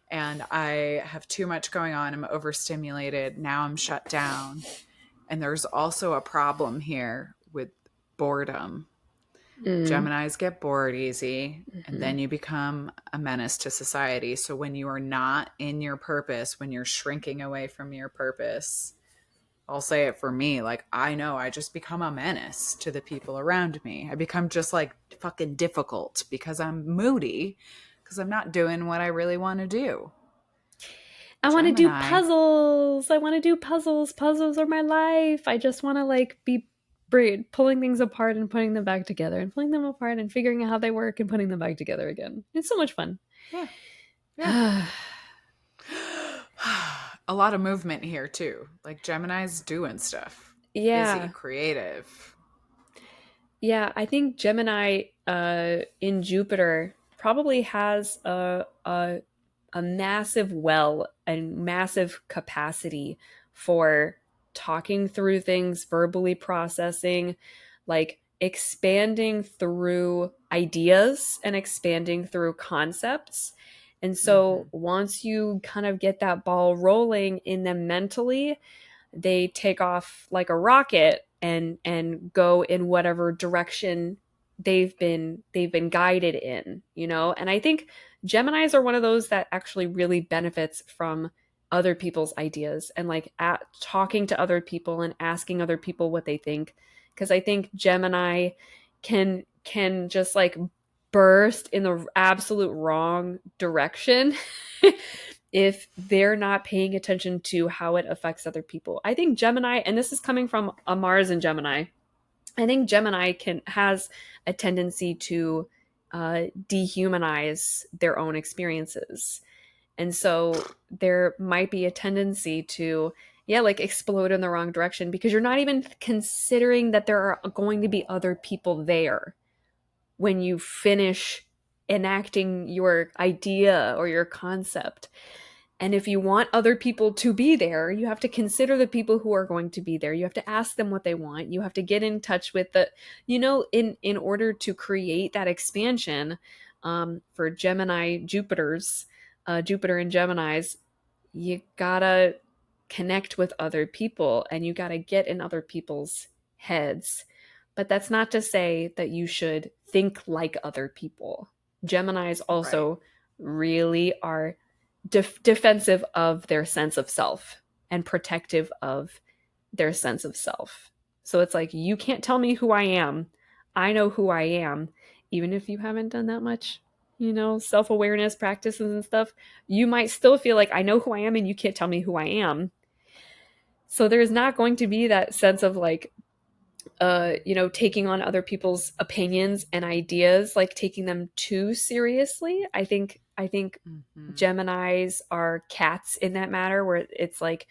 and I have too much going on. I'm overstimulated. Now I'm shut down. And there's also a problem here with boredom. Mm. Geminis get bored easy, and Mm-hmm. then you become a menace to society. So when you are not in your purpose, when you're shrinking away from your purpose, I'll say it for me, like I know I just become a menace to the people around me. I become just like fucking difficult because I'm moody, because I'm not doing what I really want to do. I want to do Gemini. puzzles. I want to do puzzles. Puzzles are my life. I just want to like be pulling things apart and putting them back together, and pulling them apart and figuring out how they work and putting them back together again. It's so much fun. Yeah. Yeah. A lot of movement here too. Like Gemini's doing stuff. Busy, Yeah. creative. Yeah, I think Gemini in Jupiter probably has a massive well and massive capacity for talking through things, verbally processing, like expanding through ideas and expanding through concepts. And so Mm-hmm. once you kind of get that ball rolling in them mentally, they take off like a rocket and go in whatever direction they've been guided in, and I think Geminis are one of those that actually really benefits from other people's ideas, and like talking to other people and asking other people what they think, because I think Gemini can just like burst in the absolute wrong direction if they're not paying attention to how it affects other people. I think Gemini, and this is coming from a Mars in Gemini, I think Gemini has a tendency to dehumanize their own experiences. And so there might be a tendency to, yeah, like explode in the wrong direction because you're not even considering that there are going to be other people there when you finish enacting your idea or your concept. And if you want other people to be there, you have to consider the people who are going to be there. You have to ask them what they want. You have to get in touch with the, in order to create that expansion, for Gemini Jupiters, Jupiter and Geminis, you gotta connect with other people and you gotta get in other people's heads. But that's not to say that you should think like other people. Geminis Right. also really are defensive of their sense of self and protective of their sense of self. So it's like, you can't tell me who I am. I know who I am. Even if you haven't done that much, self awareness practices and stuff, you might still feel like I know who I am and you can't tell me who I am. So there's not going to be that sense of like, taking on other people's opinions and ideas, like taking them too seriously. I think Mm-hmm. Geminis are cats in that matter, where it's like,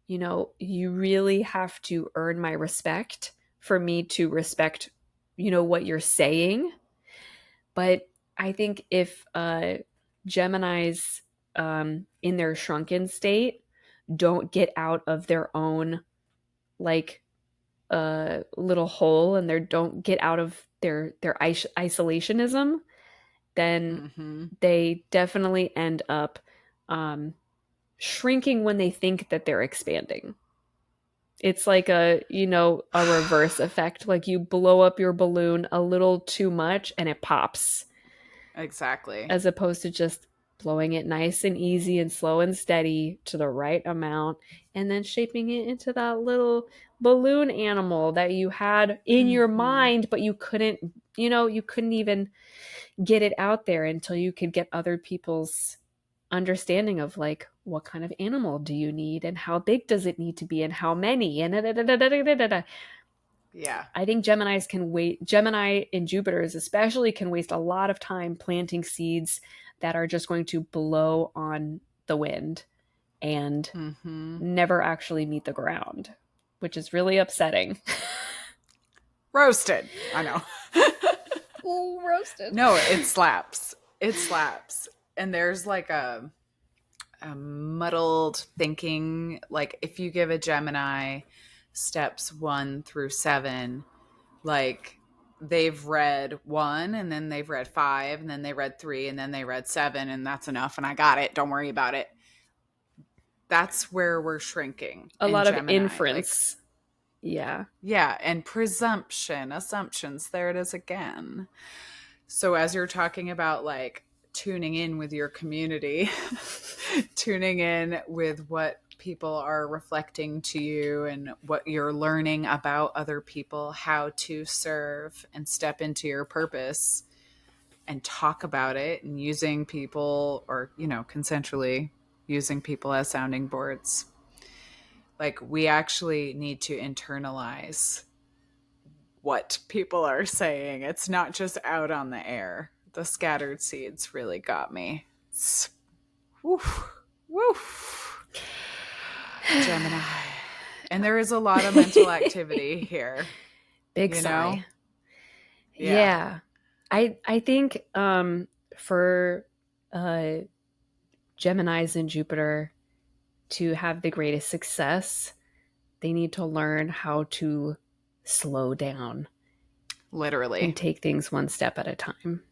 you really have to earn my respect for me to respect, what you're saying. But I think if Geminis, in their shrunken state, don't get out of their own, like, little hole, and they don't get out of their isolationism, then Mm-hmm. they definitely end up, um, shrinking when they think that they're expanding. It's like a reverse effect. Like you blow up your balloon a little too much and it pops, Exactly. as opposed to just blowing it nice and easy and slow and steady to the right amount, and then shaping it into that little balloon animal that you had in your Mm-hmm. mind, but you couldn't even get it out there until you could get other people's understanding of, like, what kind of animal do you need and how big does it need to be and how many and da, da, da, da, da, da, da. Yeah. I think Gemini and Jupiters especially can waste a lot of time planting seeds that are just going to blow on the wind and Mm-hmm. never actually meet the ground, which is really upsetting. Roasted. I know. Oh, roasted. No, it slaps. It slaps. And there's like a muddled thinking. Like if you give a Gemini steps 1 through 7, like they've read 1 and then they've read 5 and then they read 3 and then they read 7 and that's enough and I got it. Don't worry about it. That's where we're shrinking A in lot of Gemini. Like, inference. Yeah. yeah, and presumption, assumptions. There it is again. So as you're talking about like tuning in with your community, tuning in with what people are reflecting to you and what you're learning about other people, how to serve and step into your purpose and talk about it, and using people, or, consensually using people as sounding boards. Like we actually need to internalize what people are saying. It's not just out on the air. The scattered seeds really got me. Woof, woof. Gemini. And there is a lot of mental activity here, Big you know? sigh. Yeah. Yeah. I think, for uh Geminis and Jupiter to have the greatest success, they need to learn how to slow down and Literally. take things one step at a time.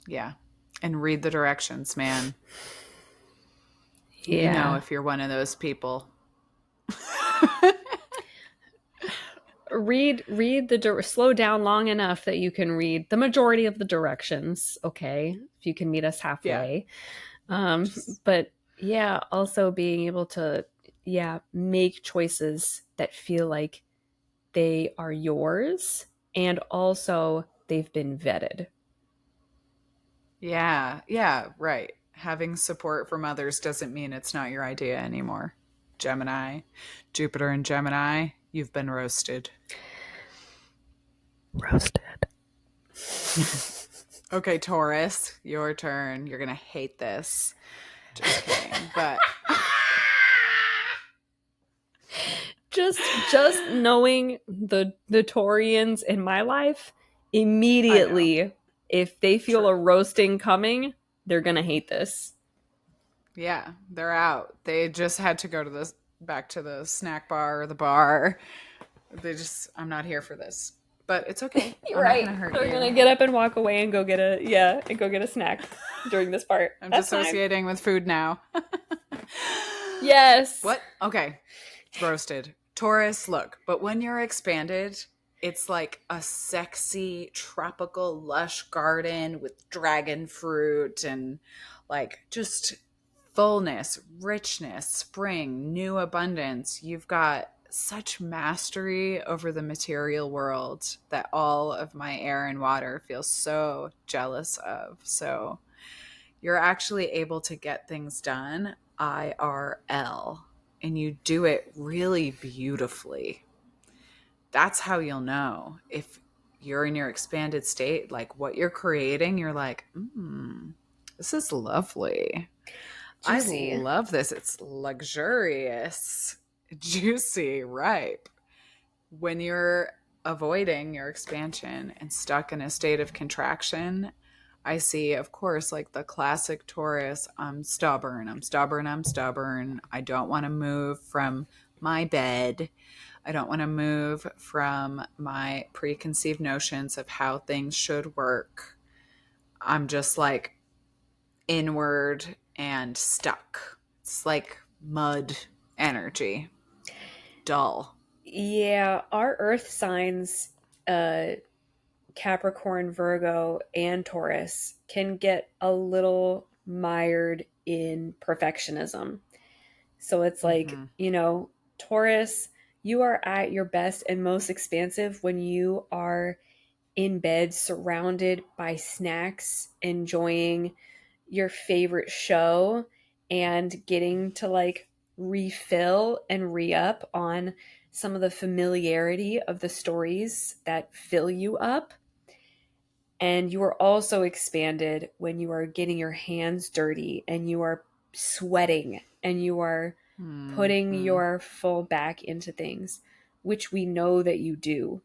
Yeah. And read the directions, man. You know, Yeah. if you're one of those people. Read slow down long enough that you can read the majority of the directions, okay? If you can meet us Yeah. halfway. Just, But yeah, also being able to, yeah, make choices that feel like they are yours and also they've been vetted. yeah. Yeah. Right. Having support from others doesn't mean it's not your idea anymore. Gemini, Jupiter and Gemini, you've been roasted. Roasted. Okay, Taurus, your turn. You're going to hate this. Just kidding. But Just knowing the Taurians in my life, I know. immediately, if they feel a True. roasting coming, they're gonna hate this. Yeah, they're out. They just had to go to the back to the snack bar or the bar. I'm not here for this. But it's okay. You're I'm not right. going to hurt They're you. gonna get up and walk away and go get a yeah, and go get a snack during this part. I'm That's fine. dissociating with food now. Yes. What? Okay. Roasted. Taurus, look, but when you're expanded, it's like a sexy tropical lush garden with dragon fruit and like just fullness, richness, spring, new abundance. You've got such mastery over the material world that all of my air and water feel so jealous of. So you're actually able to get things done IRL, and you do it really beautifully. That's how you'll know if you're in your expanded state, like what you're creating, you're like, this is lovely. I Juicy. love this. It's luxurious, juicy, ripe. When you're avoiding your expansion and stuck in a state of contraction, I see, of course, like the classic Taurus, I'm stubborn, I'm stubborn, I'm stubborn. I don't want to move from my bed. I don't want to move from my preconceived notions of how things should work. I'm just like inward and stuck. It's like mud energy, dull. Yeah, our earth signs, uh Capricorn, Virgo, and Taurus can get a little mired in perfectionism. So it's like, Mm-hmm. Taurus, you are at your best and most expansive when you are in bed surrounded by snacks, enjoying your favorite show, and getting to like refill and re up on some of the familiarity of the stories that fill you up. And you are also expanded when you are getting your hands dirty and you are sweating and you are putting Mm-hmm. your full back into things, which we know that you do.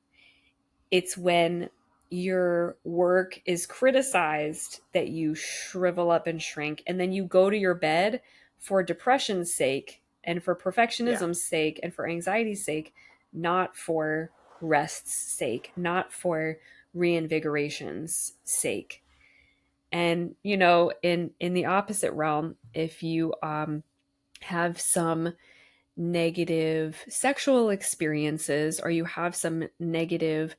It's when your work is criticized that you shrivel up and shrink, and then you go to your bed for depression's sake and for Yeah. perfectionism's sake and for anxiety's sake, not for rest's sake, not for reinvigoration's sake. And in the opposite realm, if you have some negative sexual experiences or you have some negative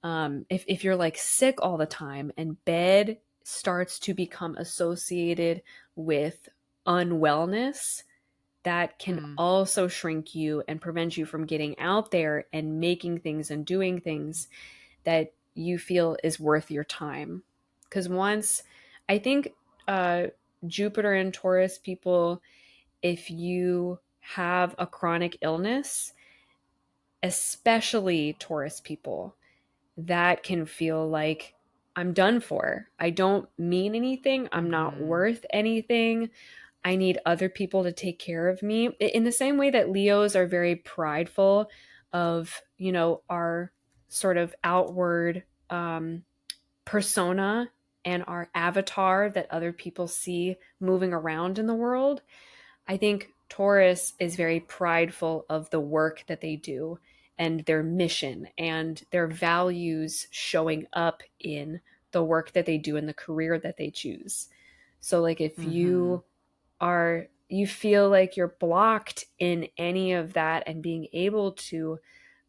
if you're like sick all the time and bed starts to become associated with unwellness, that can Mm. also shrink you and prevent you from getting out there and making things and doing things that you feel is worth your time. Because once, I think, uh, Jupiter and Taurus people, if you have a chronic illness, especially Taurus people, that can feel like I'm done for. I don't mean anything. I'm not Mm-hmm. worth anything. I need other people to take care of me. In the same way that Leos are very prideful of, our sort of outward persona and our avatar that other people see moving around in the world, I think Taurus is very prideful of the work that they do and their mission and their values showing up in the work that they do and the career that they choose. So like if Mm-hmm. you feel like you're blocked in any of that and being able to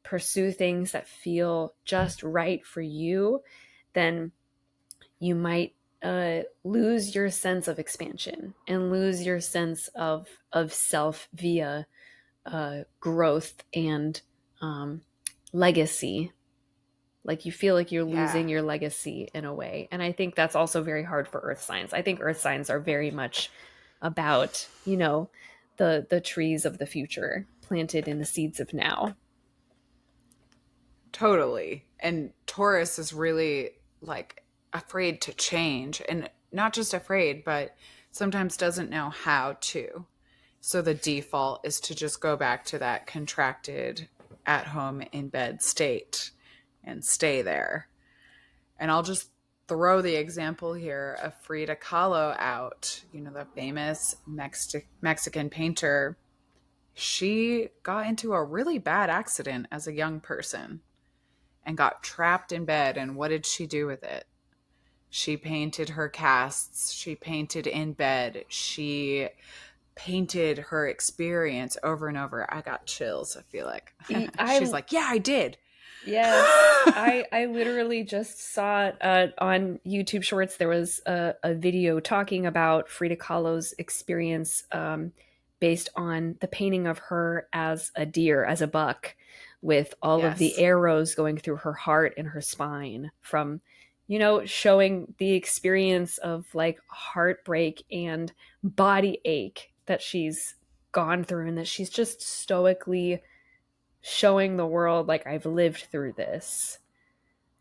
pursue things that feel just right for you, then you might lose your sense of expansion and lose your sense of self via growth and um, legacy. Like you feel like you're Yeah. losing your legacy in a way, and I think that's also very hard for earth signs. I think earth signs are very much about the trees of the future planted in the seeds of now. Totally. And Taurus is really like afraid to change, and not just afraid, but sometimes doesn't know how to. So the default is to just go back to that contracted at home in bed state and stay there. And I'll just throw the example here of Frida Kahlo out, the famous Mexican painter. She got into a really bad accident as a young person and got trapped in bed. And what did she do with it? She painted her casts. She painted in bed. She painted her experience over and over. I got chills, I feel like. She's I like, yeah, I did. Yes, I literally just saw on YouTube Shorts. There was a video talking about Frida Kahlo's experience based on the painting of her as a deer, as a buck, with all of the Yes. arrows going through her heart and her spine from, showing the experience of like heartbreak and body ache that she's gone through and that she's just stoically showing the world like I've lived through this.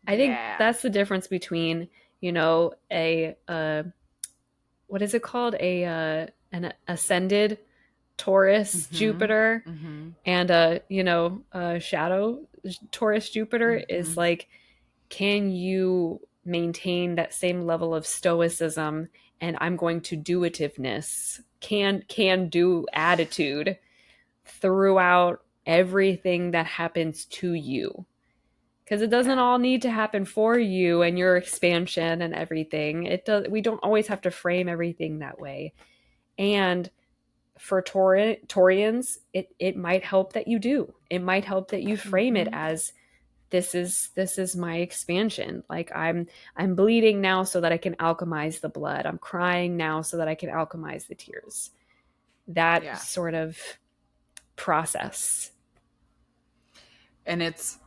I think Yeah. that's the difference between, a what is it called? An ascended Taurus Mm-hmm. Jupiter Mm-hmm. and a shadow Taurus Jupiter is Mm-hmm. like, can you maintain that same level of stoicism and I'm going to do itiveness, can do attitude throughout everything that happens to you, because it doesn't Yeah. all need to happen for you and your expansion and everything. We don't always have to frame everything that way. And for Taurians, it might help that you do. It might help that you frame it Mm-hmm. as, this is my expansion. Like I'm bleeding now so that I can alchemize the blood. I'm crying now so that I can alchemize the tears. That Yeah. sort of process. And it's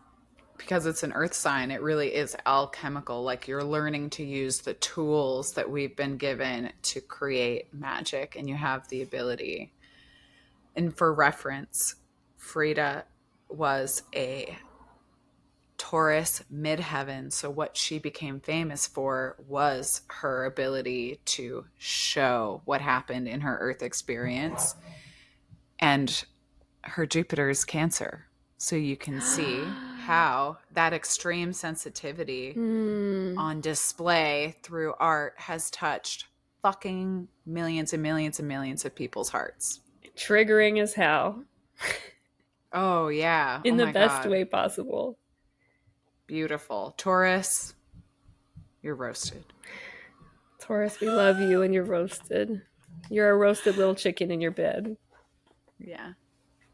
because it's an earth sign, it really is alchemical. Like you're learning to use the tools that we've been given to create magic, and you have the ability. And for reference, Frida was a Taurus midheaven. So, what she became famous for was her ability to show what happened in her earth experience. And her Jupiter is Cancer. So, you can see how that extreme sensitivity Hmm. on display through art has touched fucking millions and millions and millions of people's hearts. Triggering as hell Oh, yeah. Oh, in the my best God. way possible. Beautiful. Taurus, you're roasted. Taurus, we love you and you're roasted. You're a roasted little chicken in your bed. Yeah.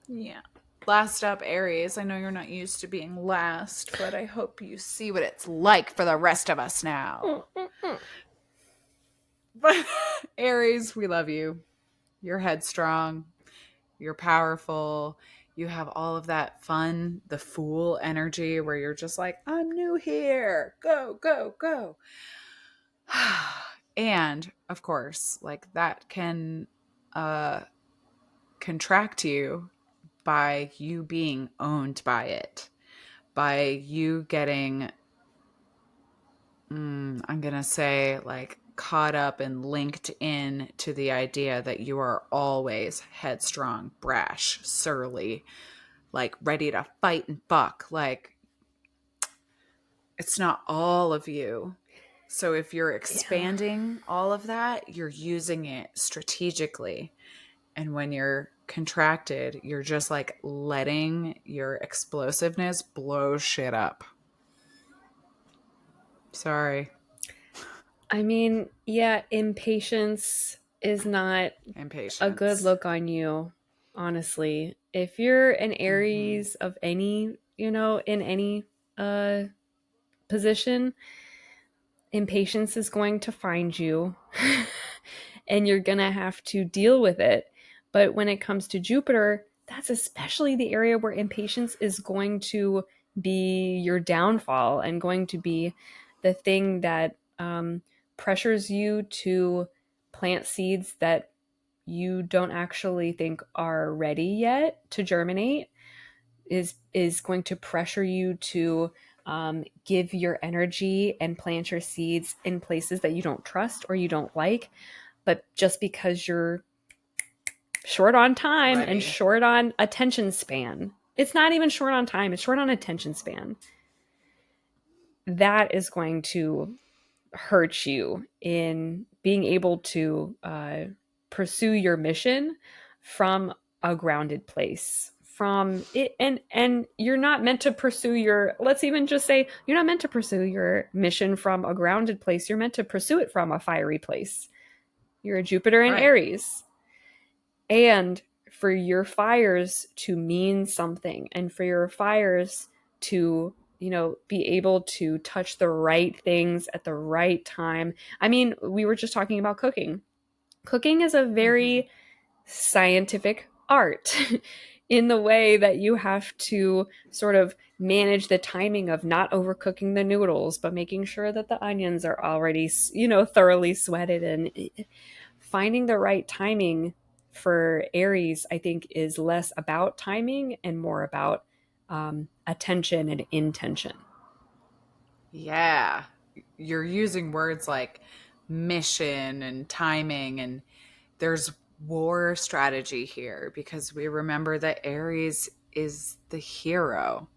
Yeah. Last up, Aries. I know you're not used to being last, but I hope you see what it's like for the rest of us now. But Aries, we love you. You're headstrong. You're powerful. You have all of that fun, the fool energy where you're just like, I'm new here. Go, go, go. And of course, like that can uh contract you by you being owned by it, by you getting I'm going to say like caught up and linked in to the idea that you are always headstrong, brash, surly, like ready to fight and buck. Like it's not all of you. So if you're Yeah. expanding all of that, you're using it strategically. And when you're contracted, you're just like letting your explosiveness blow shit up. Sorry. I mean, yeah, impatience is not a good Impatience. look on you, honestly. If you're an Mm-hmm. Aries of any, in any uh position, impatience is going to find you and you're going to have to deal with it. But when it comes to Jupiter, that's especially the area where impatience is going to be your downfall and going to be the thing that pressures you to plant seeds that you don't actually think are ready yet to germinate, is going to pressure you to give your energy and plant your seeds in places that you don't trust or you don't like, but just because you're short on time and Ready. short on attention span. It's not even short on time, it's short on attention span. That is going to hurt you in being able to pursue your mission from a grounded place from it. And you're not meant to pursue your, let's even just say, you're not meant to pursue your mission from a grounded place. You're meant to pursue it from a fiery place. You're a Jupiter in Right. Aries. And for your fires to mean something, and for your fires to, be able to touch the right things at the right time. I mean, we were just talking about cooking. Cooking is a Mm-hmm. very scientific art in the way that you have to sort of manage the timing of not overcooking the noodles, but making sure that the onions are already, thoroughly sweated. And finding the right timing for Aries, I think, is less about timing and more about attention and intention. Yeah. You're using words like mission and timing, and there's war strategy here because we remember that Aries is the hero.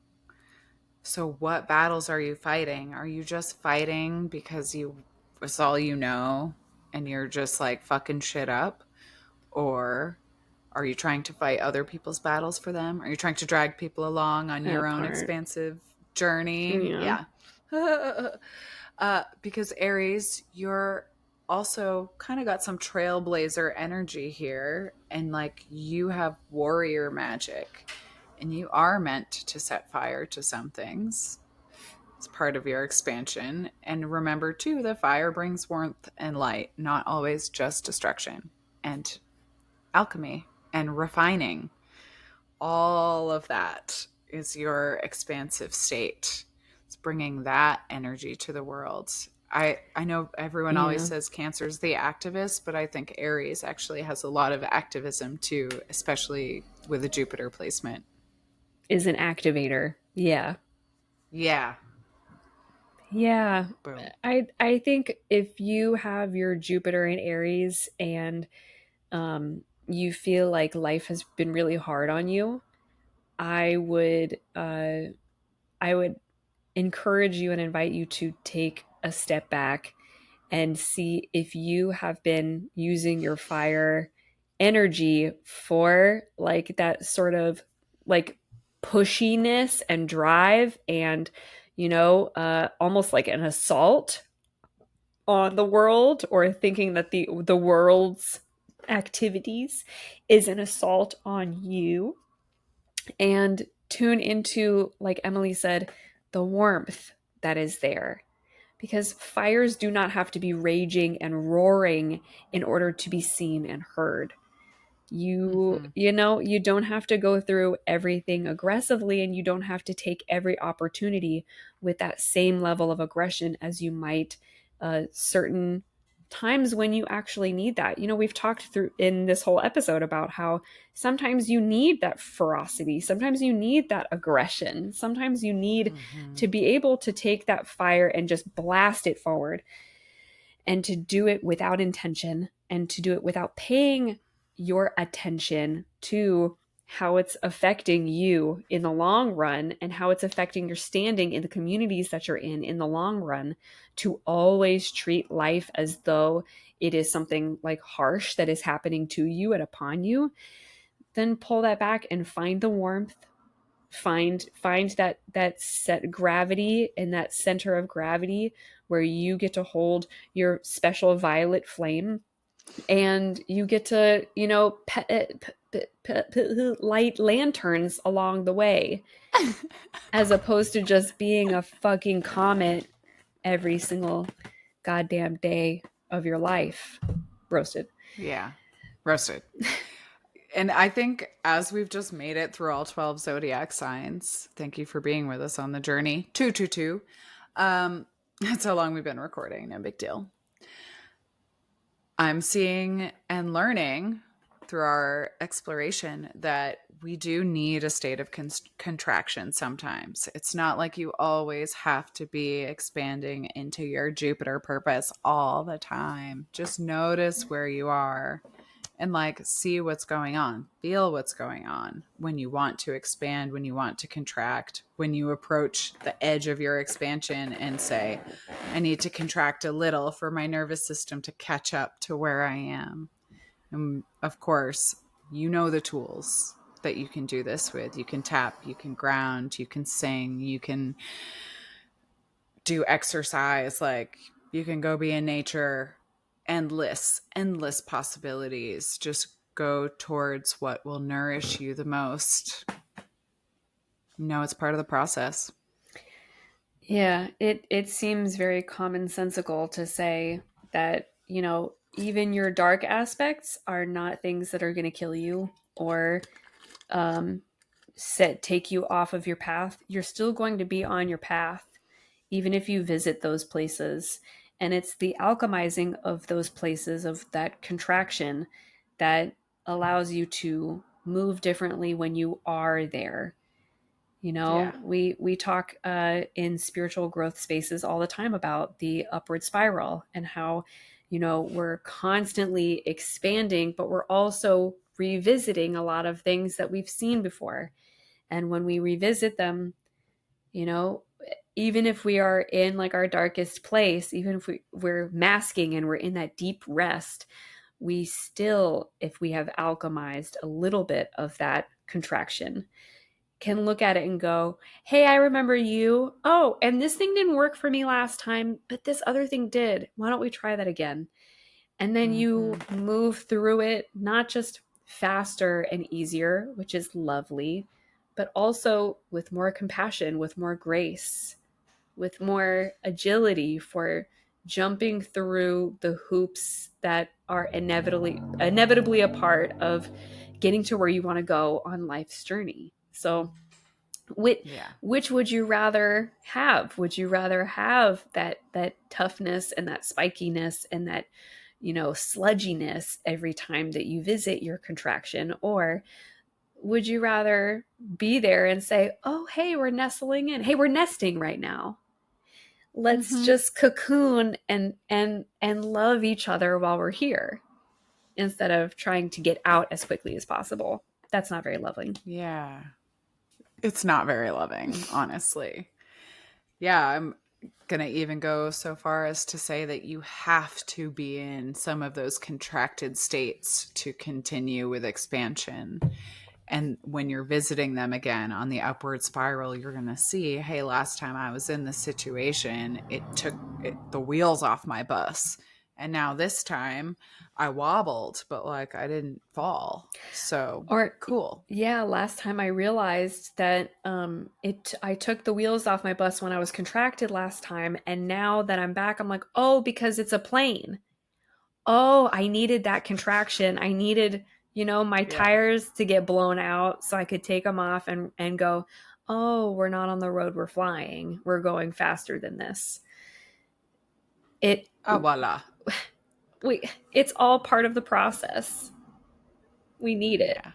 So, what battles are you fighting? Are you just fighting because it's all you know and you're just like fucking shit up? Or are you trying to fight other people's battles for them? Are you trying to drag people along on your That own part. expansive journey? Yeah. Yeah. Because Aries, you're also kind of got some trailblazer energy here, and like you have warrior magic, and you are meant to set fire to some things. It's part of your expansion. And remember, too, that fire brings warmth and light, not always just destruction and alchemy and refining. All of that is your expansive state. It's bringing that energy to the world. I know everyone always Yeah. says Cancer's the activist, but I think Aries actually has a lot of activism too, especially with a Jupiter placement. Is an activator. Yeah. Yeah. Yeah. Boom. I think if you have your Jupiter in Aries and you feel like life has been really hard on you, I would I would encourage you and invite you to take a step back and see if you have been using your fire energy for like that sort of like pushiness and drive and almost like an assault on the world, or thinking that the world's activities is an assault on you, and tune into, like Emily said, the warmth that is there, because fires do not have to be raging and roaring in order to be seen and heard. Mm-hmm. You don't have to go through everything aggressively, and you don't have to take every opportunity with that same level of aggression as you might certain times when you actually need that. We've talked through in this whole episode about how sometimes you need that ferocity, sometimes you need that aggression, sometimes you need Mm-hmm. to be able to take that fire and just blast it forward, and to do it without intention, and to do it without paying your attention to how it's affecting you in the long run, and how it's affecting your standing in the communities that you're in the long run, to always treat life as though it is something like harsh that is happening to you and upon you. Then pull that back and find the warmth, find that set gravity and that center of gravity where you get to hold your special violet flame, and you get to light lanterns along the way, as opposed to just being a fucking comet every single goddamn day of your life. Roasted. Yeah. Roasted. And I think as we've just made it through all 12 zodiac signs, thank you for being with us on the journey. 222. That's how long we've been recording. No big deal. I'm seeing and learning through our exploration that we do need a state of contraction sometimes. It's not like you always have to be expanding into your Jupiter purpose all the time. Just notice where you are and like see what's going on, feel what's going on when you want to expand, when you want to contract, when you approach the edge of your expansion and say, I need to contract a little for my nervous system to catch up to where I am. And of course, you know the tools that you can do this with. You can tap, you can ground, you can sing, you can do exercise, like you can go be in nature. Endless possibilities. Just go towards what will nourish you the most. It's part of the process. Yeah, it seems very commonsensical to say that, even your dark aspects are not things that are going to kill you or um, take you off of your path. You're still going to be on your path, even if you visit those places. And it's the alchemizing of those places, of that contraction, that allows you to move differently when you are there. Yeah. We talk in spiritual growth spaces all the time about the upward spiral and how, we're constantly expanding, but we're also revisiting a lot of things that we've seen before. And when we revisit them, you know, even if we are in like our darkest place, even if we're masking and we're in that deep rest, we still, if we have alchemized a little bit of that contraction, can look at it and go, hey, I remember you. Oh, and this thing didn't work for me last time, but this other thing did. Why don't we try that again? And then you Mm-hmm. move through it, not just faster and easier, which is lovely, but also with more compassion, with more grace, with more agility for jumping through the hoops that are inevitably a part of getting to where you want to go on life's journey. So which, Yeah. which would you rather have? Would you rather have that toughness and that spikiness and that, sludginess every time that you visit your contraction? Or would you rather be there and say, oh, hey, we're nestling in. Hey, we're nesting right now. Let's Mm-hmm. just cocoon and love each other while we're here, instead of trying to get out as quickly as possible. That's not very loving. Yeah. It's not very loving, honestly. Yeah, I'm going to even go so far as to say that you have to be in some of those contracted states to continue with expansion. And when you're visiting them again on the upward spiral, you're going to see, hey, last time I was in this situation, the wheels off my bus. And now this time I wobbled, but like I didn't fall. So Or cool. yeah, last time I realized that I took the wheels off my bus when I was contracted last time, and now that I'm back, I'm like, oh, because it's a plane. Oh, I needed that contraction. I needed, my Yeah. tires to get blown out so I could take them off and go, oh, we're not on the road, we're flying. We're going faster than this. It Ah, voila. we it's all part of the process. We need it. Yeah.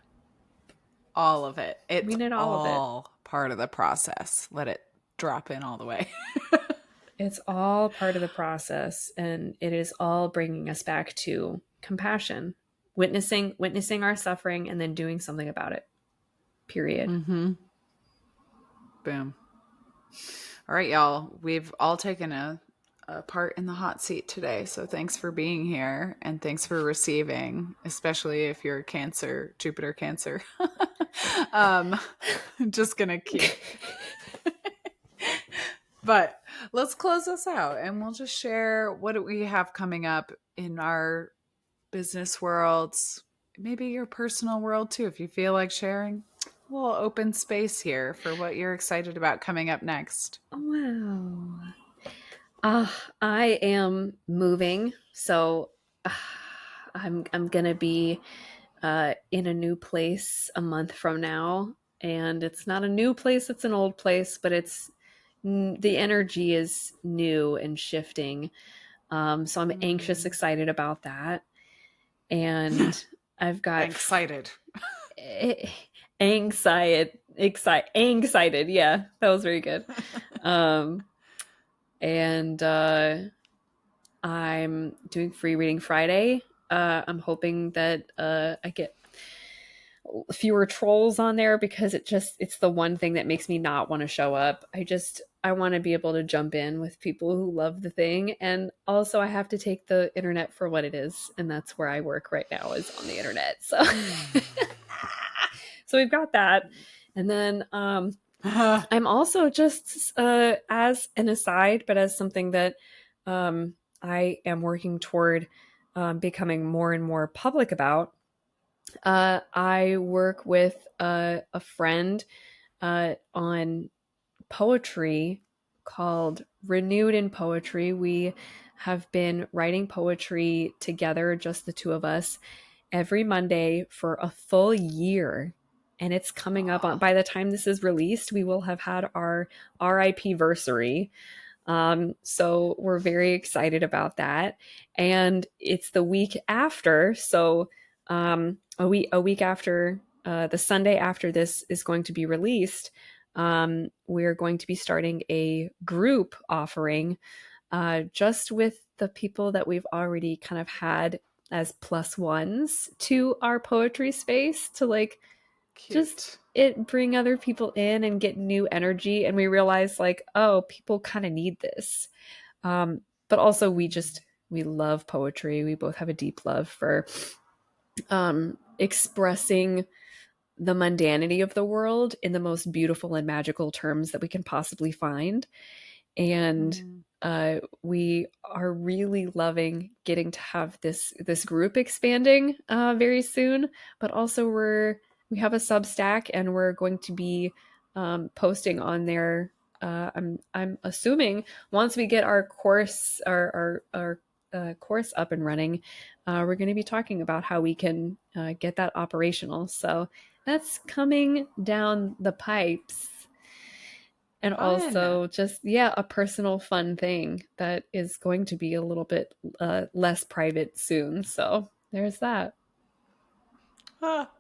All of it. We It's need all of it. all part of the process. Let it drop in all the way. It's all part of the process, and it is all bringing us back to compassion, witnessing our suffering and then doing something about it. Period. Mm-hmm. Boom. All right, y'all. We've all taken a part in the hot seat today. So thanks for being here and thanks for receiving, especially if you're Cancer, Jupiter Cancer. um, I'm just going to keep. But let's close this out and we'll just share what do we have coming up in our business worlds, maybe your personal world too, if you feel like sharing. A little open space here for what you're excited about coming up next. Wow. I am moving, so uh, I'm gonna be in a new place a month from now, and it's not a new place; it's an old place, but the energy is new and shifting. So I'm anxious, Mm. excited about that, and I've got Excited. anxiety. Yeah, that was very good. Um, and I'm doing free reading Friday I'm hoping that I get fewer trolls on there because it's the one thing that makes me not want to show up. I want to be able to jump in with people who love the thing, and also I have to take the internet for what it is, and that's where I work right now, is on the internet. So so we've got that. And then I'm also just as an aside, but as something that I am working toward becoming more and more public about. I work with a friend on poetry called Renewed in Poetry. We have been writing poetry together, just the two of us, every Monday for a full year. And it's coming up on, by the time this is released, we will have had our RIP versary. So we're very excited about that. And it's the week after. So a week after the Sunday after this is going to be released, we're going to be starting a group offering just with the people that we've already kind of had as plus ones to our poetry space, to like just Cute. it bring other people in and get new energy. And we realize like, oh, people kind of need this. But also we love poetry. We both have a deep love for expressing the mundanity of the world in the most beautiful and magical terms that we can possibly find. And we are really loving getting to have this group expanding very soon. But also we have a Substack, and we're going to be posting on there. I'm assuming once we get our course our course up and running, we're going to be talking about how we can get that operational. So that's coming down the pipes. And Fun. also just, yeah, a personal fun thing that is going to be a little bit less private soon. So there's that. Ah,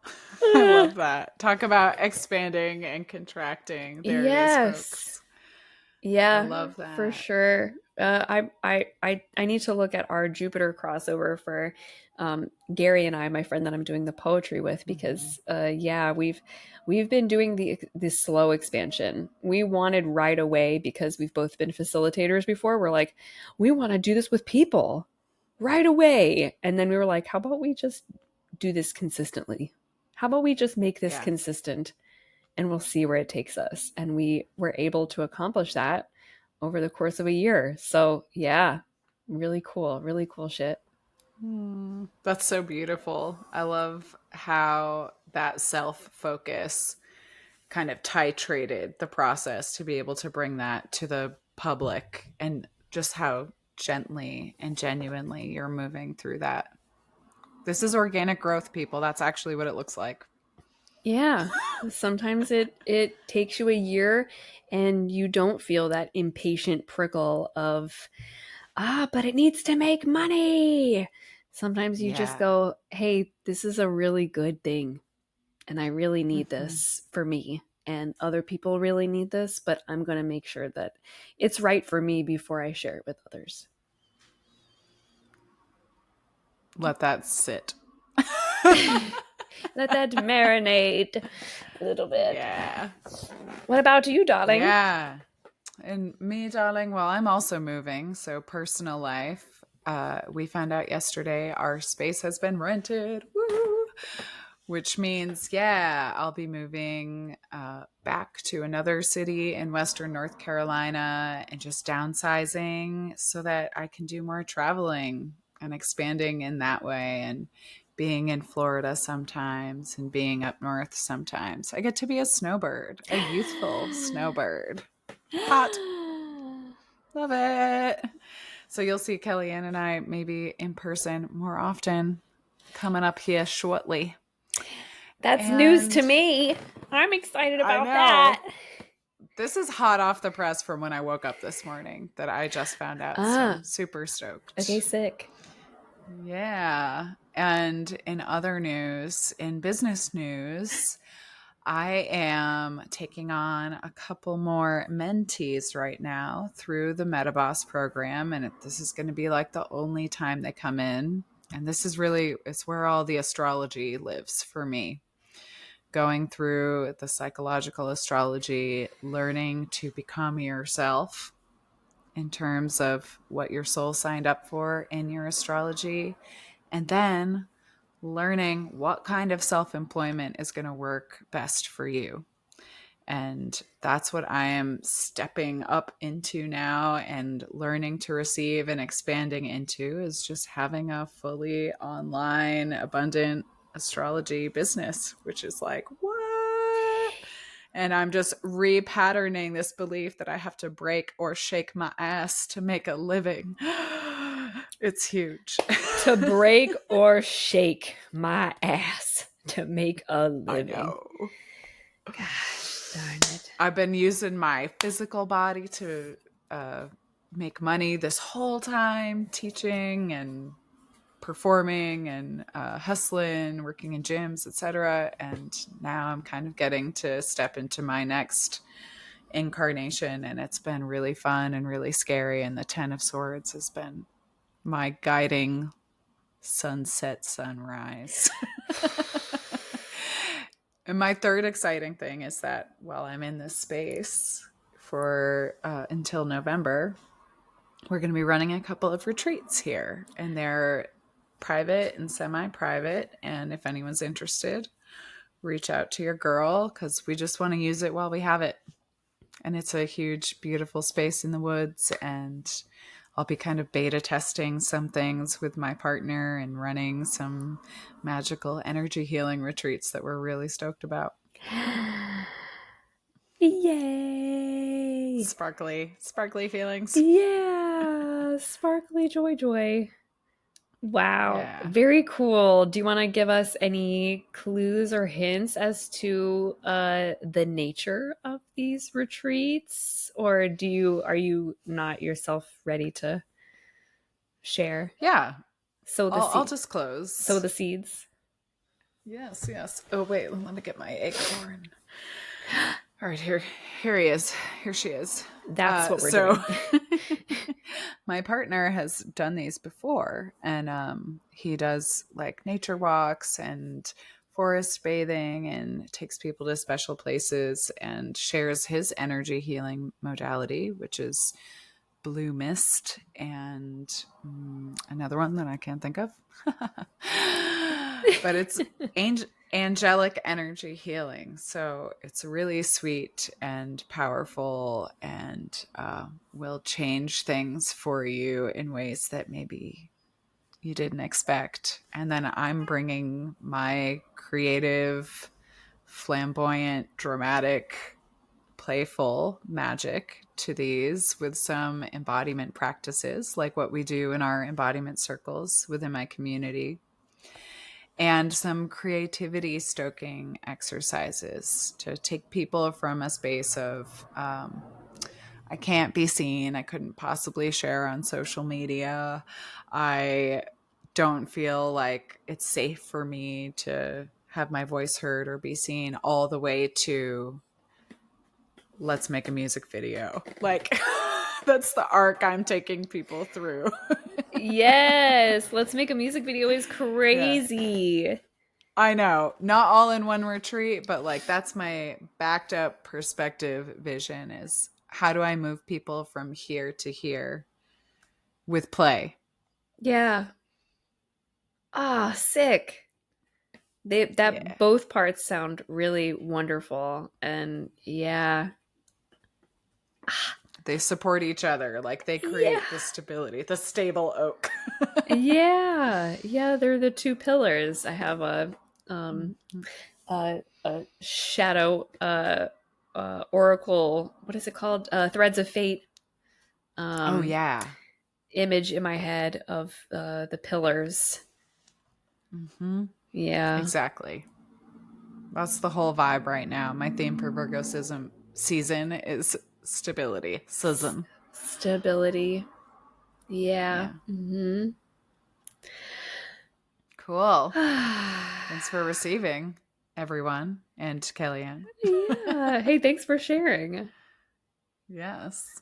I love that. Talk about expanding and contracting. There it is, Yes. folks. I Yeah, love for that. sure. I need to look at our Jupiter crossover for Gary and I, my friend that I'm doing the poetry with, Mhm. because yeah, we've been doing the slow expansion. We wanted right away because we've both been facilitators before. We're like, we want to do this with people right away, and then we were like, how about we just do this consistently? How about we just make this Yeah. consistent? And we'll see where it takes us. And we were able to accomplish that over the course of a year. So, yeah, really cool shit. That's so beautiful. I love how that self focus kind of titrated the process to be able to bring that to the public, and just how gently and genuinely you're moving through that. This is organic growth, people. That's actually what it looks like. Yeah. Sometimes it takes you a year and you don't feel that impatient prickle of but it needs to make money. Sometimes you just Yeah. go, "Hey, this is a really good thing and I really need Hmm. this for me. And other people really need this, but I'm going to make sure that it's right for me before I share it with others." Let that sit. Let that marinate a little bit. Yeah. What about you, darling? Yeah. And me, darling, well, I'm also moving. So, personal life. We found out yesterday our space has been rented. Woo! Which means, yeah, I'll be moving back to another city in Western North Carolina and just downsizing so that I can do more traveling and expanding in that way, and being in Florida sometimes and being up north sometimes. I get to be a snowbird, a youthful snowbird. Hot. Love it. So you'll see Kellyanne and I maybe in person more often coming up here shortly. That's news to And me. I'm excited I about that. know this is hot off the press from when I woke up this morning that I just found out. So Ah, I'm super okay, stoked. sick. Yeah. And in other news, in business news, I am taking on a couple more mentees right now through the MetaBoss program. And this is going to be like the only time they come in. And this is really, it's where all the astrology lives for me. Going through the psychological astrology, learning to become yourself in terms of what your soul signed up for in your astrology, and then learning what kind of self-employment is going to work best for you. And that's what I am stepping up into now and learning to receive and expanding into, is just having a fully online, abundant astrology business, which is like, what? And I'm just repatterning this belief that I have to break or shake my ass to make a living. It's huge. To break or shake my ass to make a living. I know. Gosh darn it. I've been using my physical body to make money this whole time, teaching and performing and hustling, working in gyms, etc. And now I'm kind of getting to step into my next incarnation, and it's been really fun and really scary. And the 10 of Swords has been my guiding sunset, sunrise. And my third exciting thing is that while I'm in this space for until November, we're going to be running a couple of retreats here, and they're private and semi-private. And if anyone's interested, reach out to your girl, because we just want to use it while we have it. And it's a huge, beautiful space in the woods, and I'll be kind of beta testing some things with my partner and running some magical energy healing retreats that we're really stoked about. Yay! Sparkly feelings. Yeah, sparkly joy. Wow, Yeah. very cool. Do you want to give us any clues or hints as to the nature of these retreats, or are you not yourself ready to share? Yeah. Sow I'll disclose. sow the seeds. Yes. Oh wait, let me get my acorn. All right, here he is. Here she is. That's what we're doing. My partner has done these before, and he does like nature walks and forest bathing, and takes people to special places and shares his energy healing modality, which is blue mist, and another one that I can't think of. But it's angelic energy healing. So it's really sweet and powerful, and will change things for you in ways that maybe you didn't expect. And then I'm bringing my creative, flamboyant, dramatic, playful magic to these, with some embodiment practices like what we do in our embodiment circles within my community, and some creativity stoking exercises to take people from a space of I can't be seen, I couldn't possibly share on social media, I don't feel like it's safe for me to have my voice heard or be seen, all the way to let's make a music video. Like, that's the arc I'm taking people through. Yes, let's make a music video is crazy. Yeah. I know, not all in one retreat, but like that's my backed up perspective vision, is how do I move people from here to here with play? Yeah. Ah, sick. Yeah. Both parts sound really wonderful, and yeah. They support each other, like they create the stability, the stable oak. Yeah, they're the two pillars. I have a shadow oracle. What is it called? Threads of Fate. Oh yeah. Image in my head of the pillars. Mm-hmm. Yeah, Exactly. That's the whole vibe right now. My theme for Virgo season is stability. stability. Yeah. Yeah. Cool. Thanks for receiving, everyone, and Kellyanne. Yeah. Hey, thanks for sharing. Yes.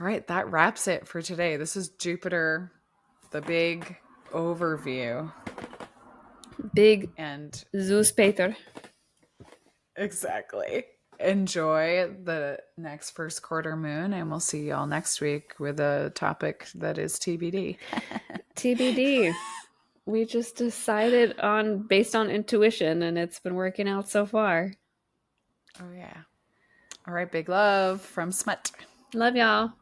All right, that wraps it for today. This is Jupiter, the big overview. Big And Zeus Peter. exactly. Enjoy the next first quarter moon, and we'll see y'all next week with a topic that is TBD. TBD. We just decided on based on intuition, and it's been working out so far. Oh, yeah. All right. Big love from Smut. Love y'all.